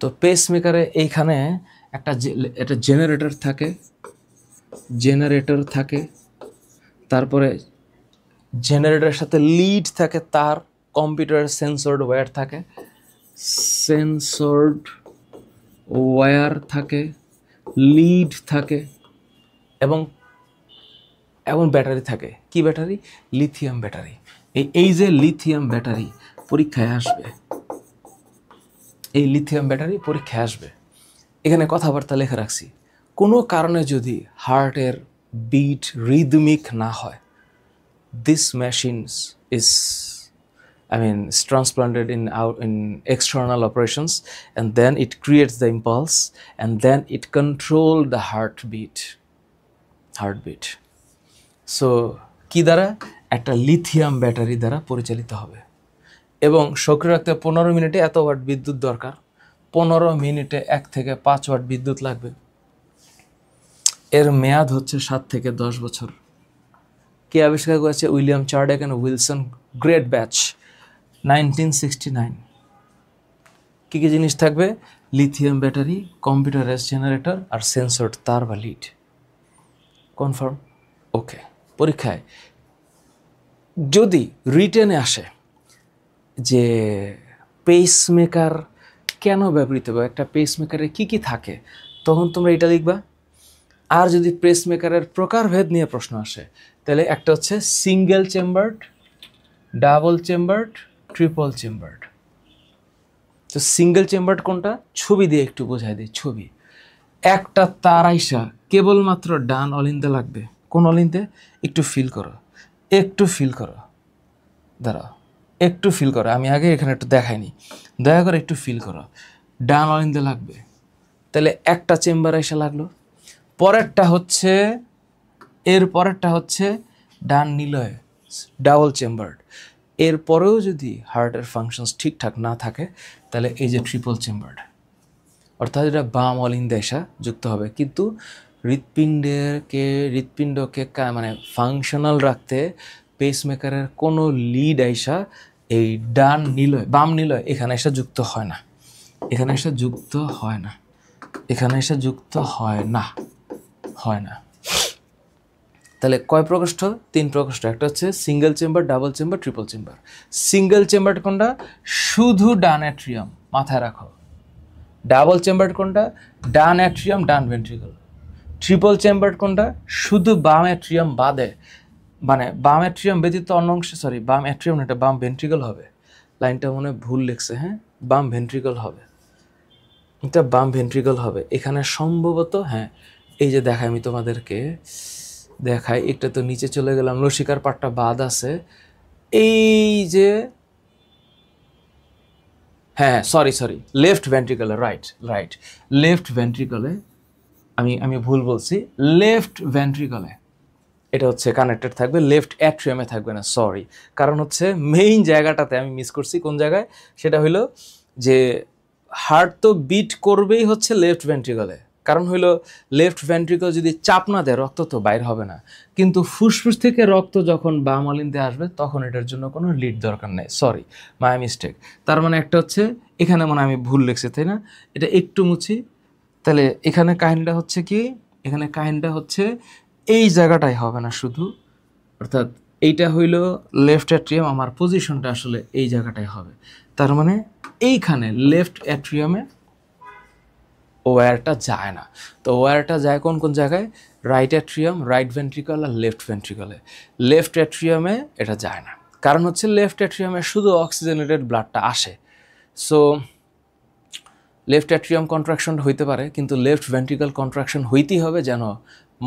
তো পেসমেকারে এইখানে একটা জেনারেটর থাকে, তারপরে জেনারেটরের সাথে লিড থাকে, তার কম্পিউটারের সেন্সর্ড ওয়্যার থাকে, লিড থাকে, এবং ব্যাটারি থাকে। কি ব্যাটারি? Lithium battery. এই যে লিথিয়াম ব্যাটারি পরীক্ষায় আসবে, এখানে কথাবার্তা লেখা রাখছি। কোনো কারণে যদি হার্টের বিট রিদমিক না হয়, this machines is transplanted in external operations, and then it creates the impulse, and then it control the heartbeat. So কি দ্বারা? একটা লিথিয়াম ব্যাটারি দ্বারা পরিচালিত হবে। এবং সক্রিয় রাখতে 15 মিনিটে এত ওয়াট বিদ্যুৎ দরকার, 15 মিনিটে 1 থেকে 5 ওয়াট বিদ্যুৎ লাগবে। এর মেয়াদ হচ্ছে 7 থেকে 10 বছর। কে আবিষ্কার করেছে? William Chardack and Wilson, Greatbatch, 1969। কি কি জিনিস থাকবে? লিথিয়াম ব্যাটারি, কম্পিউটারাইজড জেনারেটর, আর সেন্সর্ড তার বা লিড। কনফার্ম? ওকে। পরীক্ষায় যদি রিটেনে আসে যে পেসমেকার কেন ব্যবহৃত হবে, একটা পেসমেকারে কি কি থাকে, তখন তোমরা এটা লিখবা। আর যদি পেসমেকারের প্রকারভেদ নিয়ে প্রশ্ন আসে, তাহলে একটা হচ্ছে single chambered, double chambered, triple chambered. তো সিঙ্গেল চেম্বার্ড কোনটা? ছবি দিয়ে একটু বোঝাই দিই। ছবি, একটা তার আইসা কেবলমাত্র ডান অলিন্দে লাগবে। কোন অলিন্দে? একটু ফিল করো, দাঁড়াও, একটু ফিল করো। আমি আগে এখানে একটু দেখাইনি, দয়া করে একটু ফিল করো। ডান অলিন্দে লাগবে, তাহলে একটা চেম্বার এসে লাগলো। এর পরেরটা হচ্ছে ডান নিলয়, ডাবল চেম্বার্ড। এরপরেও যদি হার্টের ফাংশনস ঠিকঠাক না থাকে, তাহলে এই যে ট্রিপল চেম্বার্ড, অর্থাৎ এটা বাম অলিন্দে এসা যুক্ত হবে। কিন্তু হৃৎপিণ্ডকে মানে ফাংশনাল রাখতে পেসমেকারের কোনো লিড আইসা এই বাম নিলয় এখানে এসে যুক্ত হয় না। তাহলে কয় প্রকোষ্ঠ? 3 প্রকোষ্ঠ। একটা হচ্ছে single chamber, double chamber, triple chamber. Single chamber কোনটা? শুধু ডান অ্যাট্রিয়াম, মাথায় রাখো। ডাবল চেম্বার কোনটা? ডান অ্যাট্রিয়াম, ডান ভেন্ট্রিকল। ট্রিপল চেম্বার কোনটা? শুধু বাম অ্যাট্রিয়াম বাদে, মানে বাম অ্যাট্রিয়াম ব্যতীত অন্য অংশে, বাম অ্যাট্রিয়াম না, এটা বাম ভেন্ট্রিকল হবে। লাইনটা মনে ভুল লিখছে, হ্যাঁ, বাম ভেন্ট্রিকল হবে, এটা বাম ভেন্ট্রিকল হবে। এখানে সম্ভবত, হ্যাঁ, এই যে দেখাই, আমি তোমাদেরকে দেখাই, একটা তো নিচে চলে গেলাম, লসিকার পাটটা বাদ আছে, এই যে, হ্যাঁ, সরি, লেফট ভেন্ট্রিকলে, রাইট, লেফট ভেন্ট্রিকলে, আমি ভুল বলছি, লেফট ভেন্ট্রিকলে এটা হচ্ছে কানেক্টেড থাকবে, লেফট অ্যাট্রিয়ামে থাকবে না, সরি। কারণ হচ্ছে মেইন জায়গাটাতে আমি মিস করছি। কোন জায়গায়? সেটা হইলো যে হার্ট তো বিট করবেই হচ্ছে লেফট ভেন্ট্রিকলে। কারণ হইলো লেফট ভেন্ট্রিকল যদি চাপ না দেয় রক্ত তো বাইর হবে না, কিন্তু ফুসফুস থেকে রক্ত যখন বাম অলিন্দে আসবে তখন এটার জন্য কোনো লিড দরকার নেই। Sorry, my mistake. তার মানে একটা হচ্ছে এখানে মনে আমি ভুল লিখছি, তাই না? এটা একটু মুছি। তাহলে এখানে কাহিনীটা হচ্ছে কি, এখানে কাহিনীটা হচ্ছে এই জায়গাটাই হবে না শুধু, অর্থাৎ এইটা হইল লেফট অ্যাট্রিয়াম, আমার পজিশনটা আসলে এই জায়গাটাই হবে। তার মানে এইখানে লেফট অ্যাট্রিয়ামে ওয়্যারটা যায় না। তো ওয়্যারটা যায় কোন কোন জায়গায়? রাইট অ্যাট্রিয়াম, রাইট ভেন্ট্রিকল আর লেফট ভেন্ট্রিকলে। লেফট অ্যাট্রিয়ামে এটা যায় না, কারণ হচ্ছে লেফট অ্যাট্রিয়ামে শুধু অক্সিজেনেটেড ব্লাডটা আসে। সো লেফট অ্যাট্রিয়াম কন্ট্রাকশন হইতে পারে, কিন্তু লেফট ভেন্ট্রিকল কন্ট্রাকশন হইতেই হবে যেন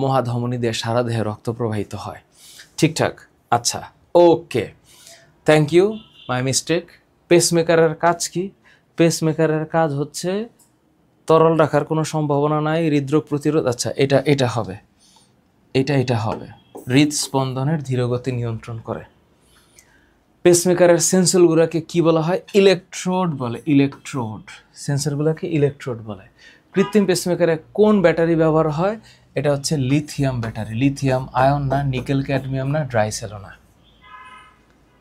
মহাধমনী দিয়ে সারা দেহে রক্ত প্রবাহিত হয়। ঠিকঠাক? আচ্ছা, ওকে, থ্যাংক ইউ, মাই মিস্টেক। পেসমেকারের কাজ কি? পেসমেকারের কাজ হচ্ছে তরল রাখার কোনো সম্ভাবনা নাই, হৃদরোগ প্রতিরোধ। আচ্ছা, এটা হবে, এটা হবে, হৃদস্পন্দনের ধীরগতি নিয়ন্ত্রণ করে। পেসমেকারের সেন্সরগুলোকে কি বলা হয়? ইলেকট্রোড বলে। ইলেকট্রোড, সেন্সরগুলোকে ইলেকট্রোড বলে। কৃত্রিম পেসমেকারে কোন ব্যাটারি ব্যবহার হয়? এটা হচ্ছে লিথিয়াম ব্যাটারি। লিথিয়াম আয়ন না, নিকেল ক্যাডমিয়াম না, ড্রাইসেলো না।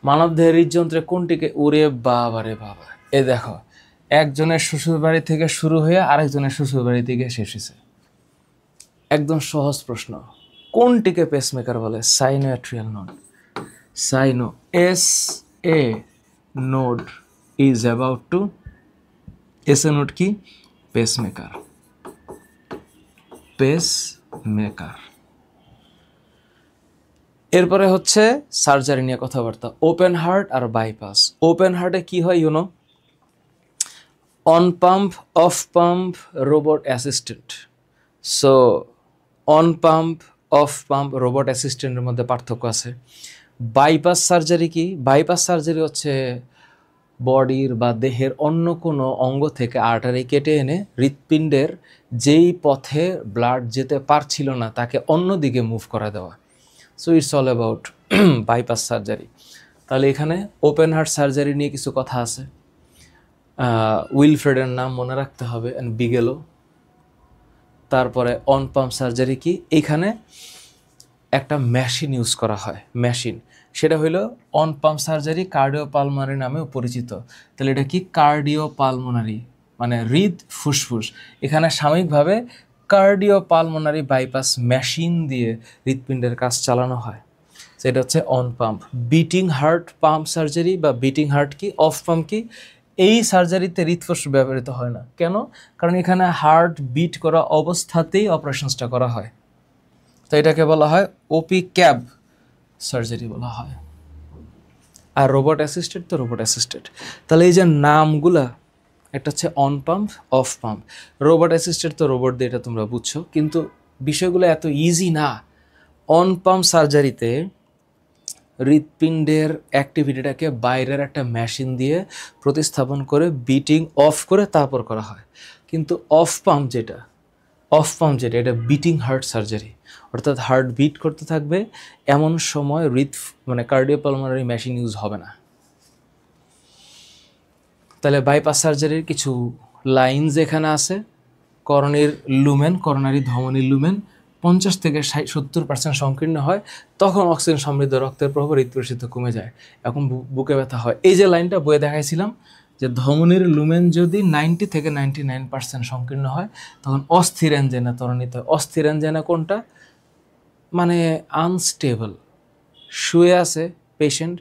মানবদেহের হৃদযন্ত্রে কোনটিকে? ওরে বাবা রে বাবা, এ দেখো, একজনের শ্বশুর বাড়ি থেকে শুরু হয়ে আরেকজনের শ্বশুর বাড়ি থেকে শেষ হয়েছে। একদম সহজ প্রশ্ন, কোনটিকে পেসমেকার বলে? Sinoatrial node. Sino, S A node is about to, S A node কি? পেসমেকার। পেসমেকার। এরপরে হচ্ছে সার্জারি নিয়ে কথাবার্তা। ওপেন হার্ট আর বাইপাস। ওপেন হার্টে কি হয় you know? On pump, off pump, robot assistant. So on pump, off pump, robot অ্যাসিস্ট্যান্টের মধ্যে পার্থক্য আছে। বাইপাস সার্জারি কি? বাইপাস সার্জারি হচ্ছে বডির বা দেহের অন্য কোনো অঙ্গ থেকে আর্টারি কেটে এনে হৃৎপিণ্ডের যেই পথে ব্লাড যেতে পারছিল না তাকে অন্য দিকে মুভ করে দেওয়া। So it's all about bypass surgery. তাহলে এখানে ওপেন হার্ট সার্জারি নিয়ে কিছু কথা আছে। উইলফ্রেডের নাম মনে রাখতে হবে, অ্যান্ড বিগেলো। তারপরে অন পাম্প সার্জারি কি? এখানে একটা মেশিন ইউজ করা হয়, মেশিন। সেটা হইল অন পাম্প সার্জারি কার্ডিওপালমোনারি নামেও পরিচিত। তাহলে এটা কি? কার্ডিওপালমোনারি মানে হৃদ ফুসফুস। এখানে সাময়িকভাবে কার্ডিওপালমোনারি বাইপাস মেশিন দিয়ে হৃৎপিণ্ডের কাজ চালানো হয়। সেটা হচ্ছে on pump. Beating heart pump surgery বা বিটিং হার্ট কি? অফ পাম্প কি? এই সার্জারিতে হৃৎফুস ব্যবহৃত হয় না। কেন? কারণ এখানে হার্ট বিট করা অবস্থাতেই অপারেশনসটা করা হয়। তো এটাকে বলা হয় ওপি ক্যাব সার্জারি বলা হয়। আর রোবট অ্যাসিস্টেড তো রোবট অ্যাসিস্টেড। তাহলে এই যে নামগুলা, একটা হচ্ছে on pump, off pump. Robot assisted তো রোবট দিয়ে, এটা তোমরা বুঝছো, কিন্তু বিষয়গুলো এত ইজি না। অন পাম্প সার্জারিতে হৃৎপিণ্ডের অ্যাক্টিভিটিটাকে বাইরের একটা মেশিন দিয়ে প্রতিস্থাপন করে বিটিং অফ করে তারপর করা হয়। কিন্তু অফ পাম্প যেটা এটা বিটিং হার্ট সার্জারি, অর্থাৎ হার্ট বিট করতে থাকবে, এমন সময় মানে কার্ডিওপালমোনারি মেশিন ইউজ হবে না। তাহলে বাইপাস সার্জারির কিছু লাইনস এখানে আছে। করোনারি লুমেন, করোনারি ধমনী লুমেন 50 থেকে 70% সংকীর্ণ হয়, তখন অক্সিজেন সমৃদ্ধ রক্তের প্রভাব হৃদপ্রশিদ্ধ কমে যায়, এখন বুকে ব্যথা হয়। এই যে লাইনটা বইয়ে দেখাইছিলাম যে ধমনীর লুমেন যদি 90 থেকে 99% সংকীর্ণ হয় তখন অস্থির অ্যাঞ্জাইনা ত্বরান্বিত হয়। অস্থির অ্যাঞ্জাইনা কোনটা? মানে আনস্টেবল, শুয়ে আছে পেশেন্ট,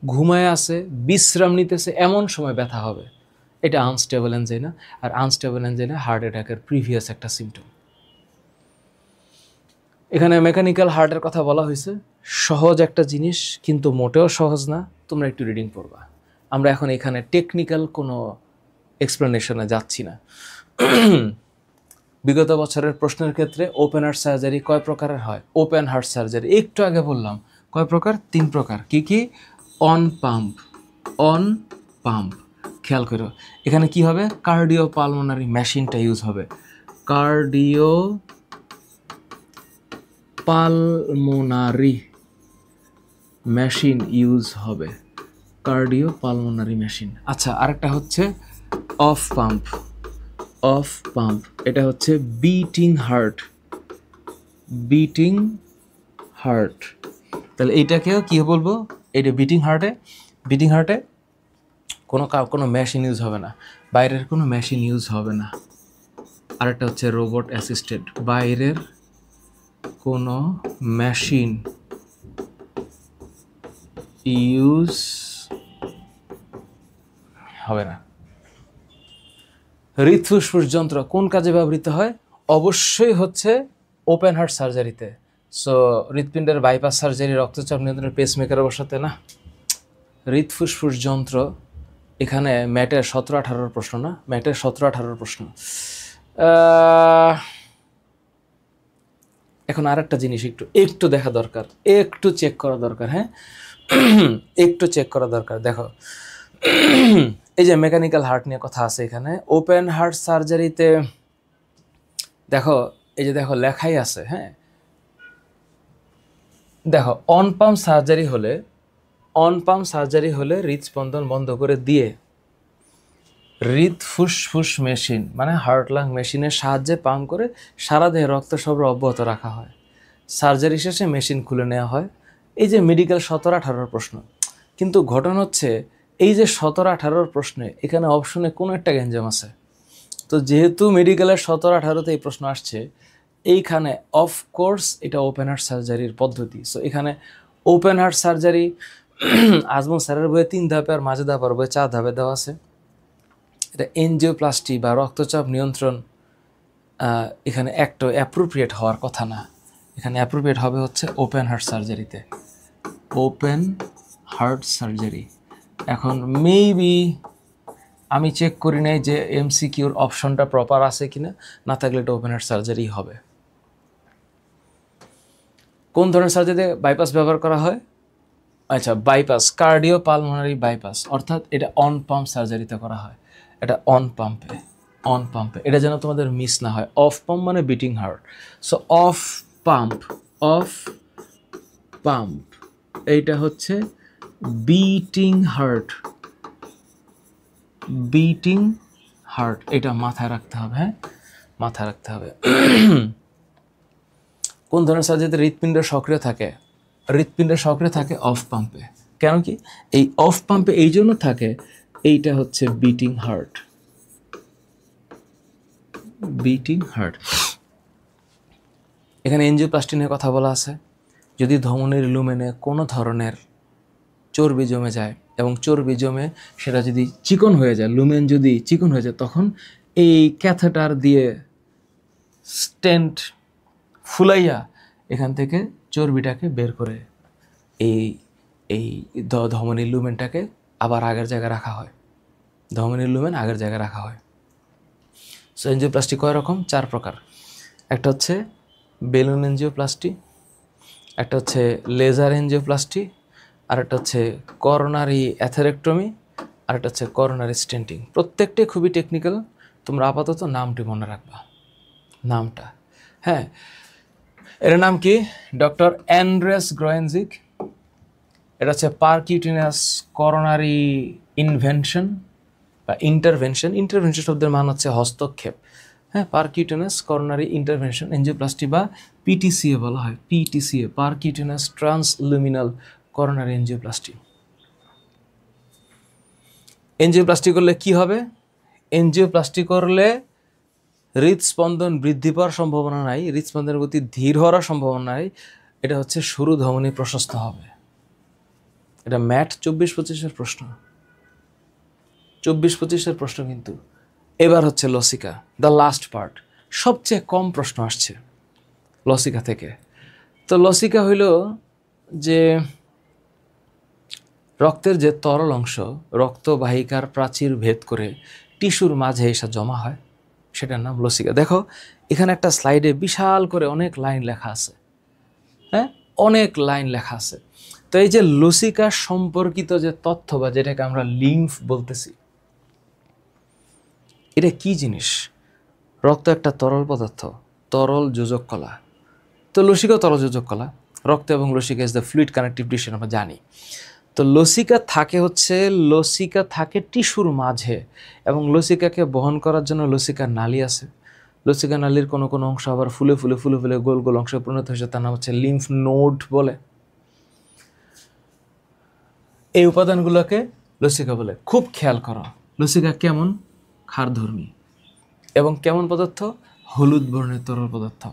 ঘুমায় আছে, বিশ্রাম নিতেছে, এমন সময় ব্যথা হবে, এটা আনস্টেবল অ্যাঞ্জাইনা। আর আনস্টেবল অ্যাঞ্জাইনা হার্ট অ্যাটাকের প্রিভিয়াস একটা সিমটম। এখানে মেকানিক্যাল হার্টের কথা বলা হয়েছে, সহজ একটা জিনিস কিন্তু মোটেও সহজ না, তোমরা একটু রিডিং পড়বা। আমরা এখন এখানে টেকনিক্যাল কোনো এক্সপ্লেনেশনে যাচ্ছি না। বিগত বছরের প্রশ্নের ক্ষেত্রে ওপেন হার্ট সার্জারি কয় প্রকারের হয়? ওপেন হার্ট সার্জারি একটু আগে বললাম কয় প্রকার? 3 প্রকার। কি কি? On pump, on pump. খেয়াল করো এখানে কি হবে? কার্ডিওপালমোনারি মেশিনটা ইউজ হবে। কার্ডিও পালমোনারি মেশিন ইউজ হবে, কার্ডিও পালমোনারি মেশিন। আচ্ছা, আরেকটা হচ্ছে অফ পাম্প, অফ পাম্প এটা হচ্ছে বিটিং হার্ট, বিটিং হার্ট। তাহলে এইটাকেও কী বলবো, এটা বিটিং হার্টে, বিটিং হার্টে কোনো মেশিন ইউজ হবে না, বাইরের কোনো মেশিন ইউজ হবে না। আরেকটা হচ্ছে রোবট অ্যাসিস্টেড, বাইরের কোনো মেশিন ইউজ হবে না। হৃদফুসফুস যন্ত্র কোন কাজে ব্যবহৃত হয়? অবশ্যই হচ্ছে ওপেন হার্ট সার্জারিতে। সো হৃৎপিণ্ডের বাইপাস সার্জারি, রক্তচাপ নিয়ন্ত্রণের পেসমেকার বসাতে না। হৃদফুসফুস যন্ত্র এখানে ম্যাটের 17-18 প্রশ্ন না, ম্যাটের 17-18 প্রশ্ন। এখন আরেকটা জিনিস একটু দেখা দরকার, একটু চেক করা দরকার। হ্যাঁ, একটু চেক করা দরকার। দেখো, এই যে মেকানিক্যাল হার্ট নিয়ে কথা আছে এখানে, ওপেন হার্ট সার্জারিতে দেখো, এই যে দেখো লেখাই আছে। হ্যাঁ, দেখো অন পাম্প সার্জারি হলে, অন পাম্প সার্জারি হলে হৃদস্পন্দন বন্ধ করে দিয়ে হৃদ ফুসফুস মেশিন মানে হার্ট লাং মেশিনের সাহায্যে পাম্প করে সারা দেহে রক্ত সরবরাহ অব্যাহত রাখা হয়। সার্জারি শেষে মেশিন খুলে নেওয়া হয়। এই যে মেডিকেল 17-18 প্রশ্ন, কিন্তু ঘটনা হচ্ছে এই যে 17-18 প্রশ্নে এখানে অপশনে কোনো একটা গ্যাঞ্জাম আছে। তো যেহেতু মেডিকেলের 17-18তে এই প্রশ্ন আসছে, এইখানে অফকোর্স এটা ওপেন হার্ট সার্জারির পদ্ধতি। সো এখানে ওপেন হার্ট সার্জারি আজমল স্যারের বইয়ে 3 ধাপে আর মাঝে ধাপ আর বইয়ে 4 ধাপে দেওয়া আছে। এটা এনজিওপ্লাস্টি বা রক্তচাপ নিয়ন্ত্রণ এখানে একটা অ্যাপ্রোপ্রিয়েট হওয়ার কথা না। এখানে অ্যাপ্রোপ্রিয়েট হবে হচ্ছে ওপেন হার্ট সার্জারিতে, ওপেন হার্ট সার্জারি। এখন মেবি আমি চেক করি নাই যে এমসিকিউর অপশনটা প্রপার আছে কিনা, না থাকলে এটা ওপেন হার্ট সার্জারি হবে। কোন ধরনের সার্জারিতে বাইপাস ব্যবহার করা হয়? আচ্ছা, বাইপাস কার্ডিও পালমোনারি বাইপাস, অর্থাৎ এটা অন পাম্প সার্জারিতে করা হয়। এটা অন পাম্পে, অন পাম্পে, এটা যেন তোমাদের মিস না হয়। অফ পাম্প মানে beating heart. So of pump, off pump এইটা হচ্ছে বিটিং হার্ট, বিটিং হার্ট, এটা মাথায় রাখতে হবে। হ্যাঁ, মাথায় রাখতে হবে। কোন ধরনের সার্জারিতে হৃৎপিণ্ড সক্রিয় থাকে? হৃৎপিণ্ড সক্রিয় থাকে অফ পাম্পে। কেন কি এই অফ পাম্পে এই জন্য থাকে, এইটা হচ্ছে বিটিং হার্ট, বিটিং হার্ট। এখানে এনজিওপ্লাস্টি নিয়ে কথা বলা আছে। যদি ধমনীর লুমেনে কোনো ধরনের চর্বি জমে যায় এবং চর্বি জমে সেটা যদি চিকন হয়ে যায়, লুমেন যদি চিকন হয়ে যায়, তখন এই ক্যাথেটার দিয়ে স্টেন্ট ফুলাইয়া এখান থেকে চর্বিটাকে বের করে এই এই ধমনীর লুমেনটাকে আবার আগের জায়গায় রাখা হয়। ধমনীর লুমেন আগের জায়গায় রাখা হয়। সো এনজিওপ্লাস্টি কয় রকম? 4 প্রকার। একটা হচ্ছে বেলুন এনজিওপ্লাস্টি, একটা হচ্ছে লেজার এনজিওপ্লাস্টি, আরেকটা হচ্ছে করোনারি অ্যাথেরেক্টমি, আরেকটা হচ্ছে করোনারি স্টেন্টিং। প্রত্যেকটাই খুবই টেকনিক্যাল, তোমরা আপাতত নামটি মনে রাখবা, নামটা। হ্যাঁ, এর নাম কি? Doctor Andreas Gruentzig. এটা হচ্ছে পারকিউটেনিয়াস করোনারি ইনভেনশন বা ইন্টারভেনশন। ইন্টারভেনশন শব্দের মান হচ্ছে হস্তক্ষেপ। হ্যাঁ, পারকিউটেনাস করোনারি ইন্টারভেনশন এনজিওপ্লাস্টি বা পিটিসিএ বলা হয়, PTCA, percutaneous transluminal coronary angioplasty. Angioplasty করলে কি হবে? এনজিওপ্লাস্টি করলে হৃদস্পন্দন বৃদ্ধি পাওয়ার সম্ভাবনা নাই, হৃদস্পন্দনের গতি ধীর হওয়ার সম্ভাবনা নাই। এটা হচ্ছে সরু ধমনী প্রশস্ত হবে। এটা ম্যাট 24-25-এর প্রশ্ন, 24-25-এর প্রশ্ন। কিন্তু এবার হচ্ছে লসিকা, দ্য লাস্ট পার্ট। সবচেয়ে কম প্রশ্ন আসছে লসিকা থেকে। তো লসিকা হইল যে রক্তের যে তরল অংশ রক্তবাহিকার প্রাচীর ভেদ করে টিস্যুর মাঝে এসে জমা হয়, সেটার নাম লসিকা। দেখো এখানে একটা স্লাইডে বিশাল করে অনেক লাইন লেখা আছে। হ্যাঁ, অনেক লাইন লেখা আছে। তো এই যে লসিকা সম্পর্কিত যে তথ্য বা যেটাকে আমরা লিম্ফ বলতেছি, এটা কি জিনিস? রক্ত একটা তরল পদার্থ, তরল যোজক কলা। তো লসিকা তরযোজক কলা, রক্ত এবং লসিকা is the fluid connective tissue আমরা জানি। তো লসিকা থাকে টিস্যুর মাঝে, এবং লসিকাকে বহন করার জন্য লসিকার নালী আছে। লসিকা নালীর কোনো কোনো অংশ আবার ফুলে ফুলে গোল গোল অংশে পরিণত হয়েছে, তার নাম হচ্ছে লিম্ফ নোড বলে। এই উপাদানগুলোকে লসিকা বলে। খুব খেয়াল করো, লসিকা কেমন? ক্ষারধর্মী। এবং কেমন পদার্থ? হলুদ বর্ণের তরল পদার্থ।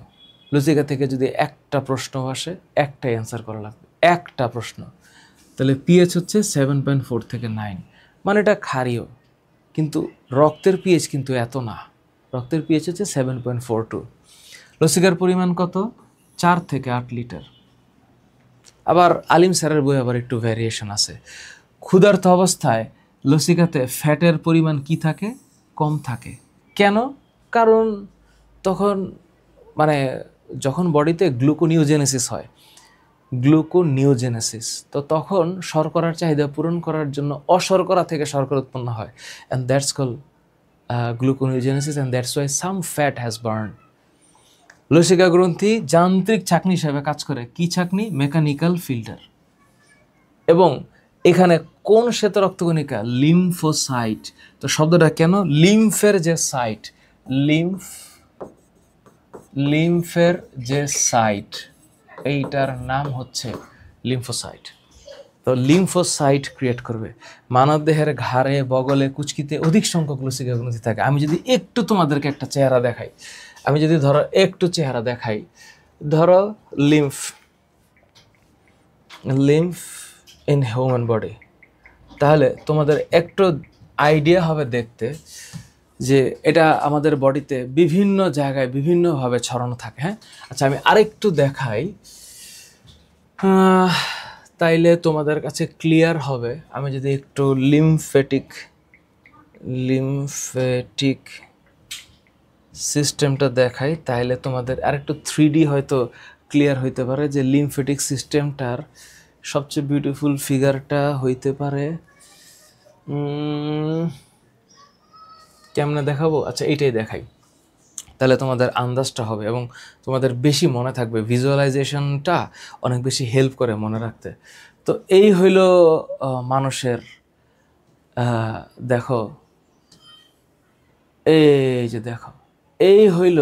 লসিকা থেকে যদি একটা প্রশ্ন আসে, একটাই অ্যান্সার করা লাগবে, একটা প্রশ্ন। তাহলে পিএইচ হচ্ছে 7.4 থেকে 9, মানে এটা ক্ষারীয়। কিন্তু রক্তের পিএইচ কিন্তু এত না, রক্তের পিএইচ হচ্ছে 7.42। লসিকার পরিমাণ কত? 4 থেকে 8 লিটার। আবার আলিম স্যারের বই আবার একটু ভ্যারিয়েশন আছে। ক্ষুধার্ত অবস্থায় লসিকাতে ফ্যাটের পরিমাণ কি থাকে? কম থাকে। কেন? কারণ তখন মানে যখন বডিতে গ্লুকোনিওজেনেসিস হয়, তো তখন শর্করার চাহিদা পূরণ করার জন্য অশর্করা থেকে শর্করা উৎপন্ন হয়, and that's call gluconeogenesis, and that's why some fat has burn. লসিকা গ্রন্থি যান্ত্রিক ছাঁকনি হিসাবে কাজ করে। কি ছাঁকনি? Mechanical filter. এবং এখানে কোন শ্বেত রক্তকণিকা? লিম্ফোসাইট। তো শব্দটা কেন? লিম্ফের যে সাইট, লিম্ফের যে সাইট, এইটার নাম হচ্ছে লিম্ফোসাইট। তো লিম্ফোসাইট ক্রিয়েট করবে। মানবদেহের ঘাড়ে, বগলে, কুচকিতে অধিক সংখ্যক লসিকা গ্রন্থি থাকে। আমি যদি একটু তোমাদেরকে একটা চেহারা দেখাই, ধরো লিম্ফ ইন হিউম্যান বডি, তাহলে তোমাদের একটু আইডিয়া হবে দেখতে যে এটা আমাদের বডিতে বিভিন্ন জায়গায় বিভিন্নভাবে ছড়ানো থাকে। হ্যাঁ, আচ্ছা আমি আরেকটু দেখাই, তাইলে তোমাদের কাছে ক্লিয়ার হবে। আমি যদি একটু লিম্ফেটিক সিস্টেমটা দেখাই, তাহলে তোমাদের আরেকটু 3D হয়তো ক্লিয়ার হইতে পারে যে লিম্ফেটিক সিস্টেমটার সবচেয়ে বিউটিফুল ফিগারটা হইতে পারে। কেমনে দেখাবো? আচ্ছা এইটাই দেখাই, তাহলে তোমাদের আন্দাজটা হবে এবং তোমাদের বেশি মনে থাকবে। ভিজুয়ালাইজেশনটা অনেক বেশি হেল্প করে মনে রাখতে। তো এই হইল মানুষের, দেখো এই যে দেখো, এই হইল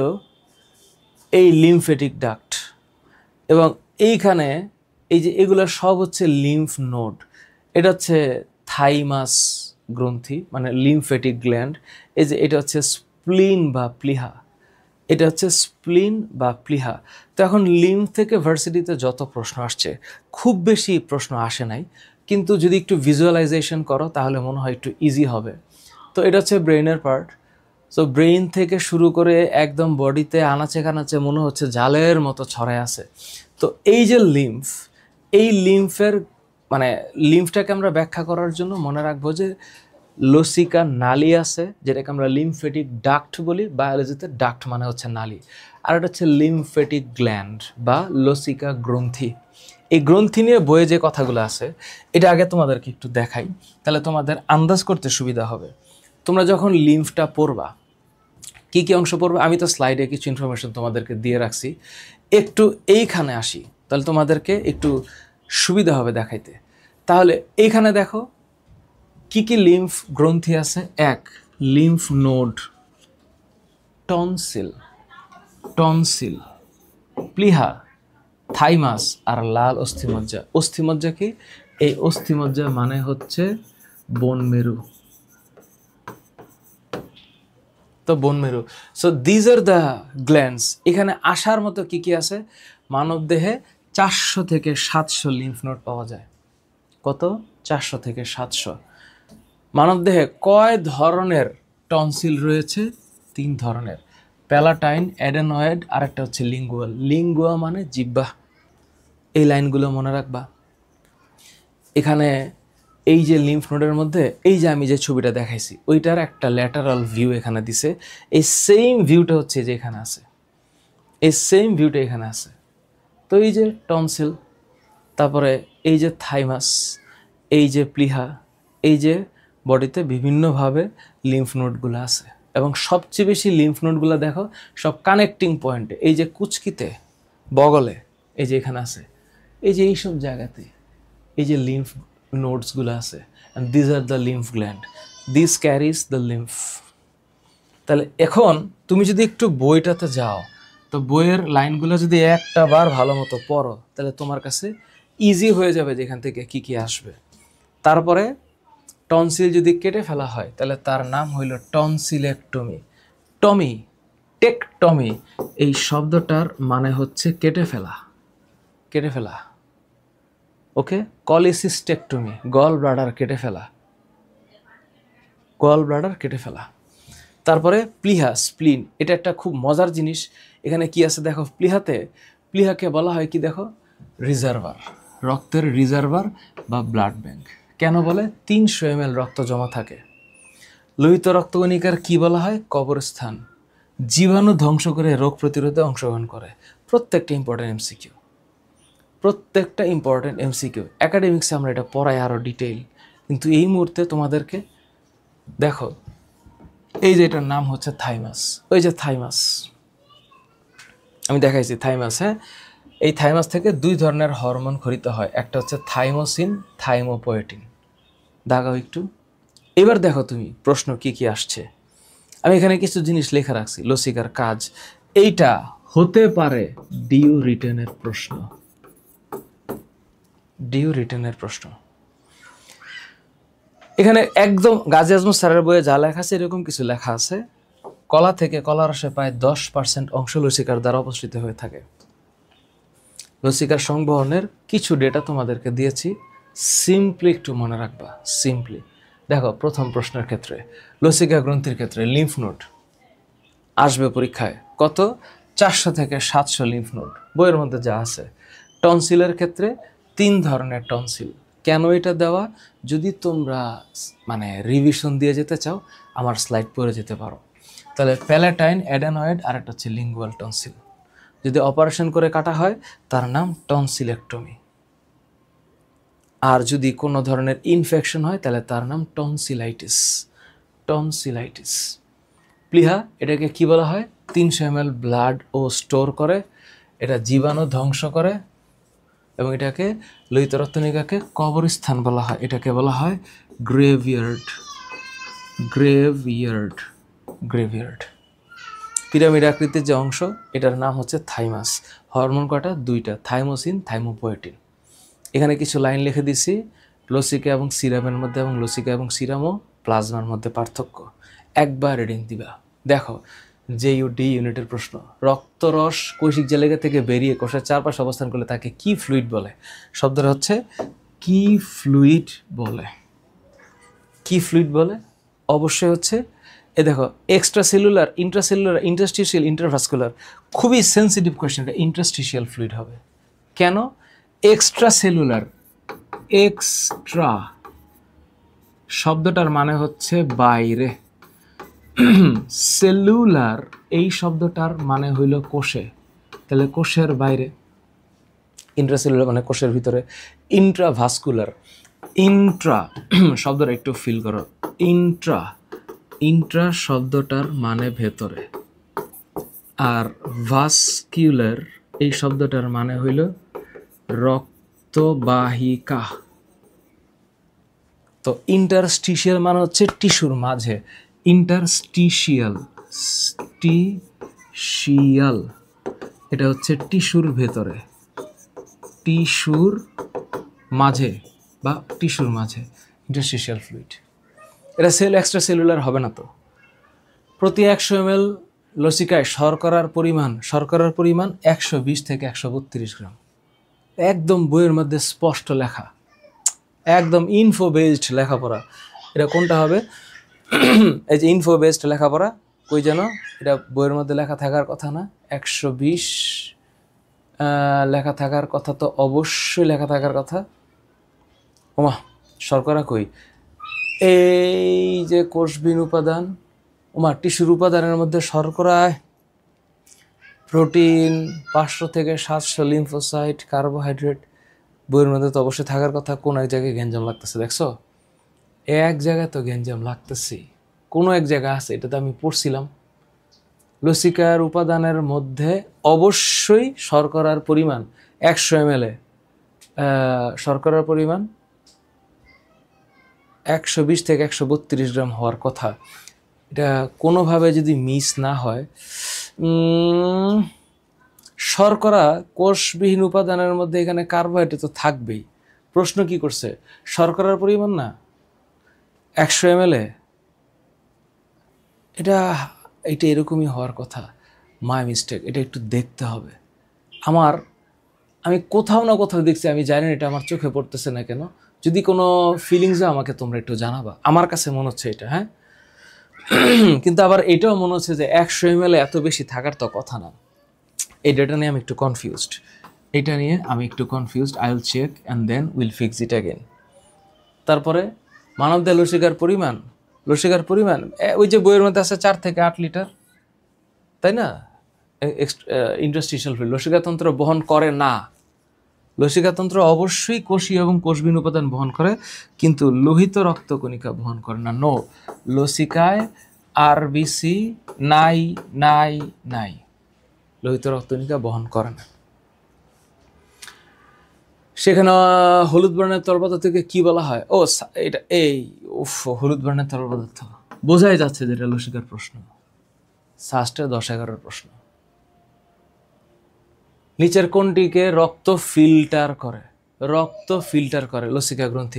এই লিম্ফেটিক ডাক্ট, এবং এইখানে এই যে এগুলো সব হচ্ছে লিম্ফ নোড। এটা হচ্ছে থাইমাস গ্রন্থি, মানে লিম্ফেটিক গ্ল্যান্ড। এই যে এটা হচ্ছে স্প্লিন বা প্লিহা। তো এখন লিম্ফ থেকে ভার্সিটিতে যত প্রশ্ন আসছে, খুব বেশি প্রশ্ন আসে নাই, কিন্তু যদি একটু ভিজুয়ালাইজেশন করো তাহলে মনে হয় একটু ইজি হবে। তো এটা হচ্ছে ব্রেইনের পার্ট। সো ব্রেইন থেকে শুরু করে একদম বডিতে আনাচে কানাচে মনে হচ্ছে জালের মতো ছড়ায় আছে। তো এই যে লিম্ফ, এই লিম্ফটাকে আমরা ব্যাখ্যা করার জন্য মনে রাখবো যে লসিকা নালী আছে, যেটাকে আমরা লিম্ফেটিক ডাক্ট বলি। বায়োলজিতে ডাক্ট মানে হচ্ছে নালী। আর এটা হচ্ছে লিম্ফেটিক গ্ল্যান্ড বা লসিকা গ্রন্থি। এই গ্রন্থি নিয়ে বইয়ে যে কথাগুলো আছে, এটা আগে তোমাদেরকে একটু দেখাই, তাহলে তোমাদের আন্দাজ করতে সুবিধা হবে। তোমরা যখন লিম্ফটা পড়বা, কি কি অংশ পড়বে? আমি তো স্লাইডে কিছু ইনফরমেশন তোমাদেরকে দিয়ে রাখছি, একটু এইখানে আসি, তাহলে তোমাদেরকে একটু সুবিধা হবে দেখাইতে। তাহলে এইখানে দেখো কি কি লিম্ফ গ্রন্থি আছে। এক, লিম্ফ নোড, টনসিল, প্লিহা, থাইমাস, আর লাল অস্থিমজ্জা। অস্থিমজ্জা কি? এই অস্থিমজ্জা মানে হচ্ছে বোন মেরু। তো বোন মেরু। So these are the glands. এখানে আসার মতো কি কি আছে? মানব দেহে 400 থেকে 700 লিম্ফ নোড পাওয়া যায়। কত? 400 থেকে 700। মানব দেহে কয় ধরনের টনসিল রয়েছে? 3 ধরনের, প্যালাটাইন, অ্যাডেনয়েড, আর একটা হচ্ছে লিঙ্গুয়াল। লিঙ্গুয়া মানে জিহ্বা। এই লাইনগুলো মনে রাখবা। এখানে এই যে লিম্ফ নোডের মধ্যে এই যে আমি যে ছবিটা দেখাইছি, ওইটার একটা ল্যাটারাল ভিউ এখানে দিছে। এই সেম ভিউটা হচ্ছে যে এখানে আছে, তো এই যে টনসিল, তারপরে এই যে থাইমাস, এই যে প্লিহা, এই যে বডিতে বিভিন্নভাবে লিম্ফ নোডগুলো আছে। এবং সবচেয়ে বেশি লিম্ফ নোডগুলো দেখো সব কানেক্টিং পয়েন্টে, এই যে কুচকিতে বগলে, এই যে এখানে আছে, এই যে এইসব জায়গাতে এই যে লিম্ফ নোডসগুলো আছে, and these are the lymph gland, this carries the lymph. তাহলে এখন তুমি যদি একটু বইটাতে যাও, তো বইয়ের লাইনগুলো যদি একটা বার ভালো মতো পড়ো, তাহলে তোমার কাছে ইজি হয়ে যাবে যেখান থেকে কি কি আসবে। তারপরে টনসিল যদি কেটে ফেলা হয়, তাহলে তার নাম হইল টনসিলেক্টমি। টমি, টেকটমি, এই শব্দটার মানে হচ্ছে কেটে ফেলা, কেটে ফেলা। ওকে, কলিসিস্টেকটমি, গল ব্লাডার কেটে ফেলা, গল ব্লাডার কেটে ফেলা। তারপরে প্লিহা, স্প্লিন, এটা একটা খুব মজার জিনিস। এখানে কি আছে দেখো, প্লিহাকে বলা হয় কি দেখো, রিজার্ভার, রক্তের রিজার্ভার বা ব্লাড ব্যাংক। কেন বলে? 300 ml রক্ত জমা থাকে। লোহিত রক্তকণিকার কি বলা হয়? কবরস্থান। জীবাণু ধ্বংস করে রোগ প্রতিরোধে অংশগ্রহণ করে। প্রত্যেকটা ইম্পর্টেন্ট এমসিকিউ, প্রত্যেকটা ইম্পর্টেন্ট এমসিকিউ। একাডেমিক্সে আমরা এটা পড়াই আরও ডিটেইল, কিন্তু এই মুহূর্তে তোমাদেরকে দেখো, এই যে এটার নাম হচ্ছে থাইমাস, ওই যে থাইমাস আমি দেখাইছি, থাইমাস। হ্যাঁ, এই থাইমাস থেকে 2 ধরনের হরমোন খরিত হয়, একটা হচ্ছে থাইমোসিন, থাইমোপোয়েটিন। দাগাও একটু। এবার দেখো তুমি প্রশ্ন কি কি আসছে। আমি এখানে কিছু জিনিস লেখা রাখছি, লসিকার কাজ। এইটা হতে পারে ডিউ রিটেনের প্রশ্ন, ডিউ রিটেনের প্রশ্ন। এখানে একদম গাজী আজমল স্যারের বইয়ে যা লেখা আছে এরকম কিছু লেখা আছে। কলা থেকে কলা রসে প্রায় 10% অংশ লসিকার দ্বারা অপসৃত হয়ে থাকে। লসিকার সংবহনের কিছু ডেটা তোমাদেরকে দিয়েছি, সিম্পলি একটু মনে রাখবা, সিম্পলি। দেখো প্রথম প্রশ্নের ক্ষেত্রে লসিকা গ্রন্থির ক্ষেত্রে লিম্ফ নোড আসবে পরীক্ষায় কত, 400 থেকে 700 লিম্ফ নোড, বইয়ের মধ্যে যা আছে। টনসিলের ক্ষেত্রে 3 ধরনের টনসিল। কেন এটা দেওয়া? যদি তোমরা মানে রিভিশন দিয়ে যেতে চাও, আমার স্লাইড পড়ে যেতে পারো। তাহলে প্যালাটাইন, অ্যাডেনয়েড, আর একটা হচ্ছে লিঙ্গুয়াল টনসিল। যদি অপারেশন করে কাটা হয় তার নাম টনসিলেক্টমি। আর যদি কোনো ধরনের ইনফেকশন হয় তাহলে তার নাম টনসিলাইটিস, টনসিলাইটিস। প্লিহা, এটাকে কি বলা হয়? 300 ml ব্লাড ও স্টোর করে, এটা জীবাণু ধ্বংস করে, এবং এটাকে লোহিত রক্তকণিকাকে কবরস্থান বলা হয়, এটাকে বলা হয় গ্রেভিয়ার্ড, গ্রেভিয়ার্ড, গ্রেভিয়ার্ড। পিরামিড আকৃতির যে অংশ, এটার নাম হচ্ছে থাইমাস। হরমোন কটা? 2টা, থাইমোসিন, থাইমোপোয়েটিন। এখানে কিছু লাইন লিখে দিছি, লসিকা এবং সিরামের মধ্যে এবং লসিকা এবং সিরাম ও প্লাজমার মধ্যে পার্থক্য। একবার রিডিং দিবা। দেখো JUD ইউনিটের প্রশ্ন, রক্তরস কৈশিক জালিকা থেকে বেরিয়ে কোষের চারপাশে অবস্থান করলে তাকে কি ফ্লুইড বলে? শব্দটা হচ্ছে কি ফ্লুইড বলে, কি ফ্লুইড বলে? অবশ্যই হচ্ছে, এ দেখো, এক্সট্রা সেলুলার, ইন্ট্রাসেলুলার, ইন্টারস্টিশিয়াল, ইন্টারভাস্কুলার। খুবই সেন্সিটিভ কোয়েশ্চেন, এটা ইন্টারস্টিশিয়াল ফ্লুইড হবে। কেন? এক্সট্রা সেলুলার, এক্সট্রা শব্দটার মানে হচ্ছে বাইরে, সেলুলার এই শব্দটার মানে হইল কোষে, তাহলে কোষের বাইরে। ইন্ট্রাসেলুলার মানে কোষের ভিতরে। ইন্ট্রাভাস্কুলার, ইন্ট্রা শব্দটা একটু ফিল করো, ইন্ট্রা, ইন্ট্রা শব্দটার মানে ভেতরে। আর ভাস্কিউলার এই শব্দটার মানে হইল রক্তবাহিকা। তো ইন্টারস্টিশিয়াল মানে হচ্ছে টিস্যুর মাঝে, ইন্টারস্টিশিয়াল, স্টিশিয়াল এটা হচ্ছে টিস্যুর ভেতরে, টিস্যুর মাঝে বা টিস্যুর মাঝে, ইন্টারস্টিশিয়াল ফ্লুইড। এটা সেল এক্সট্রা সেলুলার হবে না তো। প্রতি 100 ml লসিকায় শর্করার পরিমাণ 120 থেকে 132 গ্রাম। একদম বইয়ের মধ্যে স্পষ্ট লেখা, একদম ইনফো বেসড লেখাপড়া। এটা কোনটা হবে? এই যে ইনফো বেসড লেখাপড়া, কই যেন এটা বইয়ের মধ্যে লেখা থাকার কথা না? 120 লেখা থাকার কথা, তো অবশ্যই লেখা থাকার কথা। ওমা, শর্করা কই? এই যে কোষবিহীন উপাদান, ওমা টিস্যুর উপাদানের মধ্যে শর্করায় প্রোটিন 500 থেকে 700, লিম্ফোসাইট, কার্বোহাইড্রেট, বইয়ের মধ্যে তো অবশ্যই থাকার কথা। কোন এক জায়গায় গ্যাঞ্জাম লাগতেছে, দেখছো? এক জায়গায় তো গ্যাঞ্জাম লাগতেছি, কোনো এক জায়গায় আছে, এটা তো আমি পড়ছিলাম। লসিকার উপাদানের মধ্যে অবশ্যই শর্করার পরিমাণ 100 ml শর্করার পরিমাণ 120 থেকে 132 গ্রাম হওয়ার কথা। এটা কোনোভাবে যদি মিস না হয়, শর্করা কোষবিহীন উপাদানের মধ্যে এখানে কার্বোহাইড্রেট তো থাকবেই। প্রশ্ন কি করছে? শর্করার পরিমাণ না 100 ml, এটা এরকমই হওয়ার কথা। মাই মিস্টেক, এটা একটু দেখতে হবে। আমি কোথাও না কোথাও দেখছি, আমি জানি না এটা আমার চোখে পড়তেছে না কেন। যদি কোনো ফিলিংসও আমাকে তোমরা একটু জানাবা। আমার কাছে মনে হচ্ছে এটা, হ্যাঁ, কিন্তু আবার এটাও মনে হচ্ছে যে 100 ml এত বেশি থাকার তো কথা না। এই ডেটা নিয়ে আমি একটু confused. I will check and then will fix it again. তারপরে মানবদেহে লসিকার পরিমাণ ওই যে বইয়ের মধ্যে আছে 4 থেকে 8 লিটার, তাই না? ইন্টারস্টিশিয়াল ফ্লুইড লসিকাতন্ত্র বহন করে না। লসিকাতন্ত্র অবশ্যই কোষীয় এবং কোষবিহীন উপাদান বহন করে, কিন্তু লোহিত রক্তকণিকা বহন করে না। নো, লসিকায় আরবিসি নাই, লোহিত রক্তকণিকা বহন করে না। সেখানে হলুদ বর্ণের তরল পদার্থকে কি বলা হয়? এটা হলুদ বর্ণের তরল পদার্থ বোঝাই যাচ্ছে যেটা লসিকার প্রশ্ন, সাস্টের 10-11 প্রশ্ন। নিচের কোনটিকে রক্ত ফিল্টার করে? লসিকা গ্রন্থি।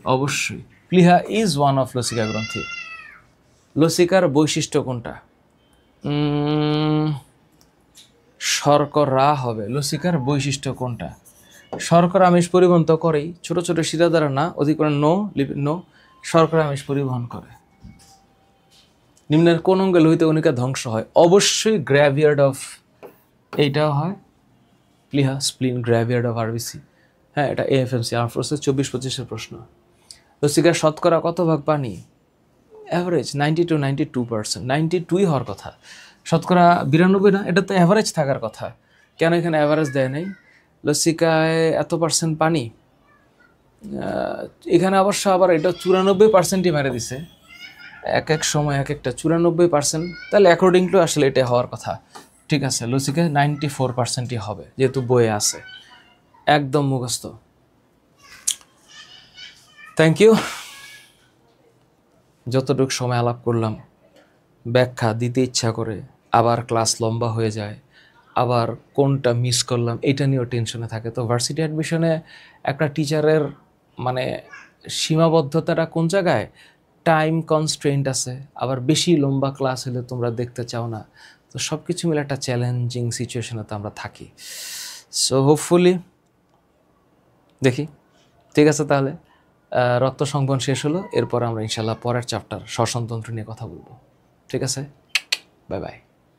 অবশ্যই প্লীহা ইজ ওয়ান অফ লসিকা গ্রন্থি। লসিকার বৈশিষ্ট্য কোনটা? শর্করা হবে। লসিকার বৈশিষ্ট্য কোনটা? শর্করা আমিষ পরিবহন তো করেই, ছোট ছোট শিরা দ্বারা না, অধিকরণ নো, শর্করা আমিষ পরিবহন করে। নিম্নের কোন অঙ্গে লোহিত কণিকা ধ্বংস হয়? অবশ্যই গ্র্যাভিয়ার্ড অফ, এইটাও হয় প্লীহা, স্প্লিন, গ্র্যাভিয়ার্ড অফ আরবিসি। হ্যাঁ, এটা এএফএমসি আর্ম ফোর্সের 24-25 প্রশ্ন। লসিকার শতকরা কত ভাগ পানি? অ্যাভারেজ 92%। 92 হওয়ার কথা, শতকরা 92 না, এটা তো অ্যাভারেজ থাকার কথা। কেন এখানে অ্যাভারেজ দেয় নাই? লসিকায় এত পার্সেন্ট পানি, এখানে অবশ্য আবার এটা 94%ই মেরে দিছে। এক এক সময় এক একটা 94%, তাহলে অ্যাকর্ডিং টু আসলে এটা হওয়ার কথা। ঠিক আছে, লসিকায় 94%ই হবে, যেহেতু বইয়ে আছে। একদম মুখস্থ। Thank you. যতটুকু সময় আলাপ করলাম, ব্যাখ্যা দিতে ইচ্ছা করে, আবার ক্লাস লম্বা হয়ে যায়, আবার কোনটা মিস করলাম এটা নিয়েও টেনশনে থাকে। তো ভার্সিটি অ্যাডমিশনে একটা টিচারের মানে সীমাবদ্ধতাটা কোন জায়গায়? টাইম কনস্ট্রেন্ট আছে, আবার বেশি লম্বা ক্লাস হলে তোমরা দেখতে চাও না। তো সব কিছু মিলে একটা চ্যালেঞ্জিং সিচুয়েশনে তো আমরা থাকি। সো হোপফুলি দেখি। ঠিক আছে, তাহলে রক্ত সংবহন শেষ হলো, এরপর আমরা ইনশাল্লাহ পরের চ্যাপ্টার শ্বসনতন্ত্র নিয়ে কথা বলবো। ঠিক আছে, বাই বাই।